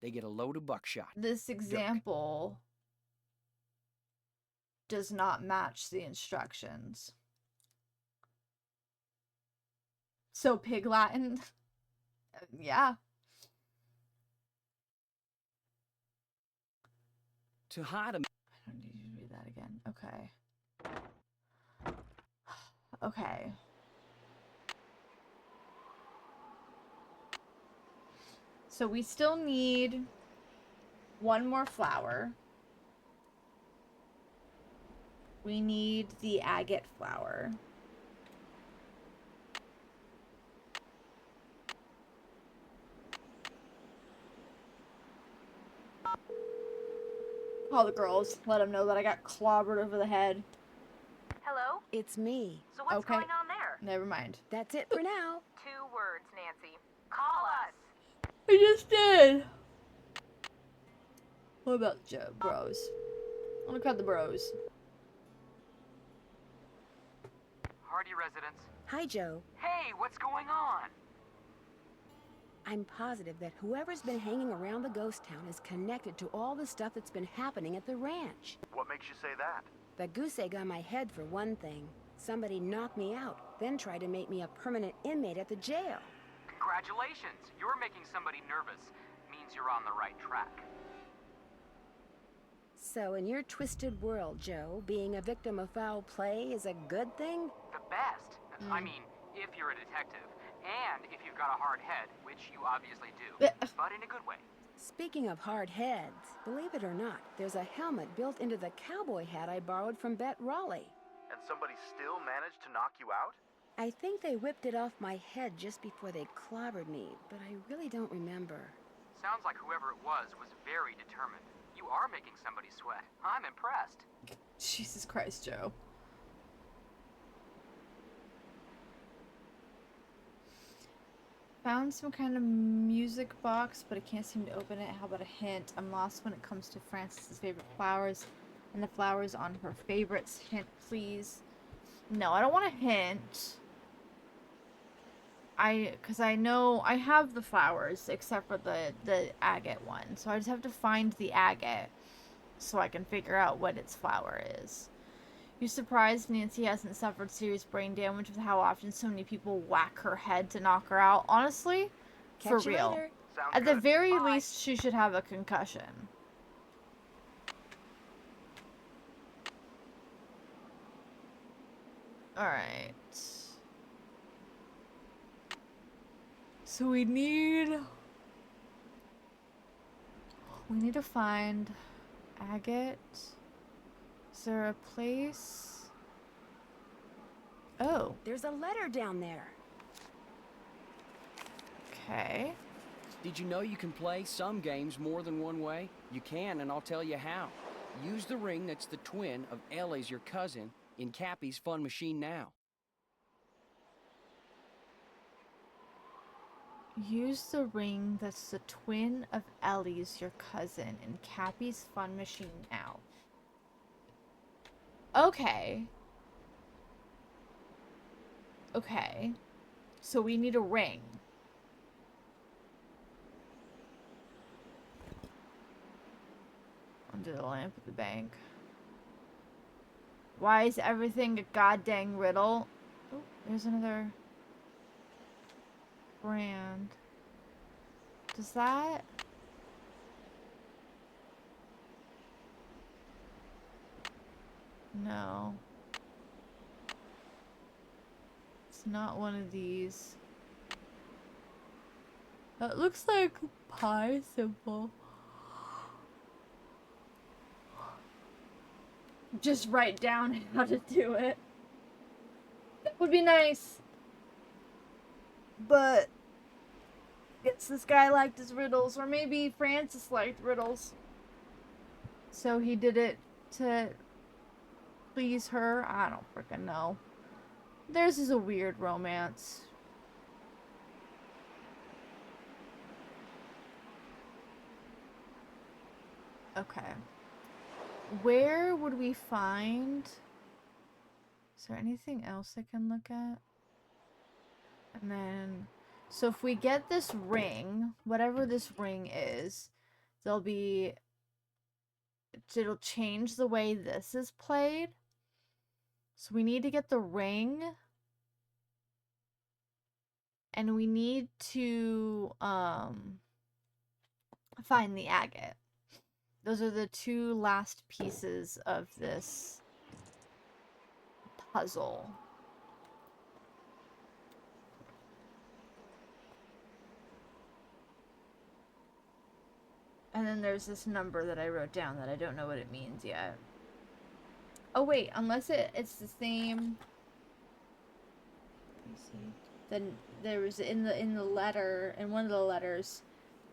they get a load of buckshot. This example does not match the instructions. So Pig Latin? Yeah. To hide a... I don't need you to read that again. Okay. Okay. So we still need one more flower. We need the agate flower. Call the girls. Let them know that I got clobbered over the head. Hello? It's me. So what's Okay. going on there? Never mind. That's it for now. 2 words, Nancy. Call us. I just did. What about Joe bros? I'm gonna cut the bros. Hardy residents. Hi, Joe. Hey, what's going on? I'm positive that whoever's been hanging around the ghost town is connected to all the stuff that's been happening at the ranch. What makes you say that? The goose egg on my head, for one thing. Somebody knocked me out, then tried to make me a permanent inmate at the jail. Congratulations! You're making somebody nervous. Means you're on the right track. So in your twisted world, Joe, being a victim of foul play is a good thing? The best. I mean, if you're a detective, and if you've got a hard head, which you obviously do, but in a good way. Speaking of hard heads, believe it or not, there's a helmet built into the cowboy hat I borrowed from Bet Raleigh. And somebody still managed to knock you out? I think they whipped it off my head just before they clobbered me, but I really don't remember. Sounds like whoever it was very determined. You are making somebody sweat. I'm impressed. Jesus Christ, Joe. Found some kind of music box, but I can't seem to open it. How about a hint? I'm lost when it comes to Francis's favorite flowers and the flowers on her favorites. Hint, please. No, I don't want a hint. Because I know I have the flowers except for the agate one. So I just have to find the agate so I can figure out what its flower is. You surprised Nancy hasn't suffered serious brain damage with how often so many people whack her head to knock her out? Honestly, for Catch you real. later. Sounds At the good. very Bye. least, she should have a concussion. Alright. So we need to find agate. Is there a place? Oh, There's a letter down there. okay. Did you know you can play some games more than one way? You can, and I'll tell you how. Use the ring that's the twin of Ellie's, your cousin, in Cappy's Fun Machine now. Use the ring that's the twin of Ellie's, your cousin, in Cappy's Fun Machine now. Okay. Okay. So we need a ring. Under the lamp at the bank. Why is everything a goddamn riddle? Oh, there's another brand. Does that... No. It's not one of these. That looks like pi symbol. Just write down how to do it. That would be nice. But guess this guy liked his riddles, or maybe Francis liked riddles. So he did it to please her. I don't freaking know. Theirs is a weird romance. Okay. Where would we find... Is there anything else I can look at? And then... So if we get this ring, whatever this ring is, there'll be... It'll change the way this is played. So we need to get the ring. And we need to find the agate. Those are the two last pieces of this puzzle. And then there's this number that I wrote down that I don't know what it means yet. Oh wait, unless it's the same. Let me see. Then there was in the letter, in one of the letters,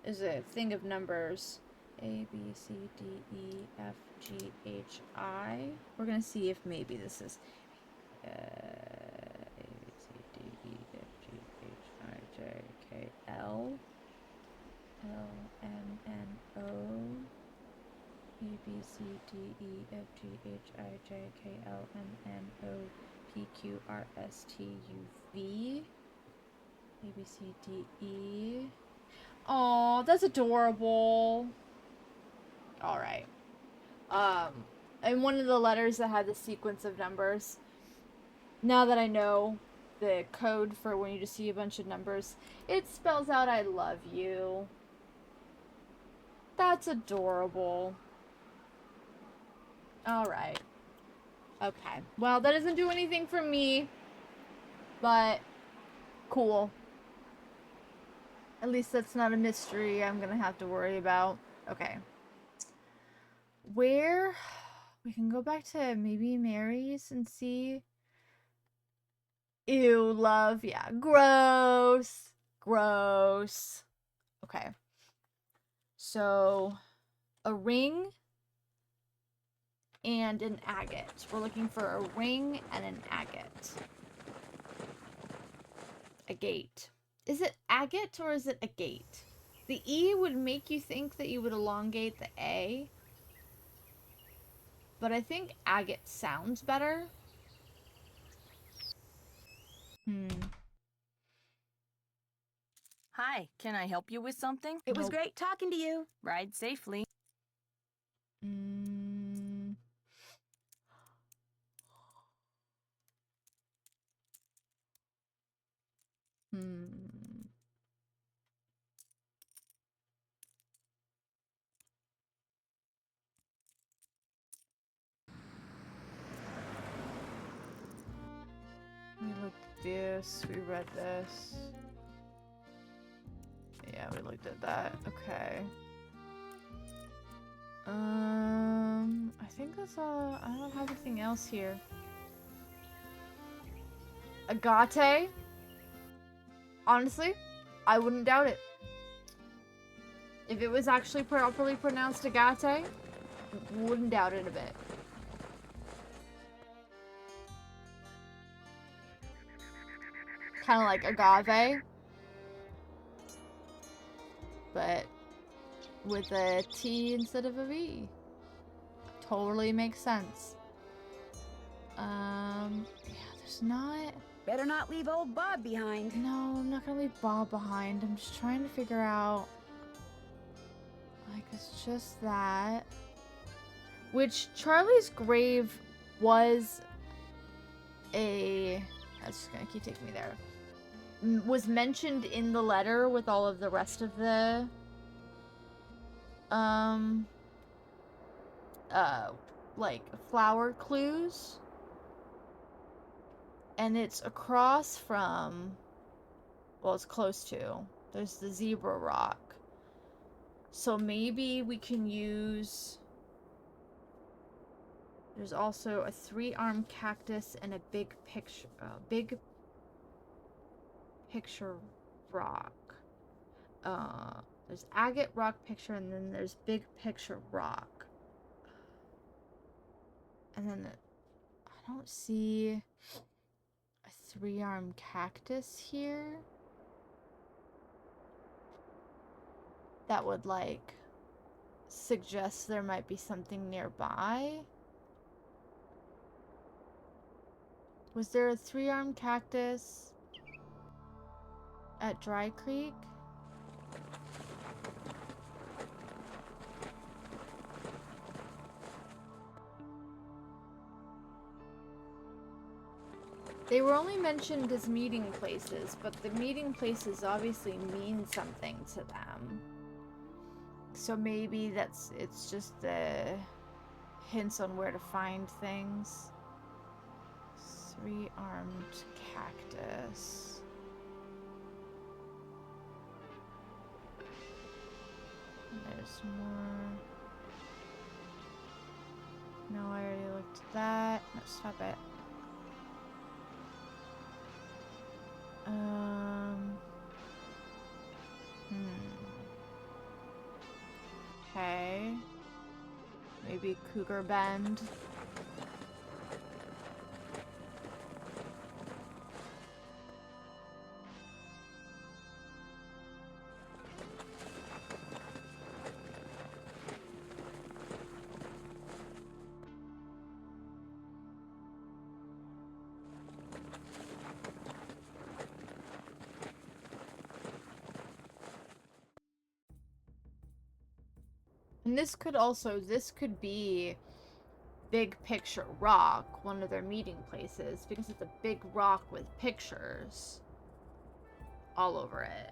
is a thing of numbers. A, B, C, D, E, F, G, H, I. We're gonna see if maybe this is A, B, C, D, E, F, G, H, I, J, K, L. L, M, N, O. A, B, C, D, E, F, G, H, I, J, K, L, M, N, O, P, Q, R, S, T, U, V. A, B, C, D, E. Aw, that's adorable. Alright. And one of the letters that had the sequence of numbers. Now that I know the code for when you just see a bunch of numbers, it spells out I love you. That's adorable. Alright. Okay. Well, that doesn't do anything for me. But, cool. At least that's not a mystery I'm gonna have to worry about. Okay. Where... We can go back to maybe Mary's and see... Ew, love. Yeah, gross. Gross. Okay. So, a ring and an agate. We're looking for a ring and an agate. A gate. Is it agate or is it a gate? The E would make you think that you would elongate the A. But I think agate sounds better. Hi, can I help you with something? It was great talking to you. Ride safely. We looked at this, we read this. Yeah, we looked at that. Okay. I think that's all. I don't have anything else here. Agate? Honestly, I wouldn't doubt it. If it was actually properly pronounced agate, wouldn't doubt it a bit. Kind of like agave, but with a T instead of a V. Totally makes sense. Yeah, there's not... Better not leave old Bob behind. No, I'm not gonna leave Bob behind. I'm just trying to figure out... Like, it's just that... Which, Charlie's grave was a... That's just gonna keep taking me there. Was mentioned in the letter with all of the rest of the... like, flower clues. And it's across from... Well, it's close to. There's the zebra rock. So maybe we can use... There's also a 3-armed cactus and a big picture rock. There's agate rock picture and then there's big picture rock. And then I don't see a 3-armed cactus here. That would like suggests there might be something nearby. Was there a 3-armed cactus at Dry Creek? They were only mentioned as meeting places, but the meeting places obviously mean something to them. So maybe it's just the hints on where to find things. 3-armed cactus. There's more. No, I already looked at that. No, stop it. Okay. Maybe Cougar Bend. And this could be Big Picture Rock, one of their meeting places, because it's a big rock with pictures all over it.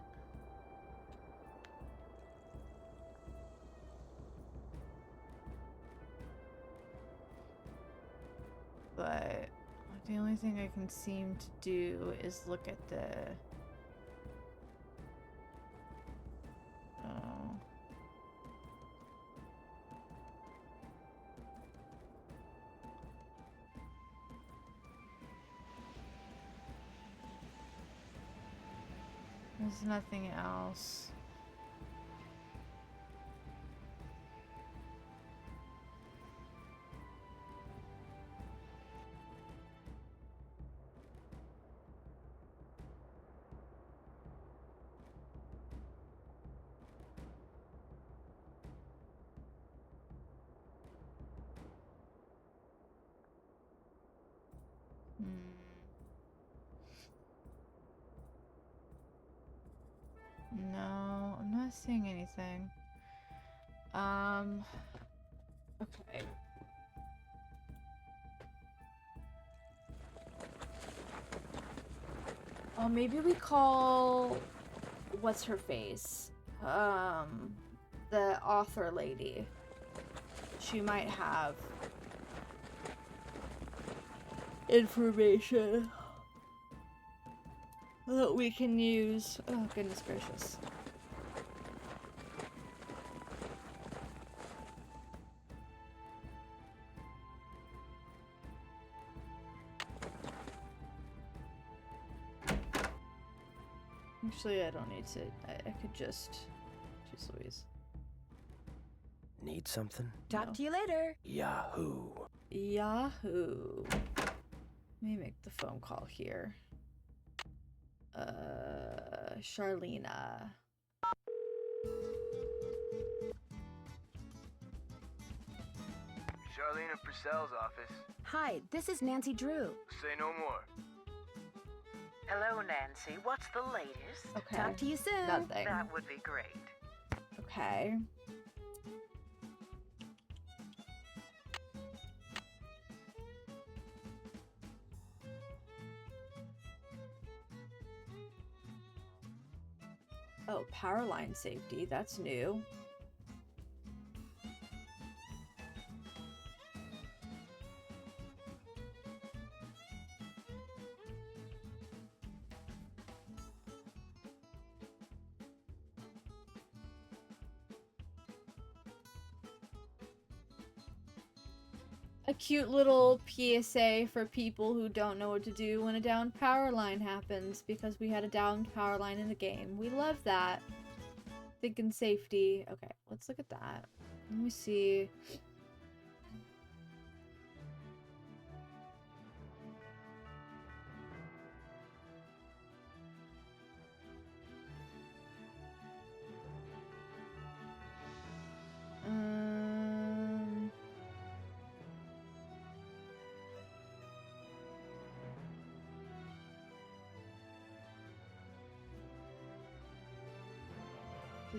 But the only thing I can seem to do is look at the... Oh. There's nothing else. No, I'm not seeing anything. Okay. Oh, maybe we call... What's her face? The author lady. She might have information that we can use. Oh, goodness gracious. Actually, I don't need to. I could just... Jeez Louise. Need something? Talk to you later. Yahoo. Yahoo. Let me make the phone call here. Charlena. Charlena Purcell's office. Hi, this is Nancy Drew. Say no more. Hello, Nancy. What's the latest? Okay. Talk to you soon. Nothing. That would be great. Okay. Oh, power line safety. That's new. A cute little PSA for people who don't know what to do when a downed power line happens, because we had a downed power line in the game. We love that. Thinking safety. Okay, let's look at that. Let me see.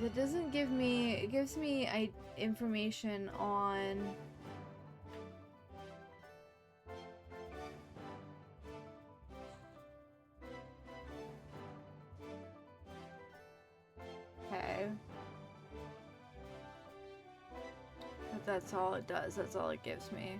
It doesn't give me, it gives me information on okay. But that's all it does, that's all it gives me.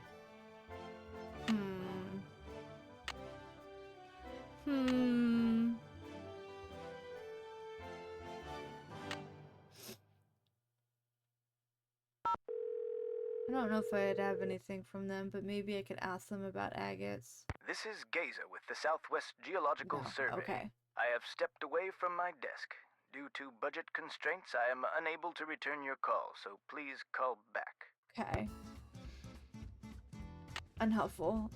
I don't know if I'd have anything from them, but maybe I could ask them about agates. This is Gazer with the Southwest Geological No. Survey. Okay. I have stepped away from my desk. Due to budget constraints, I am unable to return your call, so please call back. Okay. Unhelpful.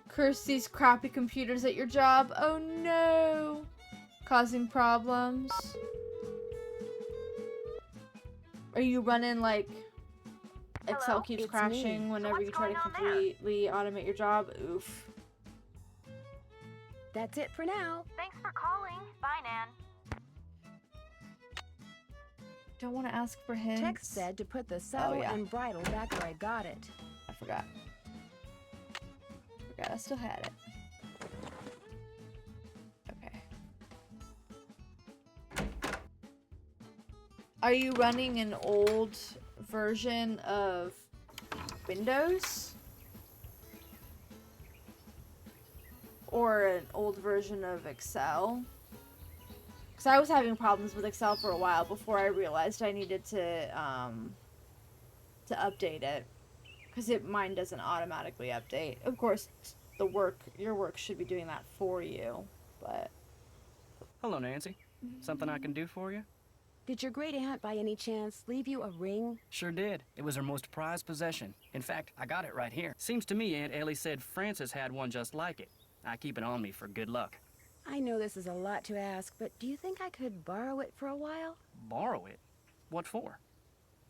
Curse these crappy computers at your job. Oh no! Causing problems. Are you running like Excel keeps It's crashing me. whenever you try to completely automate your job? Oof. That's it for now. Thanks for calling. Bye, Nan. Don't want to ask for hints. Text said to put the saddle and bridle back where I got it. I forgot. I still had it. Okay. Are you running an old version of Windows? Or an old version of Excel? Because I was having problems with Excel for a while before I realized I needed to update it. Because mine doesn't automatically update. Of course, your work should be doing that for you, but... Hello, Nancy. Something I can do for you? Did your great aunt, by any chance, leave you a ring? Sure did. It was her most prized possession. In fact, I got it right here. Seems to me Aunt Ellie said Frances had one just like it. I keep it on me for good luck. I know this is a lot to ask, but do you think I could borrow it for a while? Borrow it? What for?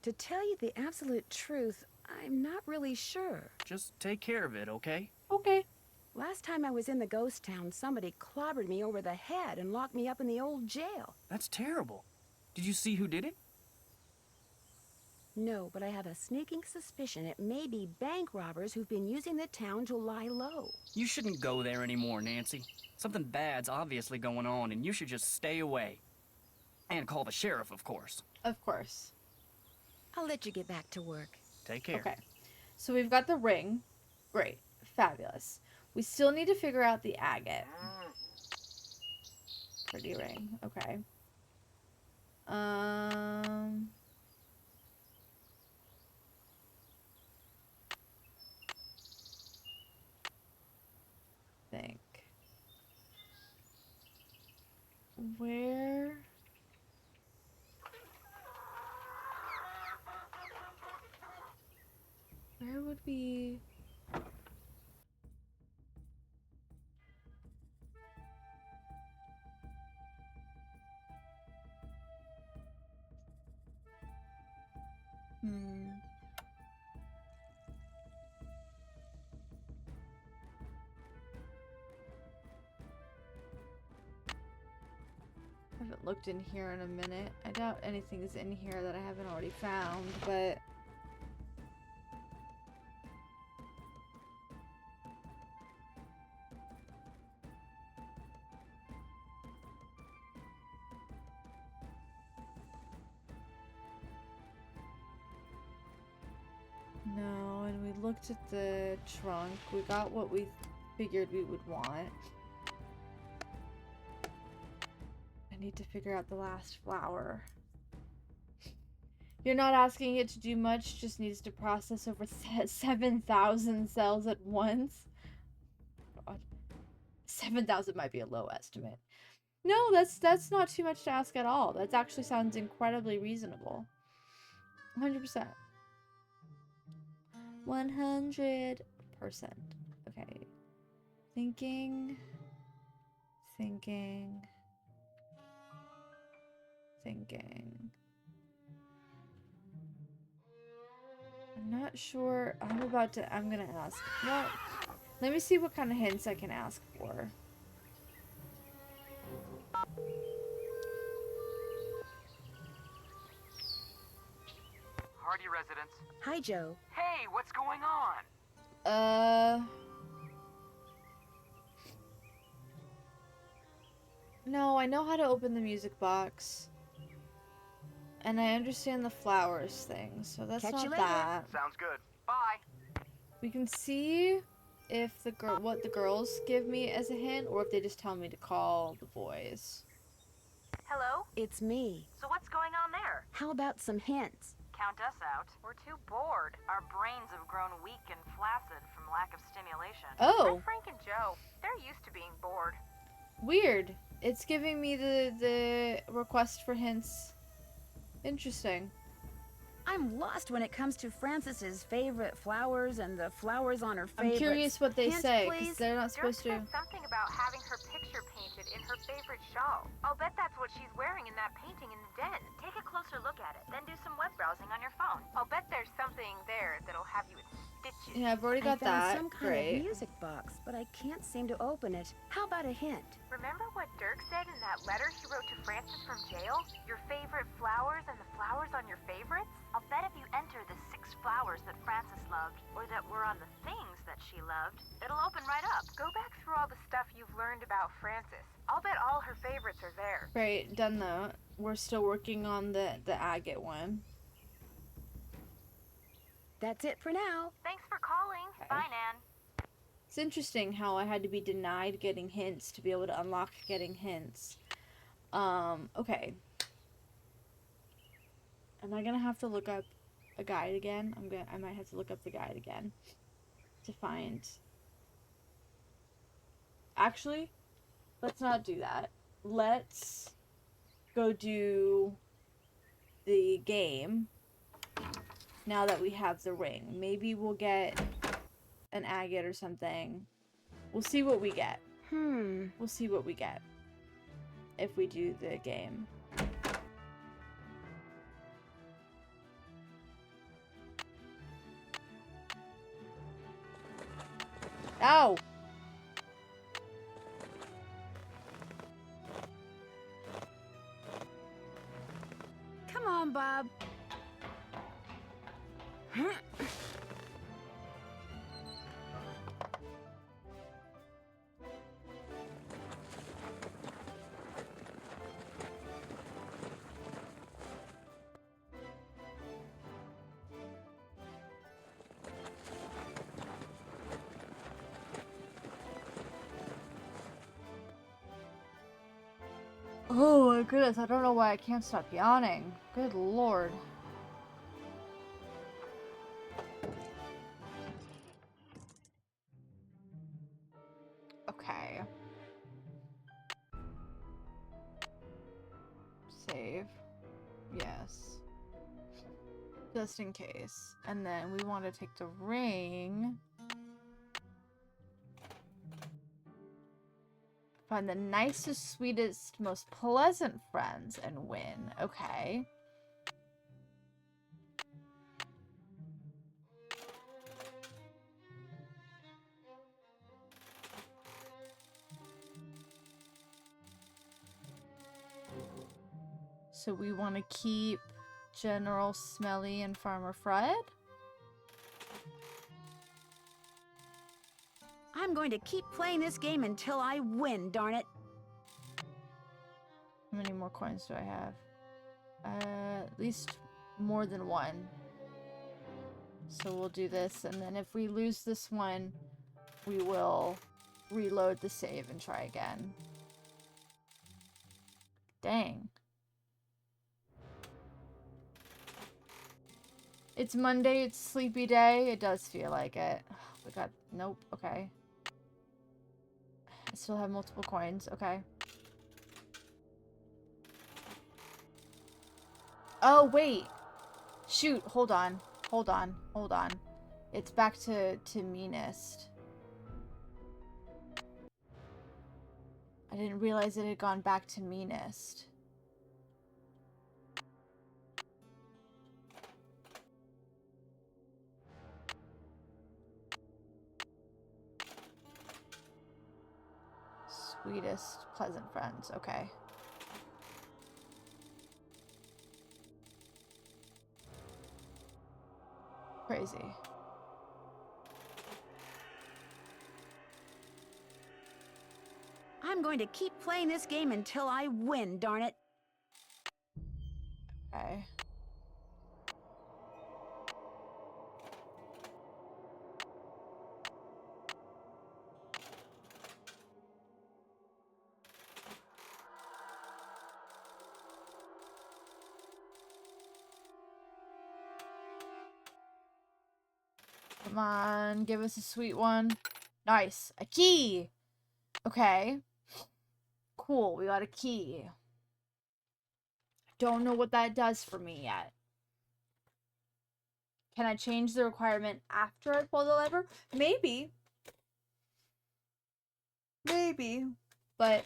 To tell you the absolute truth, I'm not really sure. Just take care of it, okay? Okay. Last time I was in the ghost town, somebody clobbered me over the head and locked me up in the old jail. That's terrible. Did you see who did it? No, but I have a sneaking suspicion it may be bank robbers who've been using the town to lie low. You shouldn't go there anymore, Nancy. Something bad's obviously going on, and you should just stay away. And call the sheriff, of course. Of course. I'll let you get back to work. Take care. Okay. So we've got the ring. Great. Fabulous. We still need to figure out the agate. Pretty ring. Okay. Think. Where would we... I haven't looked in here in a minute. I doubt anything is in here that I haven't already found, but... No, and we looked at the trunk. We got what we figured we would want. I need to figure out the last flower. You're not asking it to do much, just needs to process over 7,000 cells at once. God. 7,000 might be a low estimate. No, that's not too much to ask at all. That actually sounds incredibly reasonable. 100%. 100%. Okay. Thinking. I'm not sure. I'm gonna ask. Well, let me see what kind of hints I can ask for. party residence. Hi, Joe. Hey, what's going on? No, I know how to open the music box. And I understand the flowers thing, so that's Catch not you later. that. Sounds good. Bye. We can see if what the girls give me as a hint, or if they just tell me to call the boys. Hello? It's me. So what's going on there? How about some hints? Count us out. We're too bored. Our brains have grown weak and flaccid from lack of stimulation. Oh, Try Frank and Joe. They're used to being bored. weird. It's giving me the request for hints. Interesting. I'm lost when it comes to Frances's favorite flowers and the flowers on her I'm favorites. curious what they Hints, say, please? because they're not supposed to. Dirk said something about having her picture painted in her favorite shawl. I'll bet that's what she's wearing in that painting in the den. Take a closer look at it, then do some web browsing on your phone. I'll bet there's something there that'll have you in stitches. Yeah, I've already got I found that. some kind Great. of music box, but I can't seem to open it. How about a hint? Remember what Dirk said in that letter he wrote to Francis from jail? Your favorite flowers and the flowers on your favorites? I'll bet if you enter the 6 flowers that Frances loved, or that were on the things that she loved, it'll open right up. Go back through all the stuff you've learned about Frances. I'll bet all her favorites are there. Right, done that. We're still working on the agate one. That's it for now. Thanks for calling. Okay. Bye, Nan. It's interesting how I had to be denied getting hints to be able to unlock getting hints. Okay. Am I gonna have to look up a guide again? I might have to look up the guide again to find. Actually, let's not do that. Let's go do the game now that we have the ring. Maybe we'll get an agate or something. We'll see what we get. We'll see what we get if we do the game. Ow! Come on, Bob. Oh my goodness, I don't know why I can't stop yawning. Good lord. Okay. Save. Yes. Just in case. And then we want to take the ring. Find the nicest, sweetest, most pleasant friends and win. Okay. So we want to keep General Smelly and Farmer Fred. I'm going to keep playing this game until I win, darn it. How many more coins do I have? At least more than one. So we'll do this, and then if we lose this one, we will reload the save and try again. Dang. It's Monday, it's sleepy day. It does feel like it. We got, nope, okay. I still have multiple coins, okay. Oh, wait. Shoot, hold on. Hold on, hold on. It's back to meanest. I didn't realize it had gone back to meanest. Sweetest, pleasant friends. Okay. Crazy. I'm going to keep playing this game until I win, darn it. Okay. Come on, give us a sweet one. Nice. A key! Okay. Cool, we got a key. Don't know what that does for me yet. Can I change the requirement after I pull the lever? Maybe. Maybe. But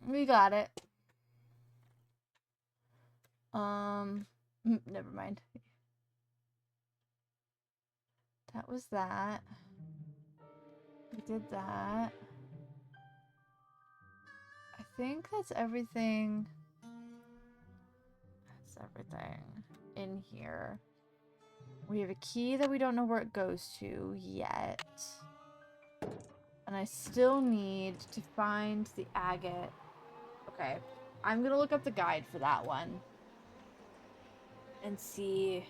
we got it. Never mind. That was that. We did that. I think that's everything. That's everything in here. We have a key that we don't know where it goes to yet. And I still need to find the agate. Okay. I'm gonna look up the guide for that one. And see.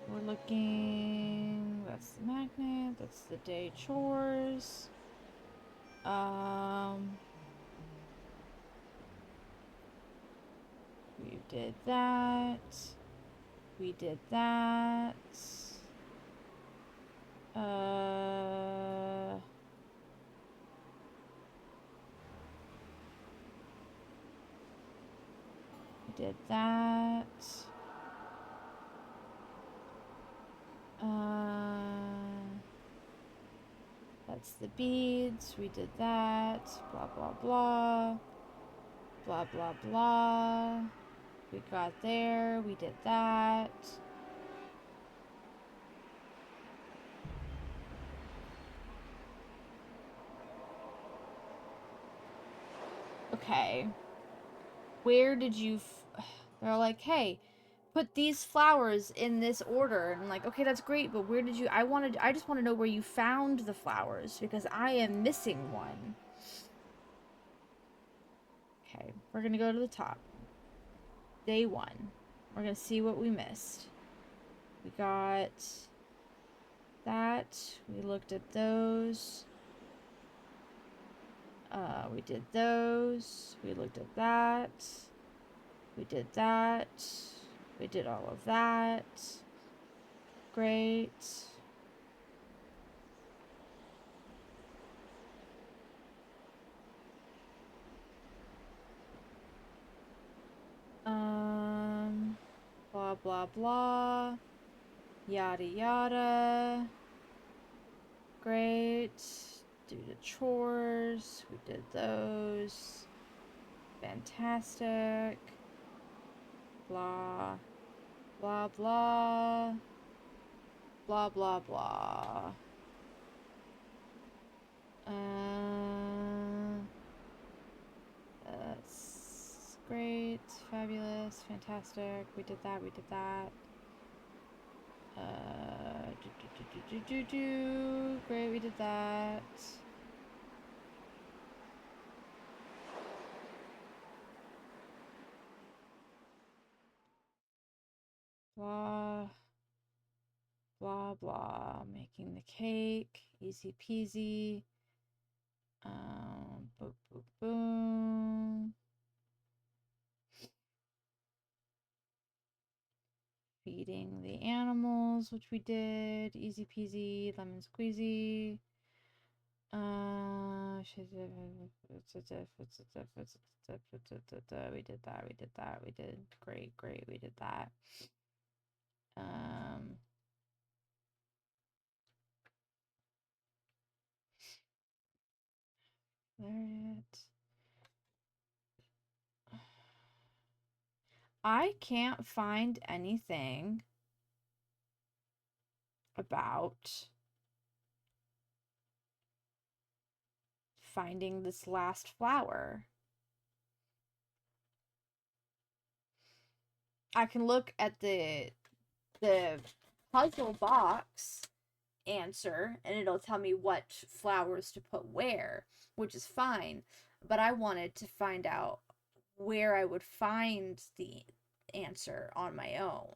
We're looking. That's the magnet. That's the day chores. We did that. We did that. We did that. That's the beads. We did that. Blah, blah, blah. Blah, blah, blah. We got there. We did that. Okay. Where did you... They're like, hey, put these flowers in this order. And I'm like, okay, that's great, but where did you... I just want to know where you found the flowers, because I am missing one. Okay, we're gonna go to the top. Day 1. We're gonna see what we missed. We got that. We looked at those. We did those. We looked at that. We did that. We did all of that. Great. Blah, blah, blah. Yada, yada. Great. Do the chores. We did those. Fantastic. Blah. Blah, blah. Blah, blah, blah. That's great. Fabulous. Fantastic. We did that. We did that. Great, we did that. Blah. Blah, blah. Making the cake. Easy peasy. Boom, boom, boom. Feeding the animals, which we did. Easy peasy. Lemon squeezy. We did that, we did that, we did great, we did that. There it. I can't find anything about finding this last flower. I can look at the puzzle box answer and it'll tell me what flowers to put where, which is fine, but I wanted to find out where I would find the answer on my own.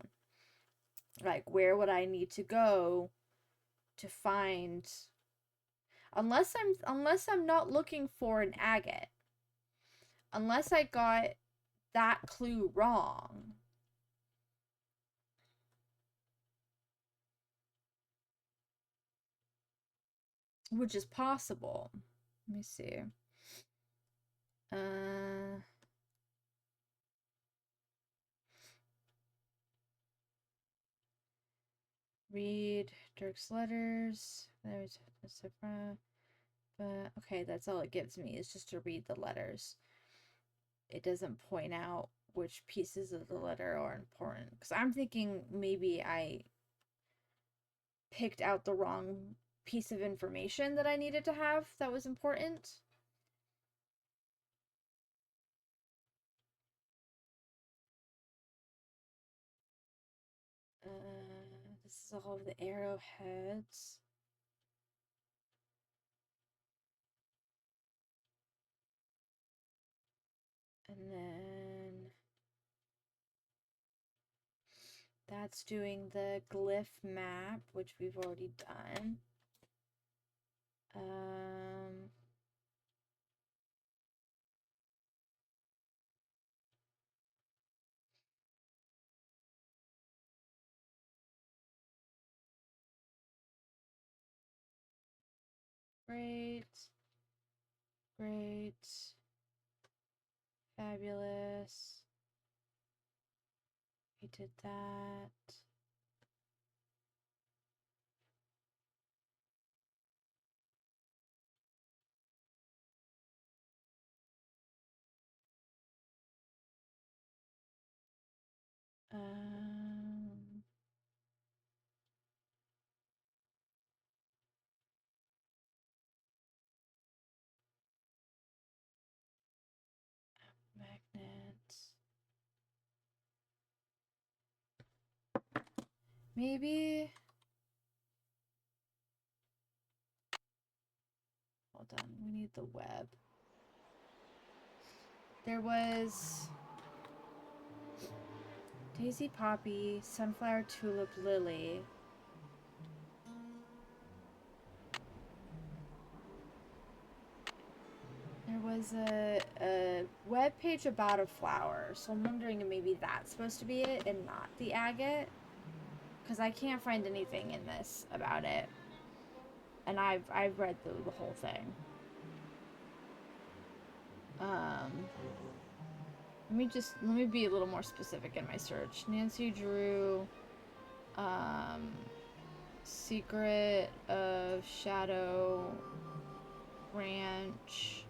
Like, where would I need to go to find, unless I'm not looking for an agate, unless I got that clue wrong. Which is possible. Let me see. Read Dirk's letters. But okay, that's all it gives me, is just to read the letters. It doesn't point out which pieces of the letter are important. Because I'm thinking maybe I picked out the wrong piece of information that I needed to have that was important. This is all of the arrowheads. And then that's doing the glyph map, which we've already done. Great. Great. Fabulous. We did that. Magnets. Maybe. Hold on, we need the web. There was Daisy, Poppy, Sunflower, Tulip, Lily. There was a web page about a flower, so I'm wondering if maybe that's supposed to be it and not the agate. Because I can't find anything in this about it. And I've read through the whole thing. Let me be a little more specific in my search. Nancy Drew, Secret of Shadow Ranch,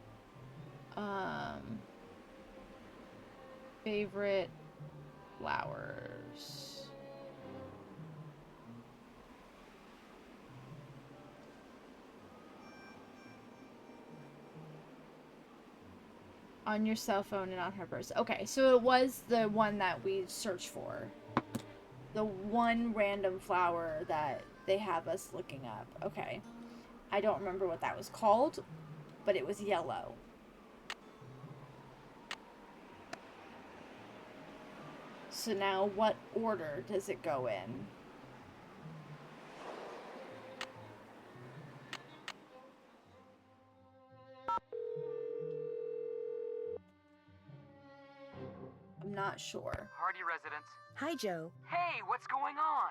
favorite flowers. On your cell phone and on her purse. Okay, so it was the one that we searched for. The one random flower that they have us looking up. Okay. I don't remember what that was called, but it was yellow. So now what order does it go in? I'm not sure. Hardy residents. Hi, Joe. Hey, what's going on?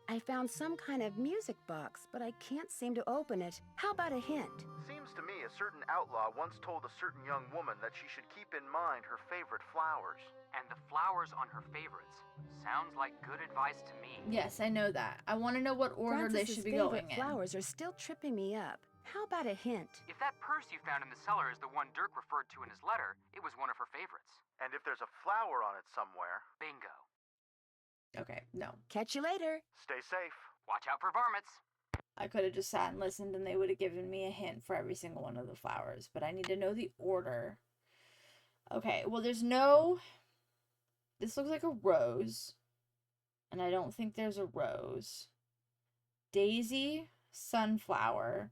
I found some kind of music box, but I can't seem to open it. How about a hint? Seems to me a certain outlaw once told a certain young woman that she should keep in mind her favorite flowers. And the flowers on her favorites. Sounds like good advice to me. Yes, I know that. I want to know what order they should be going in. Flowers are still tripping me up. How about a hint? If that purse you found in the cellar is the one Dirk referred to in his letter, it was one of her favorites. And if there's a flower on it somewhere... Bingo. Okay, no. Catch you later. Stay safe. Watch out for varmints. I could have just sat and listened and they would have given me a hint for every single one of the flowers, but I need to know the order. Okay, well there's no... This looks like a rose, and I don't think there's a rose. Daisy, sunflower,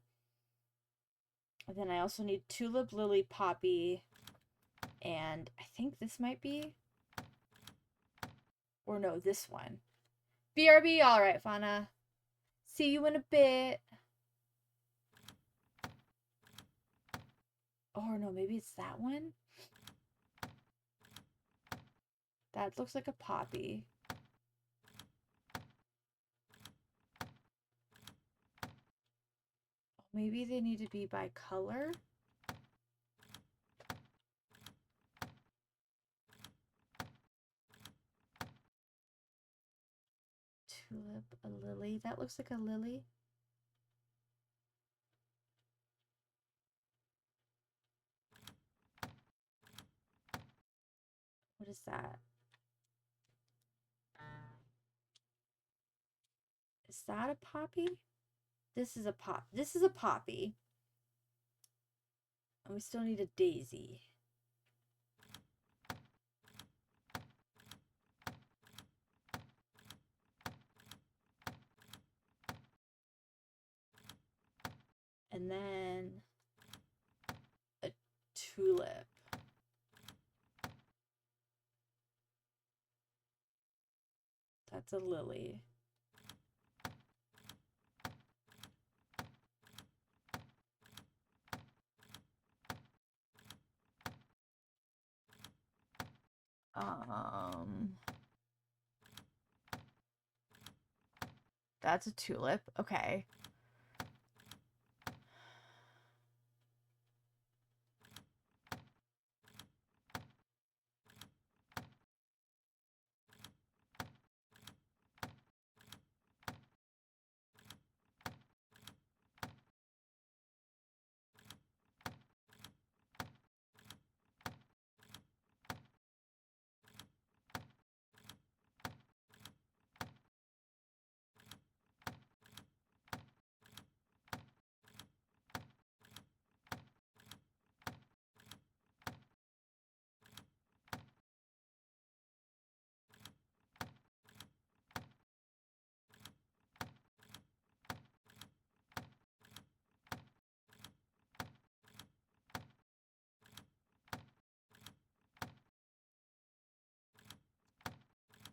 and then I also need tulip, lily, poppy, and I think this might be... Or no, this one. BRB, alright, Fauna. See you in a bit. Or no, maybe it's that one? That looks like a poppy. Maybe they need to be by color? Tulip, a lily. That looks like a lily. What is that? Is that a poppy? This is a pop. This is a poppy. And we still need a daisy. And then a tulip. That's a lily. That's a tulip. Okay.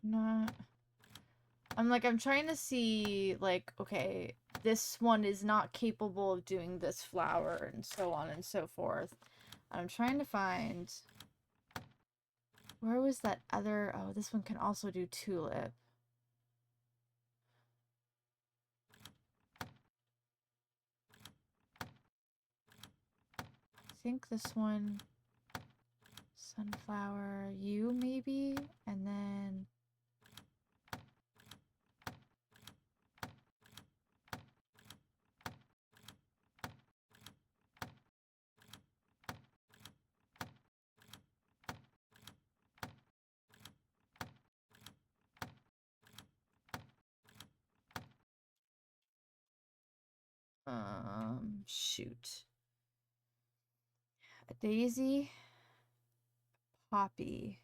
Not... I'm trying to see, like, okay, this one is not capable of doing this flower, and so on and so forth. I'm trying to find... Where was that other... Oh, this one can also do tulip. I think this one... Sunflower, you maybe? And then... Shoot. A daisy, poppy.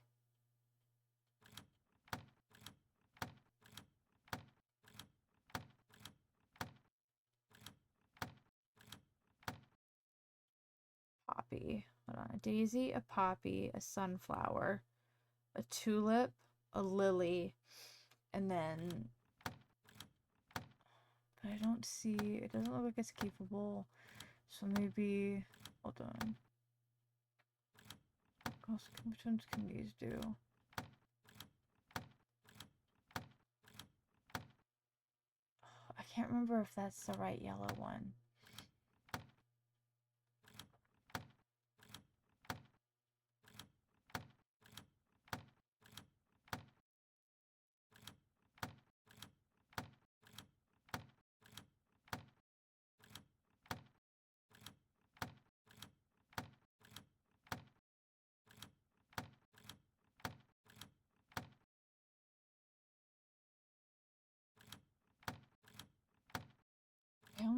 Poppy. Hold on. A daisy, a poppy, a sunflower, a tulip, a lily, and then... But I don't see... It doesn't look like it's capable. So maybe... Hold on. Which ones can these do? I can't remember if that's the right yellow one.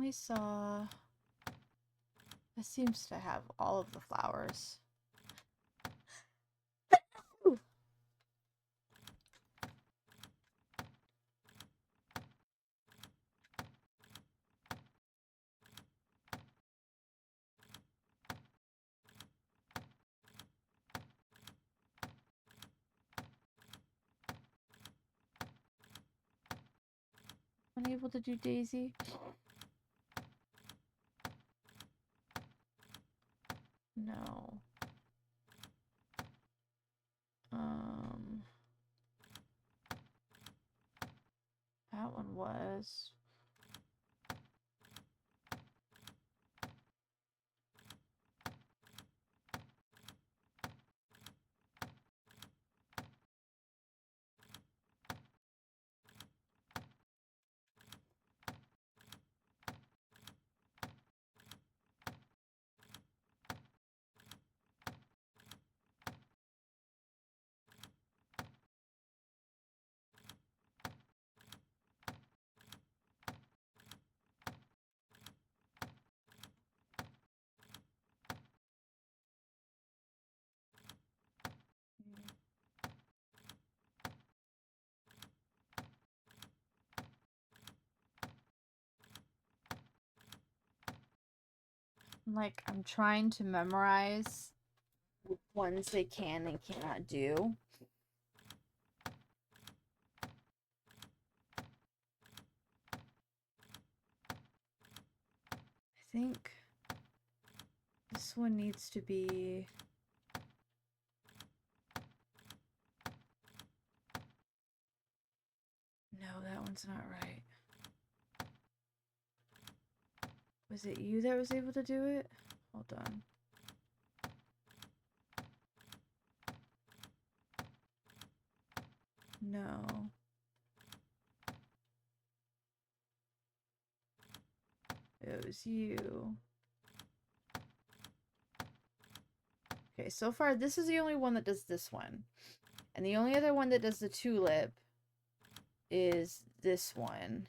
only saw... This seems to have all of the flowers. Unable to do Daisy. No. That one was. Like, I'm trying to memorize ones they can and cannot do. I think this one needs to be... No, that one's not right. Was it you that was able to do it? Hold on. No. It was you. Okay, so far this is the only one that does this one. And the only other one that does the tulip is this one.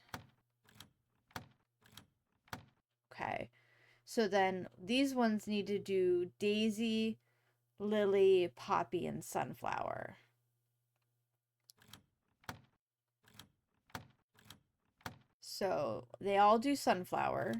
Okay. So then these ones need to do Daisy, Lily, Poppy, and Sunflower. So they all do Sunflower.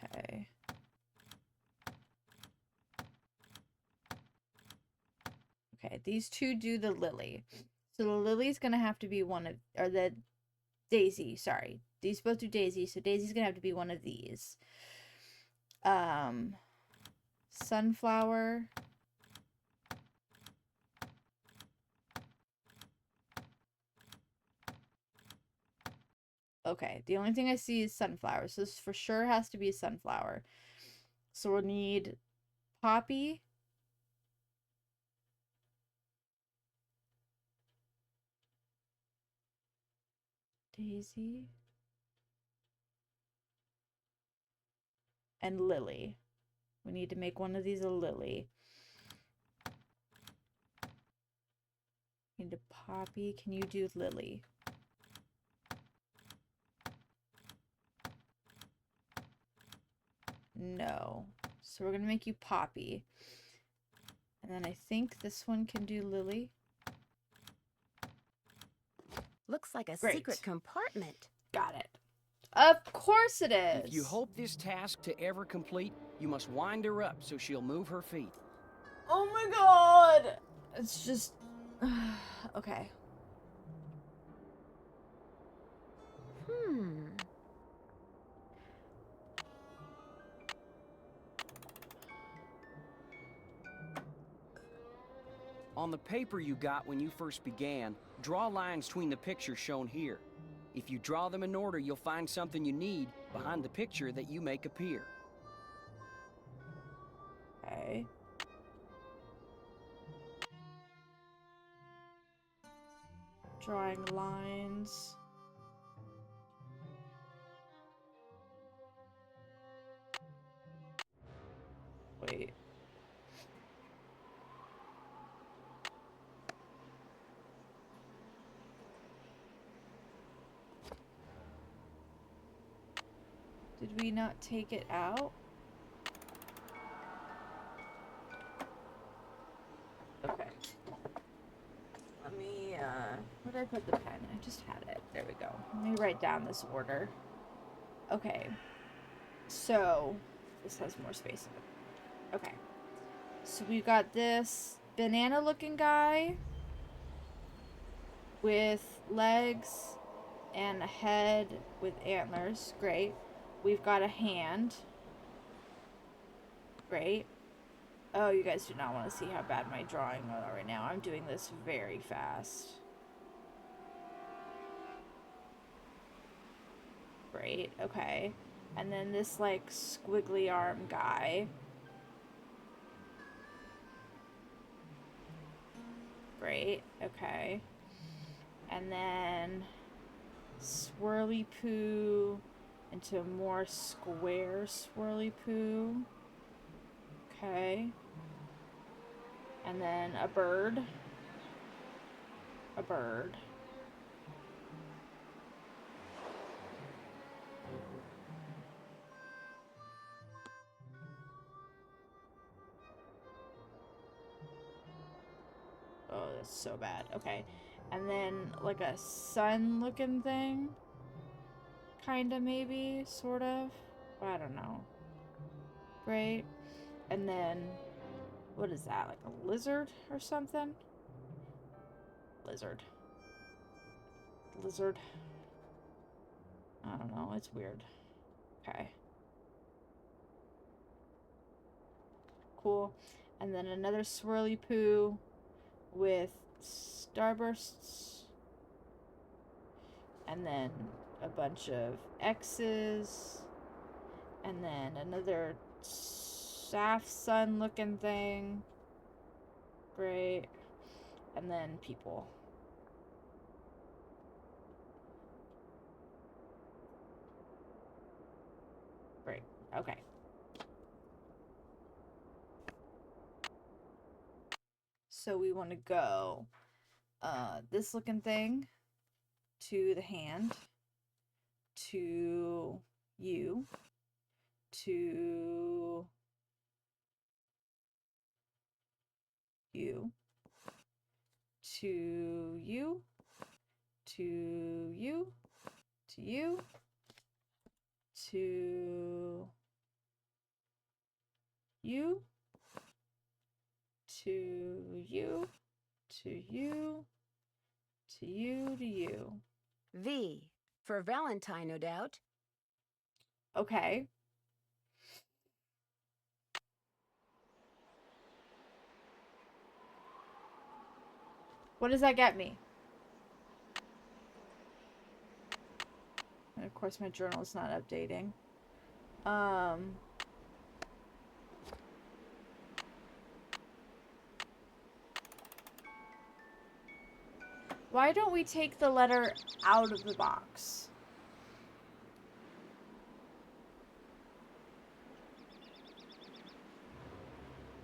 Okay. Okay, these two do the lily. So the lily's gonna have to be one of, or the Daisy, sorry. These both do Daisy, so Daisy's gonna have to be one of these. Sunflower. Okay, the only thing I see is sunflower, so this for sure has to be a sunflower. So we'll need Poppy. Daisy. And Lily. We need to make one of these a lily. Need a Poppy. Can you do Lily? No. So we're gonna make you Poppy. And then I think this one can do Lily. Looks like a Great. secret compartment. Got it. Of course it is. If you hope this task to ever complete, you must wind her up so she'll move her feet. Oh my god. It's just... okay. On the paper you got when you first began, draw lines between the pictures shown here. If you draw them in order, you'll find something you need behind the picture that you make appear. Okay. Drawing lines. Wait. Did we not take it out? Okay. Let me, where did I put the pen? I just had it. There we go. Let me write down this order. Okay. So, this has more space in it. Okay. So we got this banana-looking guy with legs and a head with antlers. Great. We've got a hand. Great. Oh, you guys do not want to see how bad my drawing are right now. I'm doing this very fast. Great. Okay. And then this, like, squiggly arm guy. Great. Okay. And then swirly poo into more square swirly poo. Okay. And then a bird. A bird. Oh, that's so bad. Okay. And then, like, a sun-looking thing. Kinda, maybe. Sort of. I don't know. Great. And then, what is that? Like a lizard or something? Lizard. Lizard. I don't know. It's weird. Okay. Cool. And then another swirly poo with starbursts. And then a bunch of X's. And then another half sun looking thing. Great. And then people. Great. Okay. So we want to go this looking thing to the hand, to you, to you, to you, to you, to you, to you, to you, to you, to you, to you. V. For Valentine, no doubt. Okay. What does that get me? And of course my journal is not updating. Why don't we take the letter out of the box?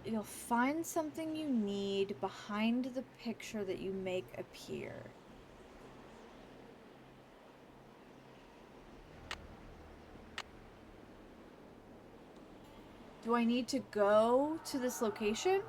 You'll find something you need behind the picture that you make appear. Do I need to go to this location?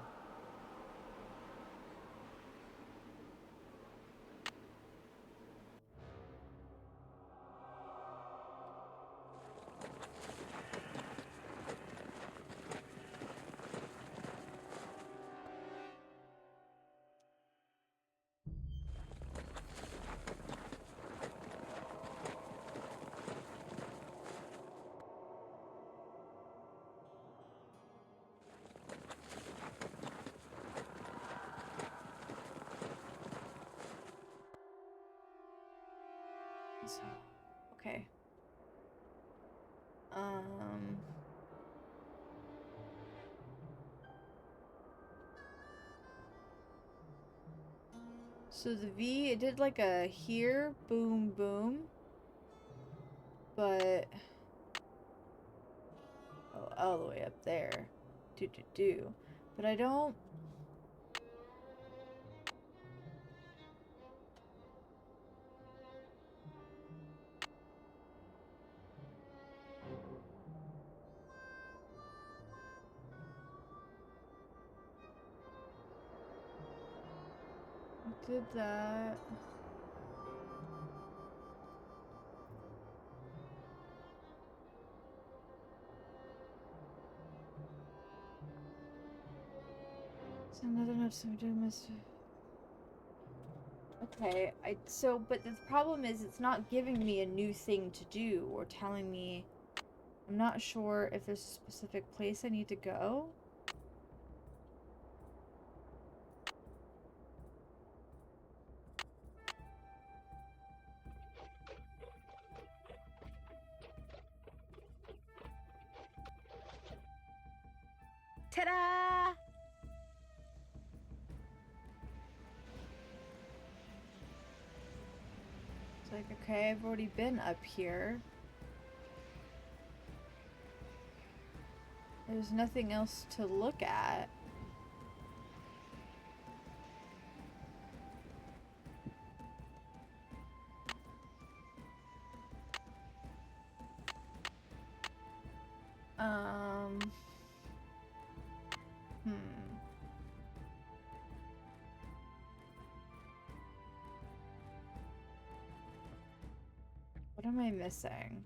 So, okay. So the V, it did like a here, boom, boom. But... oh, all the way up there. Do. But I don't... I did that. So another note, so we missed. Okay, but the problem is it's not giving me a new thing to do or telling me. I'm not sure if there's a specific place I need to go. Ta-da! It's like, okay, I've already been up here. There's nothing else to look at. What am I missing?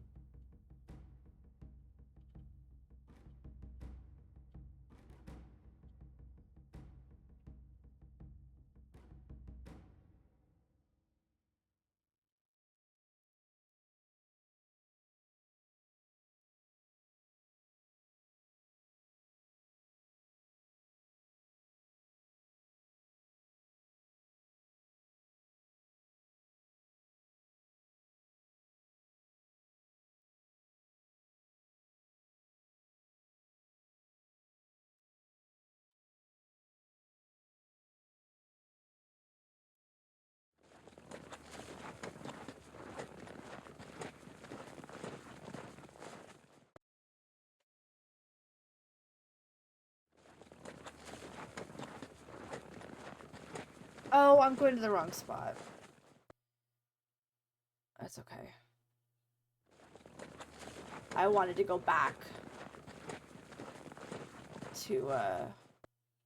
Oh, I'm going to the wrong spot. That's okay. I wanted to go back to,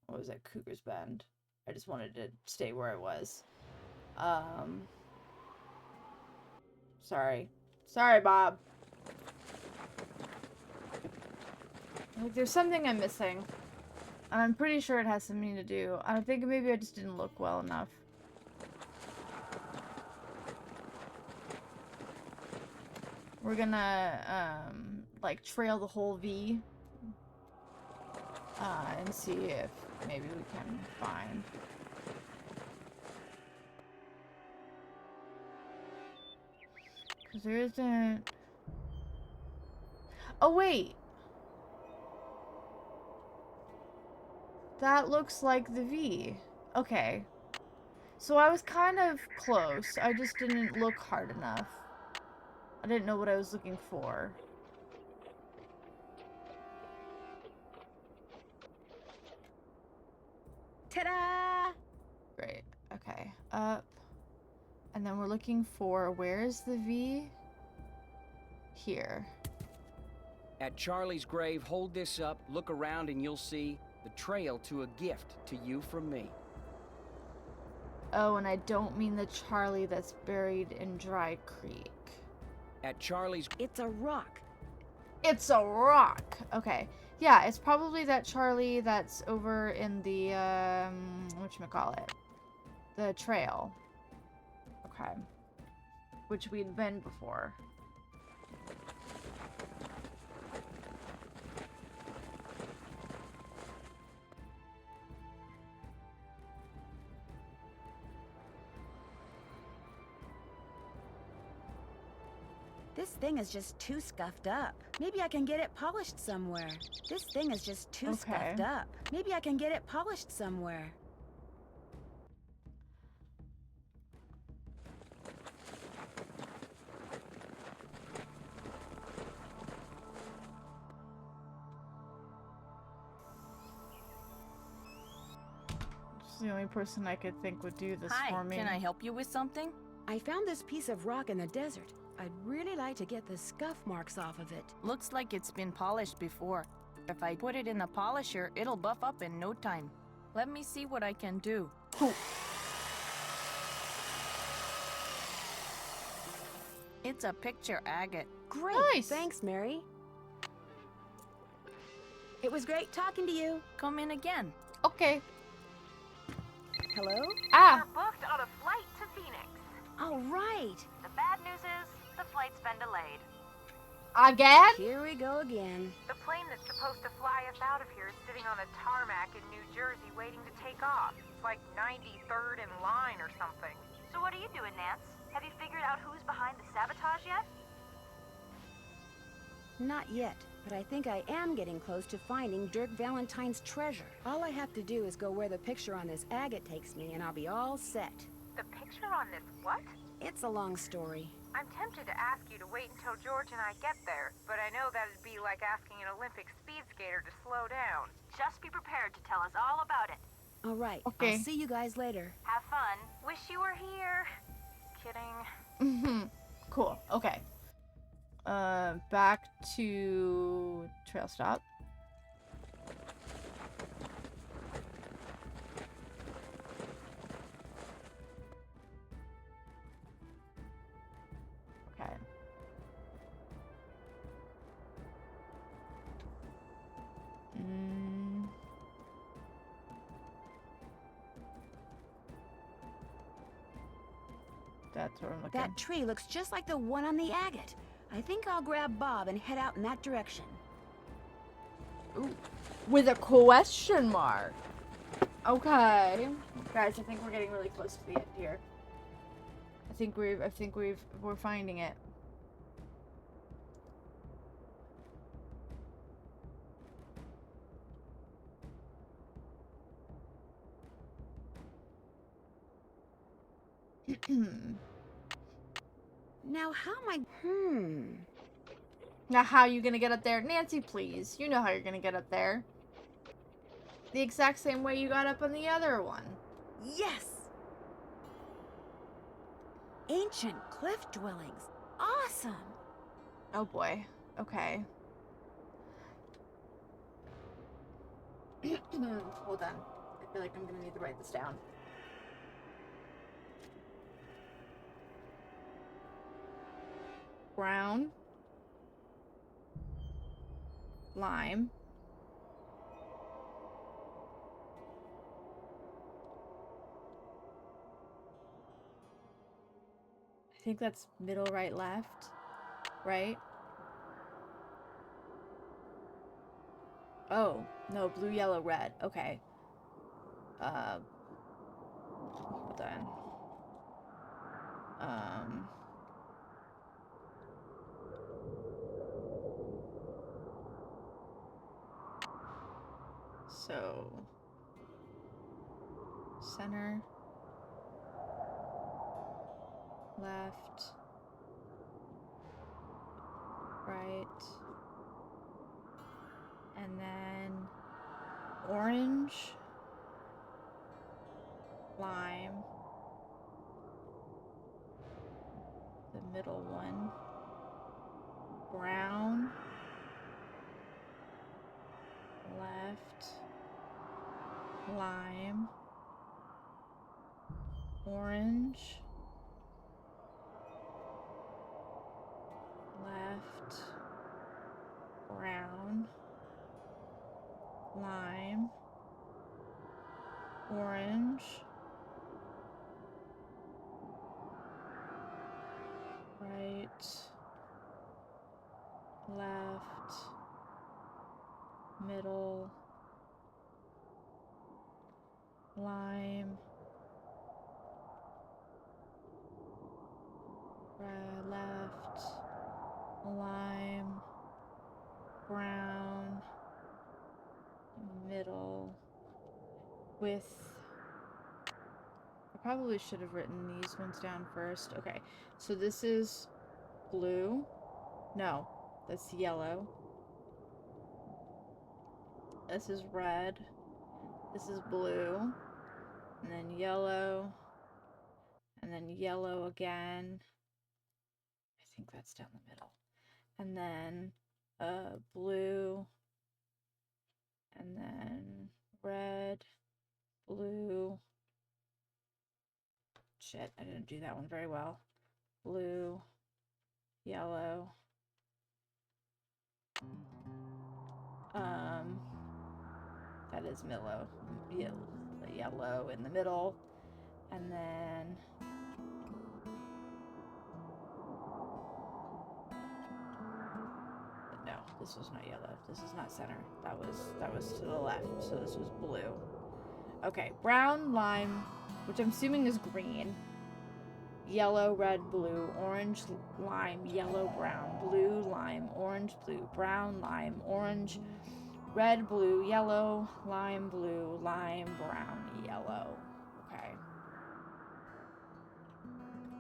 what was it? Cougar's Bend. I just wanted to stay where I was. Sorry. Sorry, Bob. Like, there's something I'm missing. And I'm pretty sure it has something to do. I think maybe I just didn't look well enough. We're gonna, like, trail the whole V. And see if maybe we can find... because there isn't... oh, wait! That looks like the V. Okay. So I was kind of close. I just didn't look hard enough. I didn't know what I was looking for. Ta-da! Great. Okay. Up. And then we're looking for... where's the V? Here. At Charlie's grave, hold this up, look around, and you'll see the trail to a gift to you from me. Oh, and I don't mean the Charlie that's buried in Dry Creek. At Charlie's... it's a rock. It's a rock! Okay. Yeah, it's probably that Charlie that's over in the, whatchamacallit? The trail. Okay. Which we'd been before. This thing is just too scuffed up. Maybe I can get it polished somewhere. This thing is just too scuffed up. Maybe I can get it polished somewhere. the only person I could think would do this Hi, for me. can I help you with something? I found this piece of rock in the desert. I'd really like to get the scuff marks off of it. Looks like it's been polished before. If I put it in the polisher, it'll buff up in no time. Let me see what I can do. Cool. It's a picture agate. Great. Nice. Thanks, Mary. It was great talking to you. Come in again. Okay. Hello? Ah! We're booked on a flight to Phoenix. All right. The bad news is the flight's been delayed. Again? Here we go again. The plane that's supposed to fly us out of here is sitting on a tarmac in New Jersey waiting to take off. It's like 93rd in line or something. So what are you doing, Nance? Have you figured out who's behind the sabotage yet? Not yet, but I think I am getting close to finding Dirk Valentine's treasure. All I have to do is go where the picture on this agate takes me, and I'll be all set. The picture on this what? It's a long story. I'm tempted to ask you to wait until George and I get there, but I know that'd be like asking an Olympic speed skater to slow down. Just be prepared to tell us all about it. All right. Okay. I'll see you guys later. Have fun. Wish you were here. Kidding. Mm-hmm. Cool. Okay. Back to trail stop. Okay. That's what I'm looking. That tree looks just like the one on the agate. I think I'll grab Bob and head out in that direction. Ooh. With a question mark. Okay. Guys, I think we're getting really close to the end here. We're finding it. Now, how am I... Now, how are you gonna get up there? Nancy, please. You know how you're gonna get up there. The exact same way you got up on the other one. Yes! Ancient cliff dwellings. Awesome! Oh boy. Okay. Hold on. I feel like I'm gonna need to write this down. Brown. Lime. I think that's middle, right, left. Right? Oh, no, blue, yellow, red. Okay. Hold on. So, center, left, right, and then orange, lime, the middle one, brown, left, lime, orange, left, brown, lime, orange, right, left, middle, lime, left, lime, brown, middle, with... I probably should have written these ones down first. Okay, so this is blue. No, that's yellow. This is red. This is blue. And then yellow. And then yellow again. I think that's down the middle. And then blue. And then red, blue. Shit, I didn't do that one very well. Blue, yellow. That is yellow in the middle. And then no, this was not yellow. This is not center. That was to the left. So this was blue. Okay, brown, lime, which I'm assuming is green. Yellow, red, blue, orange, lime, yellow, brown, blue, lime, orange, blue, brown, lime, orange, red, blue, yellow, lime, blue, lime, brown, yellow. Okay.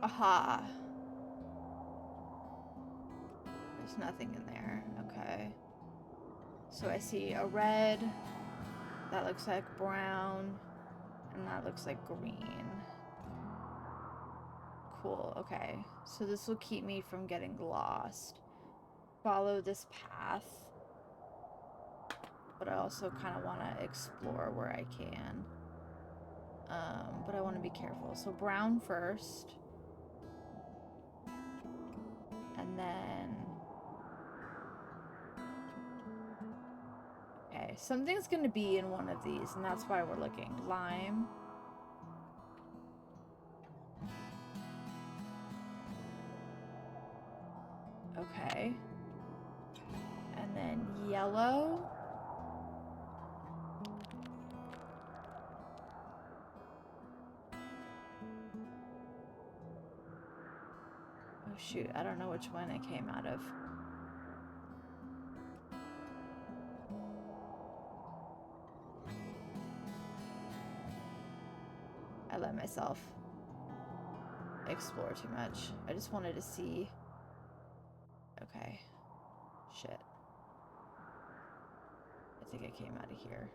Aha. There's nothing in there. Okay. So I see a red. That looks like brown. And that looks like green. Cool. Okay. So this will keep me from getting lost. Follow this path. But I also kind of want to explore where I can. But I want to be careful. So brown first. And then... Okay, something's going to be in one of these, and that's why we're looking. Lime. Okay. And then yellow. Oh shoot, I don't know which one it came out of. I let myself explore too much. I just wanted to see. Okay. Shit. I think I came out of here.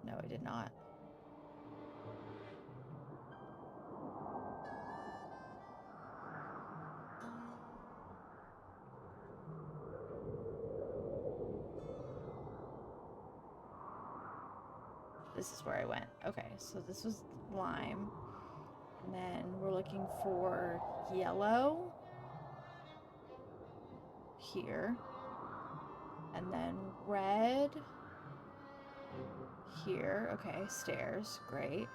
No, I did not. This is where I went. Okay, so this was lime. And then we're looking for yellow. Here. And then red. Here. Okay, stairs. Great.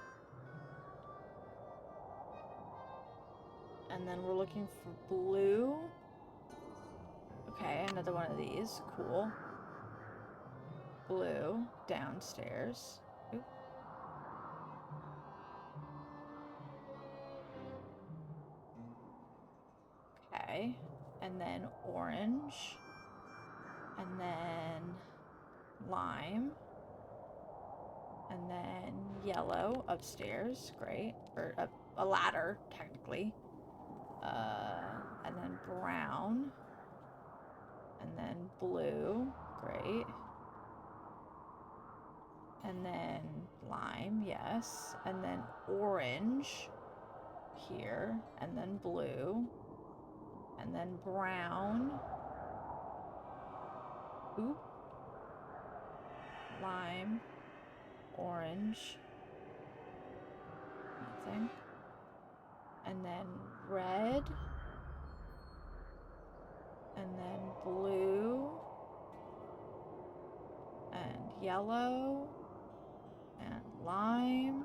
And then we're looking for blue. Okay, another one of these. Cool. Blue. Downstairs. Oop. Okay. And then orange. And then lime. And then yellow upstairs. Great. Or a ladder, technically. And then brown. And then blue. Great. And then lime, yes. And then orange here. And then blue. And then brown. Oop. Lime. Orange. Nothing. And then red. And then blue. And yellow. And lime.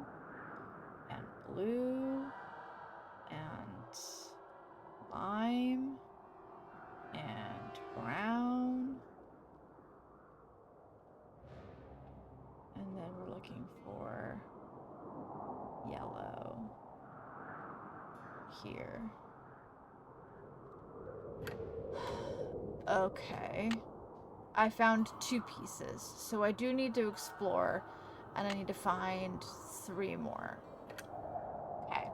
And blue. And lime. And brown. And then we're looking for yellow here. Okay. I found 2 pieces, so I do need to explore, and I need to find 3 more. Okay.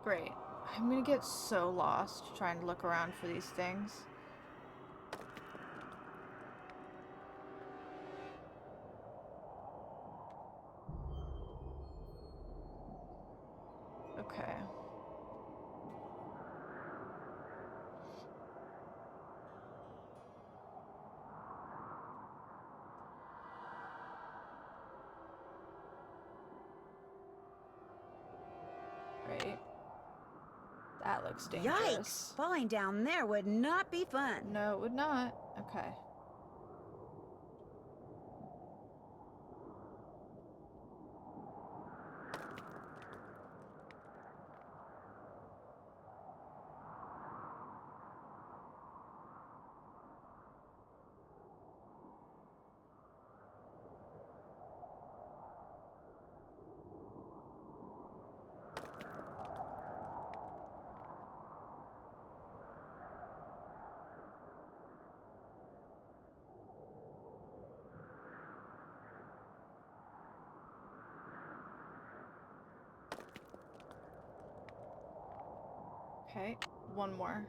Great. I'm gonna get so lost trying to look around for these things. Okay. Right. That looks dangerous. Yikes! Falling down there would not be fun. No, it would not. Okay. Okay, one more.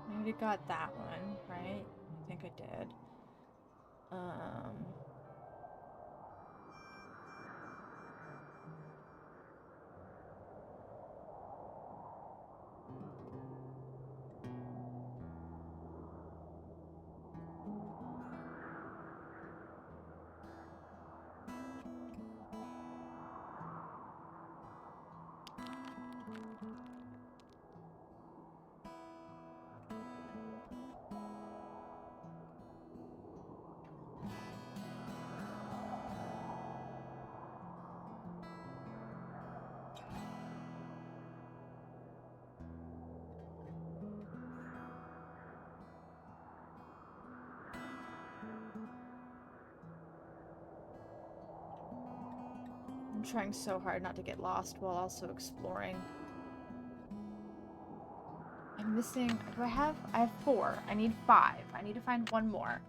I already got that one, right? I think I did. I'm trying so hard not to get lost while also exploring. I'm missing... Do I have... I have 4. I need 5. I need to find one more.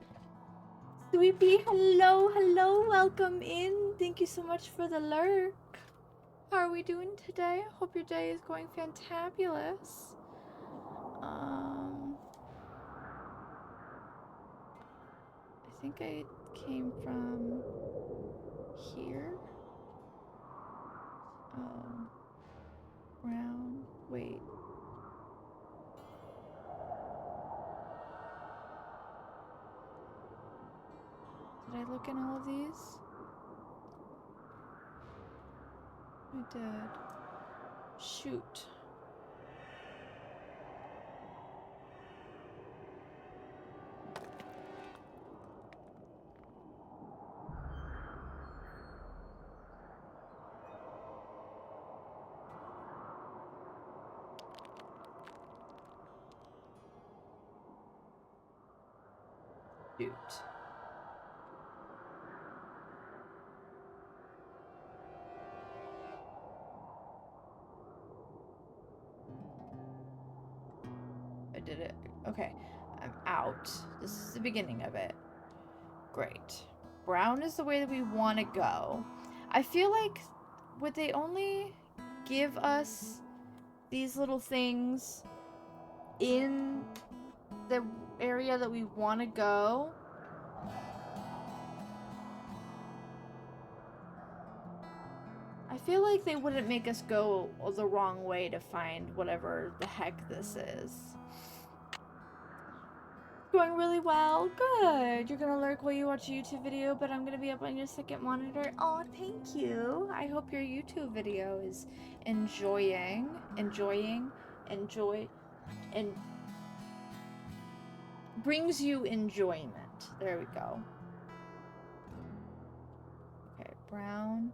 Sweepy, hello, hello, welcome in. Thank you so much for the lurk. How are we doing today? I hope your day is going fantabulous. I think I came from here. Round. Wait. Did I look in all of these? I did. Shoot. Shoot. I did it. Okay. I'm out. This is the beginning of it. Great. Brown is the way that we want to go. I feel like would they only give us these little things in the area that we want to go? I feel like they wouldn't make us go the wrong way to find whatever the heck this is. Going really well. Good. You're gonna lurk while you watch a YouTube video, but I'm gonna be up on your second monitor. Oh, thank you. I hope your YouTube video is enjoy, and brings you enjoyment. There we go. Okay, brown.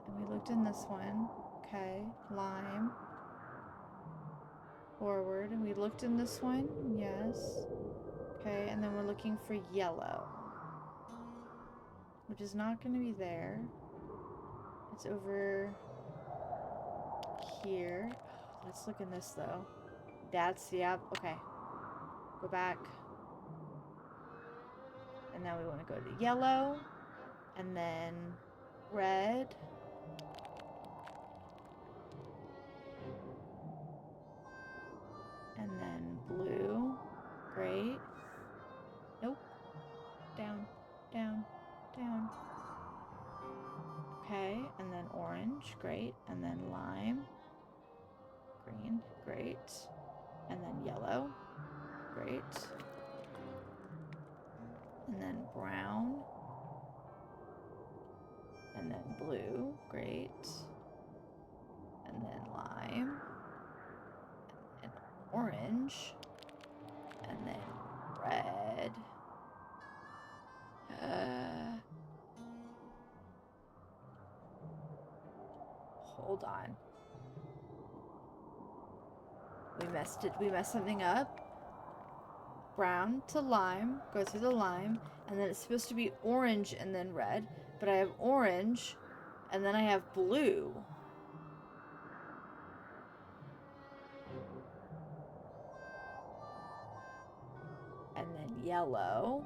And we looked in this one. Okay, lime. Forward, and we looked in this one. Yes. Okay, and then we're looking for yellow, which is not going to be there. It's over here. Let's look in this, though. That's, yep, okay. Go back. And now we want to go to yellow, and then red. And then blue. Great. Nope. Down, down, down. Okay, and then orange. Great. And then lime. Green. Great. And then yellow. Great. And then brown. And then blue. Great. And then lime. And orange. And then red. Hold on. We messed something up. Brown to lime, go through the lime, and then it's supposed to be orange and then red, but I have orange, and then I have blue. And then yellow.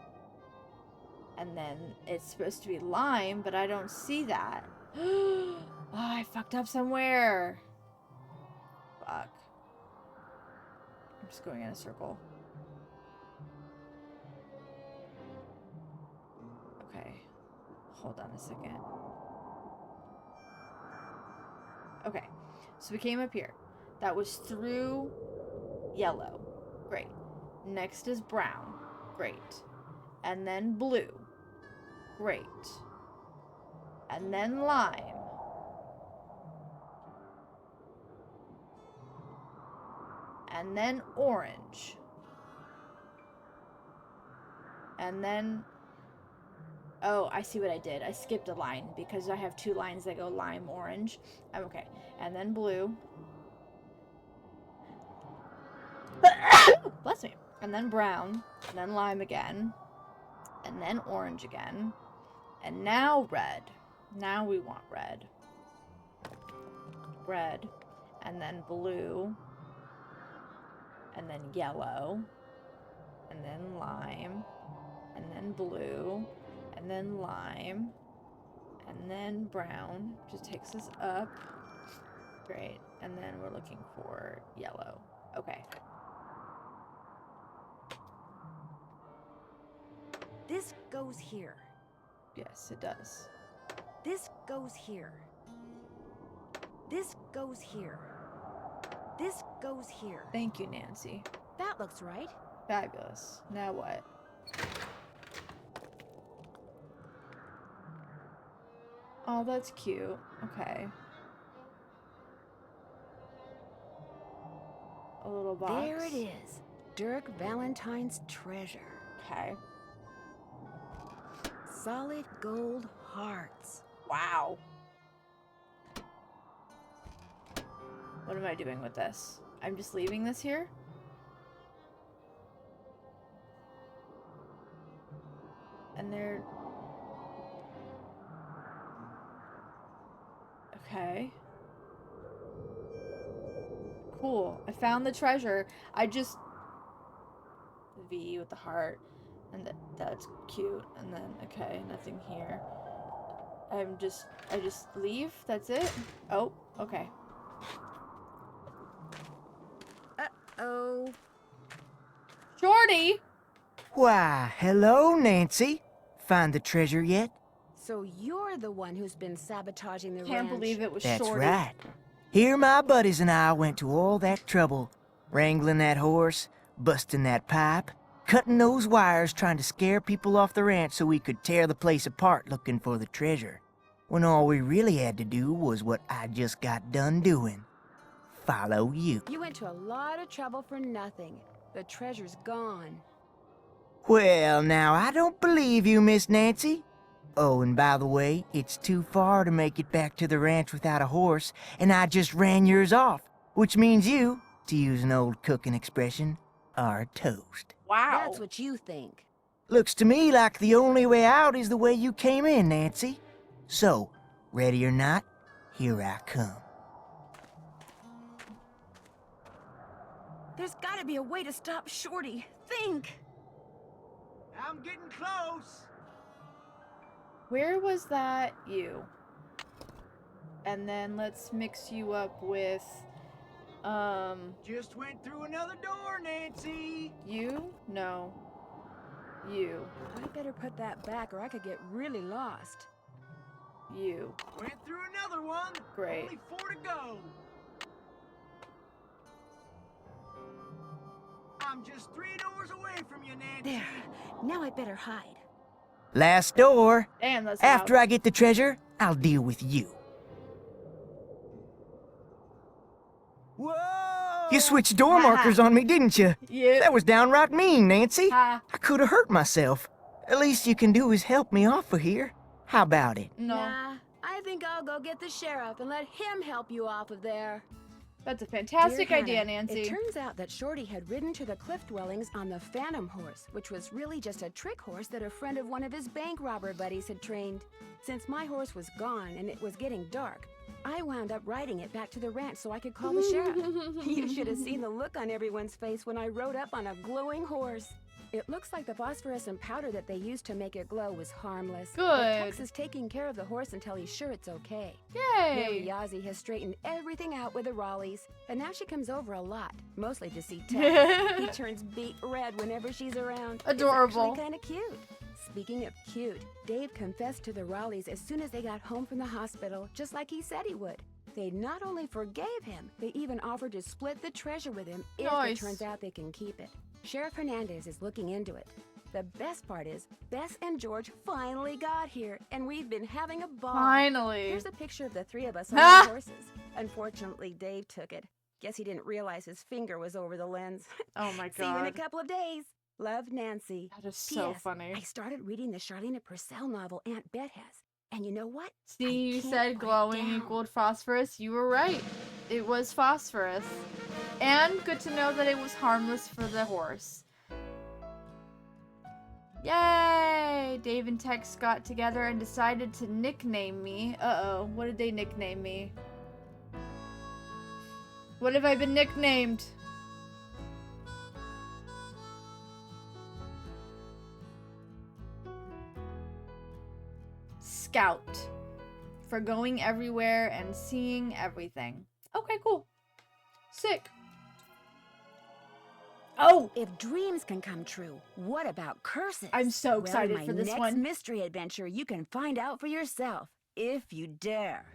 And then it's supposed to be lime, but I don't see that. Oh, I fucked up somewhere. Fuck. I'm just going in a circle. Okay. Hold on a second. Okay. So we came up here. That was through yellow. Great. Next is brown. Great. And then blue. Great. And then lime. And then orange. And then... Oh, I see what I did. I skipped a line because I have two lines that go lime, orange. I'm okay. And then blue. Bless me. And then brown. And then lime again. And then orange again. And now red. Now we want red. Red. And then blue. And then yellow. And then lime. And then blue. And then lime. And then brown. Just takes us up. Great. And then we're looking for yellow. Okay. This goes here. Yes, it does. This goes here. This goes here. This goes here. Thank you, Nancy. That looks right. Fabulous. Now what? Oh, that's cute. Okay. A little box. There it is. Dirk Valentine's treasure. Okay. Solid gold hearts. Wow. What am I doing with this? I'm just leaving this here? And they're... Okay. Cool. I found the treasure. I just... V with the heart. And that's cute. And then, okay, nothing here. I just leave? That's it? Oh, okay. Uh-oh. Shorty! Why, hello, Nancy. Find the treasure yet? So you're the one who's been sabotaging the ranch. Can't believe it was That's Shorty. right. Here my buddies and I went to all that trouble. Wrangling that horse, busting that pipe, cutting those wires trying to scare people off the ranch so we could tear the place apart looking for the treasure. When all we really had to do was what I just got done doing. Follow you. You went to a lot of trouble for nothing. The treasure's gone. Well, now, I don't believe you, Miss Nancy. Oh, and by the way, it's too far to make it back to the ranch without a horse, and I just ran yours off, which means you, to use an old cooking expression, are toast. Wow. That's what you think. Looks to me like the only way out is the way you came in, Nancy. So, ready or not, here I come. There's gotta be a way to stop Shorty. Think! I'm getting close. Where was that you? And then let's mix you up with, Just went through another door, Nancy. you? No. You. I better put that back or I could get really lost. You. Went through another one. Great. Only 4 to go. I'm just 3 doors away from you, Nancy. There. Now I better hide. Last door. Damn, that's After loud. I get the treasure, I'll deal with you. Whoa! You switched door markers on me, didn't you? Yeah. That was downright mean, Nancy. Ha. I could have hurt myself. At least you can do is help me off of here. How about it? No. Nah, I think I'll go get the sheriff and let him help you off of there. That's a fantastic Dear idea, Hannah, Nancy. It turns out that Shorty had ridden to the cliff dwellings on the Phantom horse, which was really just a trick horse that a friend of one of his bank robber buddies had trained. Since my horse was gone and it was getting dark, I wound up riding it back to the ranch so I could call the sheriff. You should have seen the look on everyone's face when I rode up on a glowing horse. It looks like the phosphorescent powder that they used to make it glow was harmless. Good. But Tex is taking care of the horse until he's sure it's okay. Mary Yay. Yazzie has straightened everything out with the Raleighs, and now she comes over a lot, mostly to see Tex. He turns beet red whenever she's around. Adorable. It's actually kind of cute. Speaking of cute, Dave confessed to the Raleighs as soon as they got home from the hospital, just like he said he would. They not only forgave him, they even offered to split the treasure with him if Nice. it turns out they can keep it. Sheriff Hernandez is looking into it. The best part is, Bess and George finally got here, and we've been having a ball. Finally. Here's a picture of the 3 of us on Ah! the horses. Unfortunately, Dave took it. Guess he didn't realize his finger was over the lens. Oh my See you in a god. couple of days. Love, Nancy. That is so P.S. funny. I started reading the Charlene Purcell novel Aunt Bet has. And you know what? See, I you can't said put it glowing down. equaled phosphorus. You were right. It was phosphorus. And good to know that it was harmless for the horse. Yay! Dave and Tex got together and decided to nickname me. Uh-oh, what did they nickname me? What have I been nicknamed? Scout. For going everywhere and seeing everything. Okay, cool. Sick. Oh! If dreams can come true, what about curses? I'm so excited well, for this in my one. next mystery adventure, you can find out for yourself, if you dare.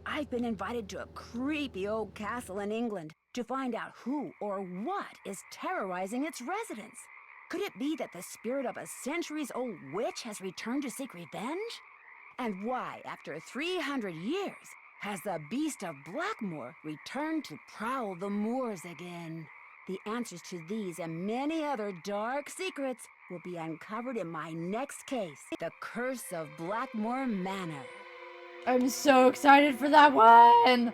I've been invited to a creepy old castle in England to find out who or what is terrorizing its residents. Could it be that the spirit of a centuries-old witch has returned to seek revenge? And why, after 300 years, has the beast of Blackmoor returned to prowl the moors again? The answers to these and many other dark secrets will be uncovered in my next case, The Curse of Blackmoor Manor. I'm so excited for that one!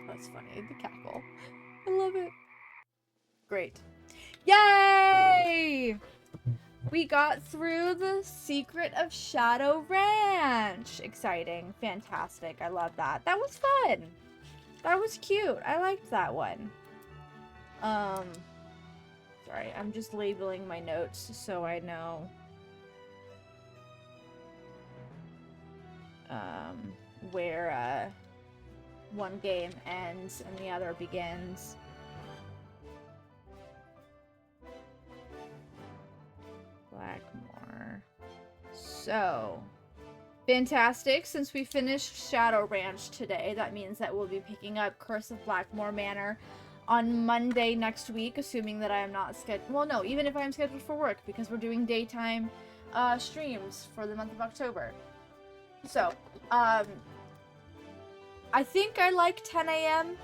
That's funny, the cackle. I love it. Great. Yay! We got through the Secret of Shadow Ranch. Exciting. Fantastic. I love that. That was fun. That was cute. I liked that one. Sorry, I'm just labeling my notes so I know. Where, one game ends and the other begins. Blackmoor. So, Fantastic. Since we finished Shadow Ranch today, that means that we'll be picking up Curse of Blackmore Manor on Monday next week, assuming that I am not scheduled. Well, no, even if I am scheduled for work, because we're doing daytime streams for the month of October. So, I think I like 10 a.m.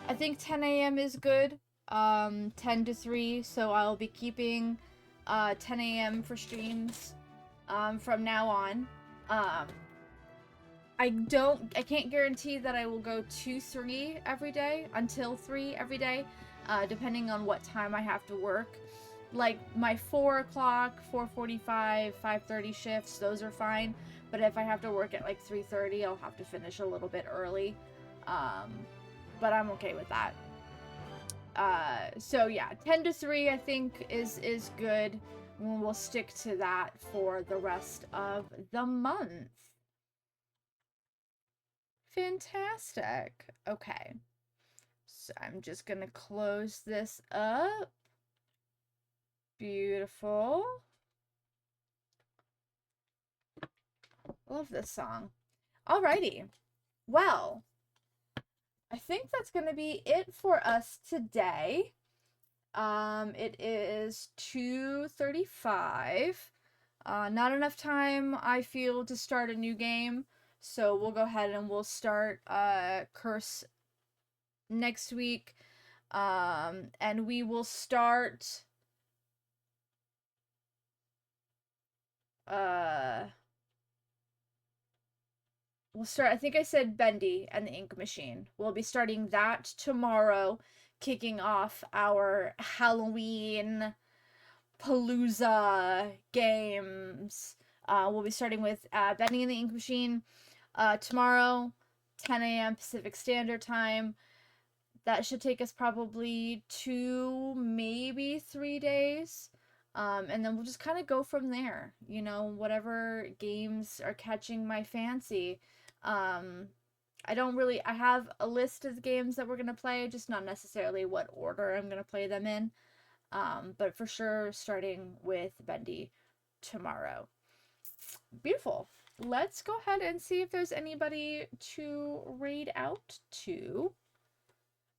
I think 10 a.m. is good. 10 to 3, so I'll be keeping 10 a.m. for streams from now on. I can't guarantee that I will go to 3 every day, until 3 every day, depending on what time I have to work. Like, my 4 o'clock, 4:45, 5:30 shifts, those are fine. But if I have to work at, like, 3:30, I'll have to finish a little bit early. But I'm okay with that. So yeah, 10 to 3, I think, is good. We'll stick to that for the rest of the month. Fantastic. Okay. So I'm just gonna close this up. Beautiful. Love this song. Alrighty. Well, I think that's gonna be it for us today. It is 2:35. Not enough time, I feel, to start a new game. So we'll go ahead and we'll start Curse next week. And we will start I think I said Bendy and the Ink Machine. We'll be starting that tomorrow, kicking off our Halloween Palooza games. We'll be starting with Bendy and the Ink Machine tomorrow, 10 a.m. Pacific Standard Time. That should take us probably 2, maybe 3 days. And then we'll just kind of go from there. You know, whatever games are catching my fancy. I have a list of the games that we're going to play, just not necessarily what order I'm going to play them in. But for sure, starting with Bendy tomorrow. Beautiful. Let's go ahead and see if there's anybody to raid out to.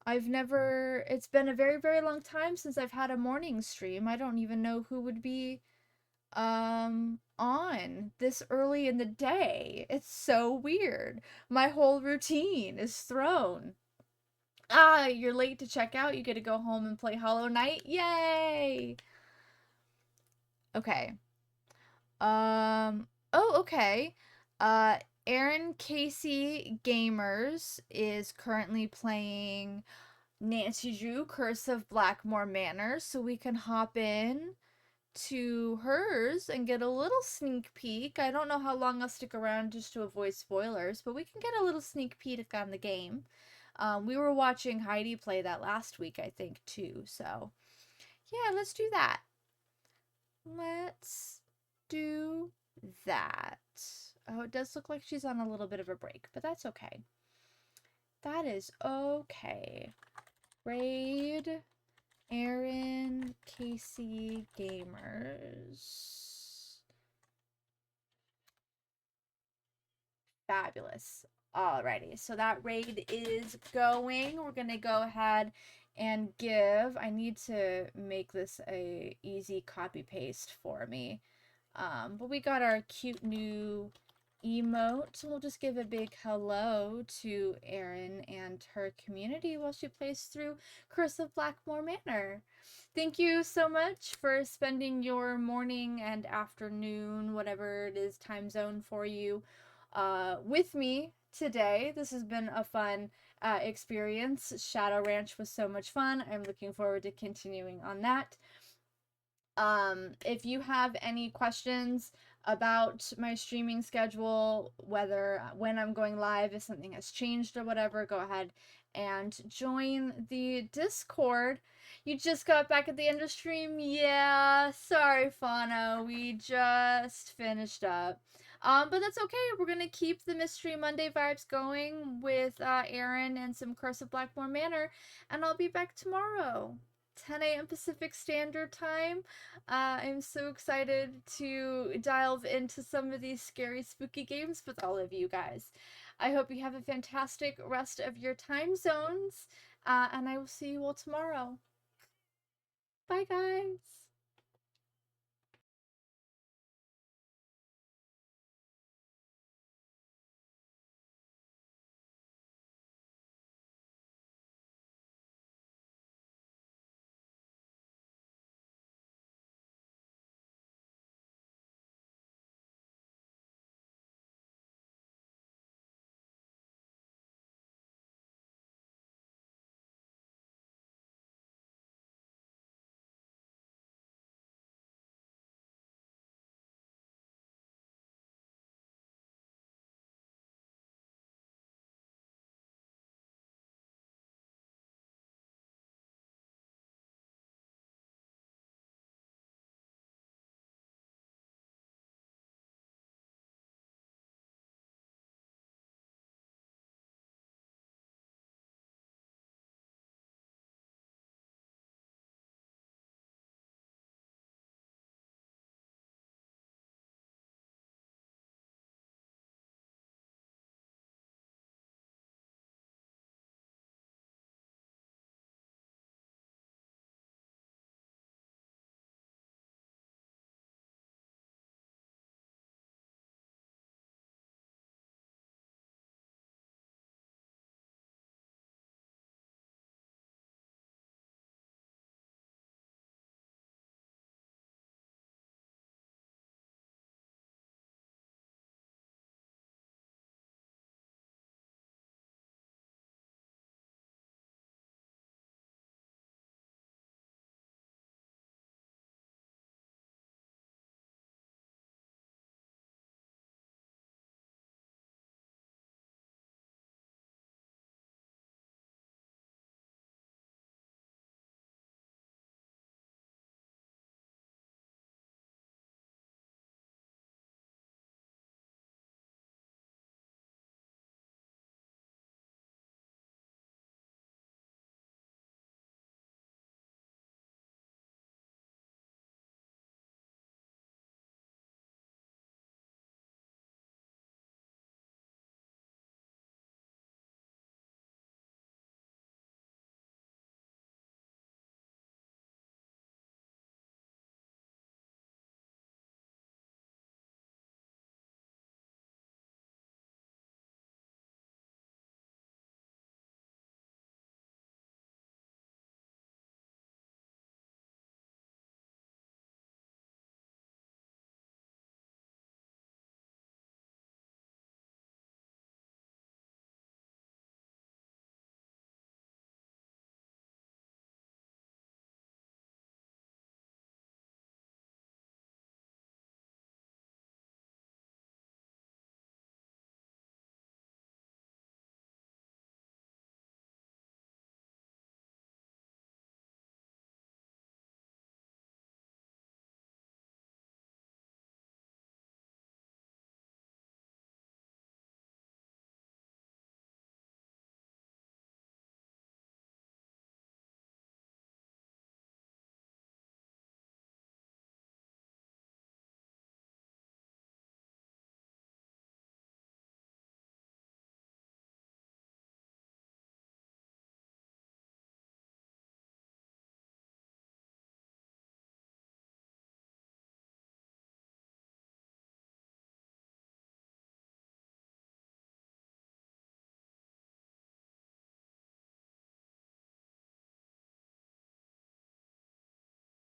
It's been a very, very long time since I've had a morning stream. I don't even know who would be on this early in the day. It's so weird. My whole routine is thrown. You're late to check out. You get to go home and play Hollow Knight. Yay! Okay. Okay. Aaron Casey Gamers is currently playing Nancy Drew Curse of Blackmore Manor, so we can hop in to hers and get a little sneak peek. I don't know how long I'll stick around just to avoid spoilers, but we can get a little sneak peek on the game. We were watching Heidi play that last week, I think, too, so yeah, let's do that. Let's do that. Oh, it does look like she's on a little bit of a break, but that's okay. That is okay. Raid Aaron Casey Gamers. Fabulous. Alrighty, so that raid is going. We're gonna go ahead and I need to make this a easy copy paste for me. But we got our cute new emote. We'll just give a big hello to Erin and her community while she plays through Curse of Blackmore Manor. Thank you so much for spending your morning and afternoon, whatever it is time zone for you, with me today. This has been a fun experience. Shadow Ranch was so much fun. I'm looking forward to continuing on that. If you have any questions about my streaming schedule, whether when I'm going live, if something has changed or whatever, go ahead and join the Discord. You just got back at the end of stream? Yeah, sorry, Fano. We just finished up. But that's okay. We're gonna keep the Mystery Monday vibes going with Aaron and some Curse of Blackmore Manor, and I'll be back tomorrow. 10 a.m. Pacific Standard Time. I'm so excited to delve into some of these scary, spooky games with all of you guys. I hope you have a fantastic rest of your time zones, and I will see you all tomorrow. Bye, guys.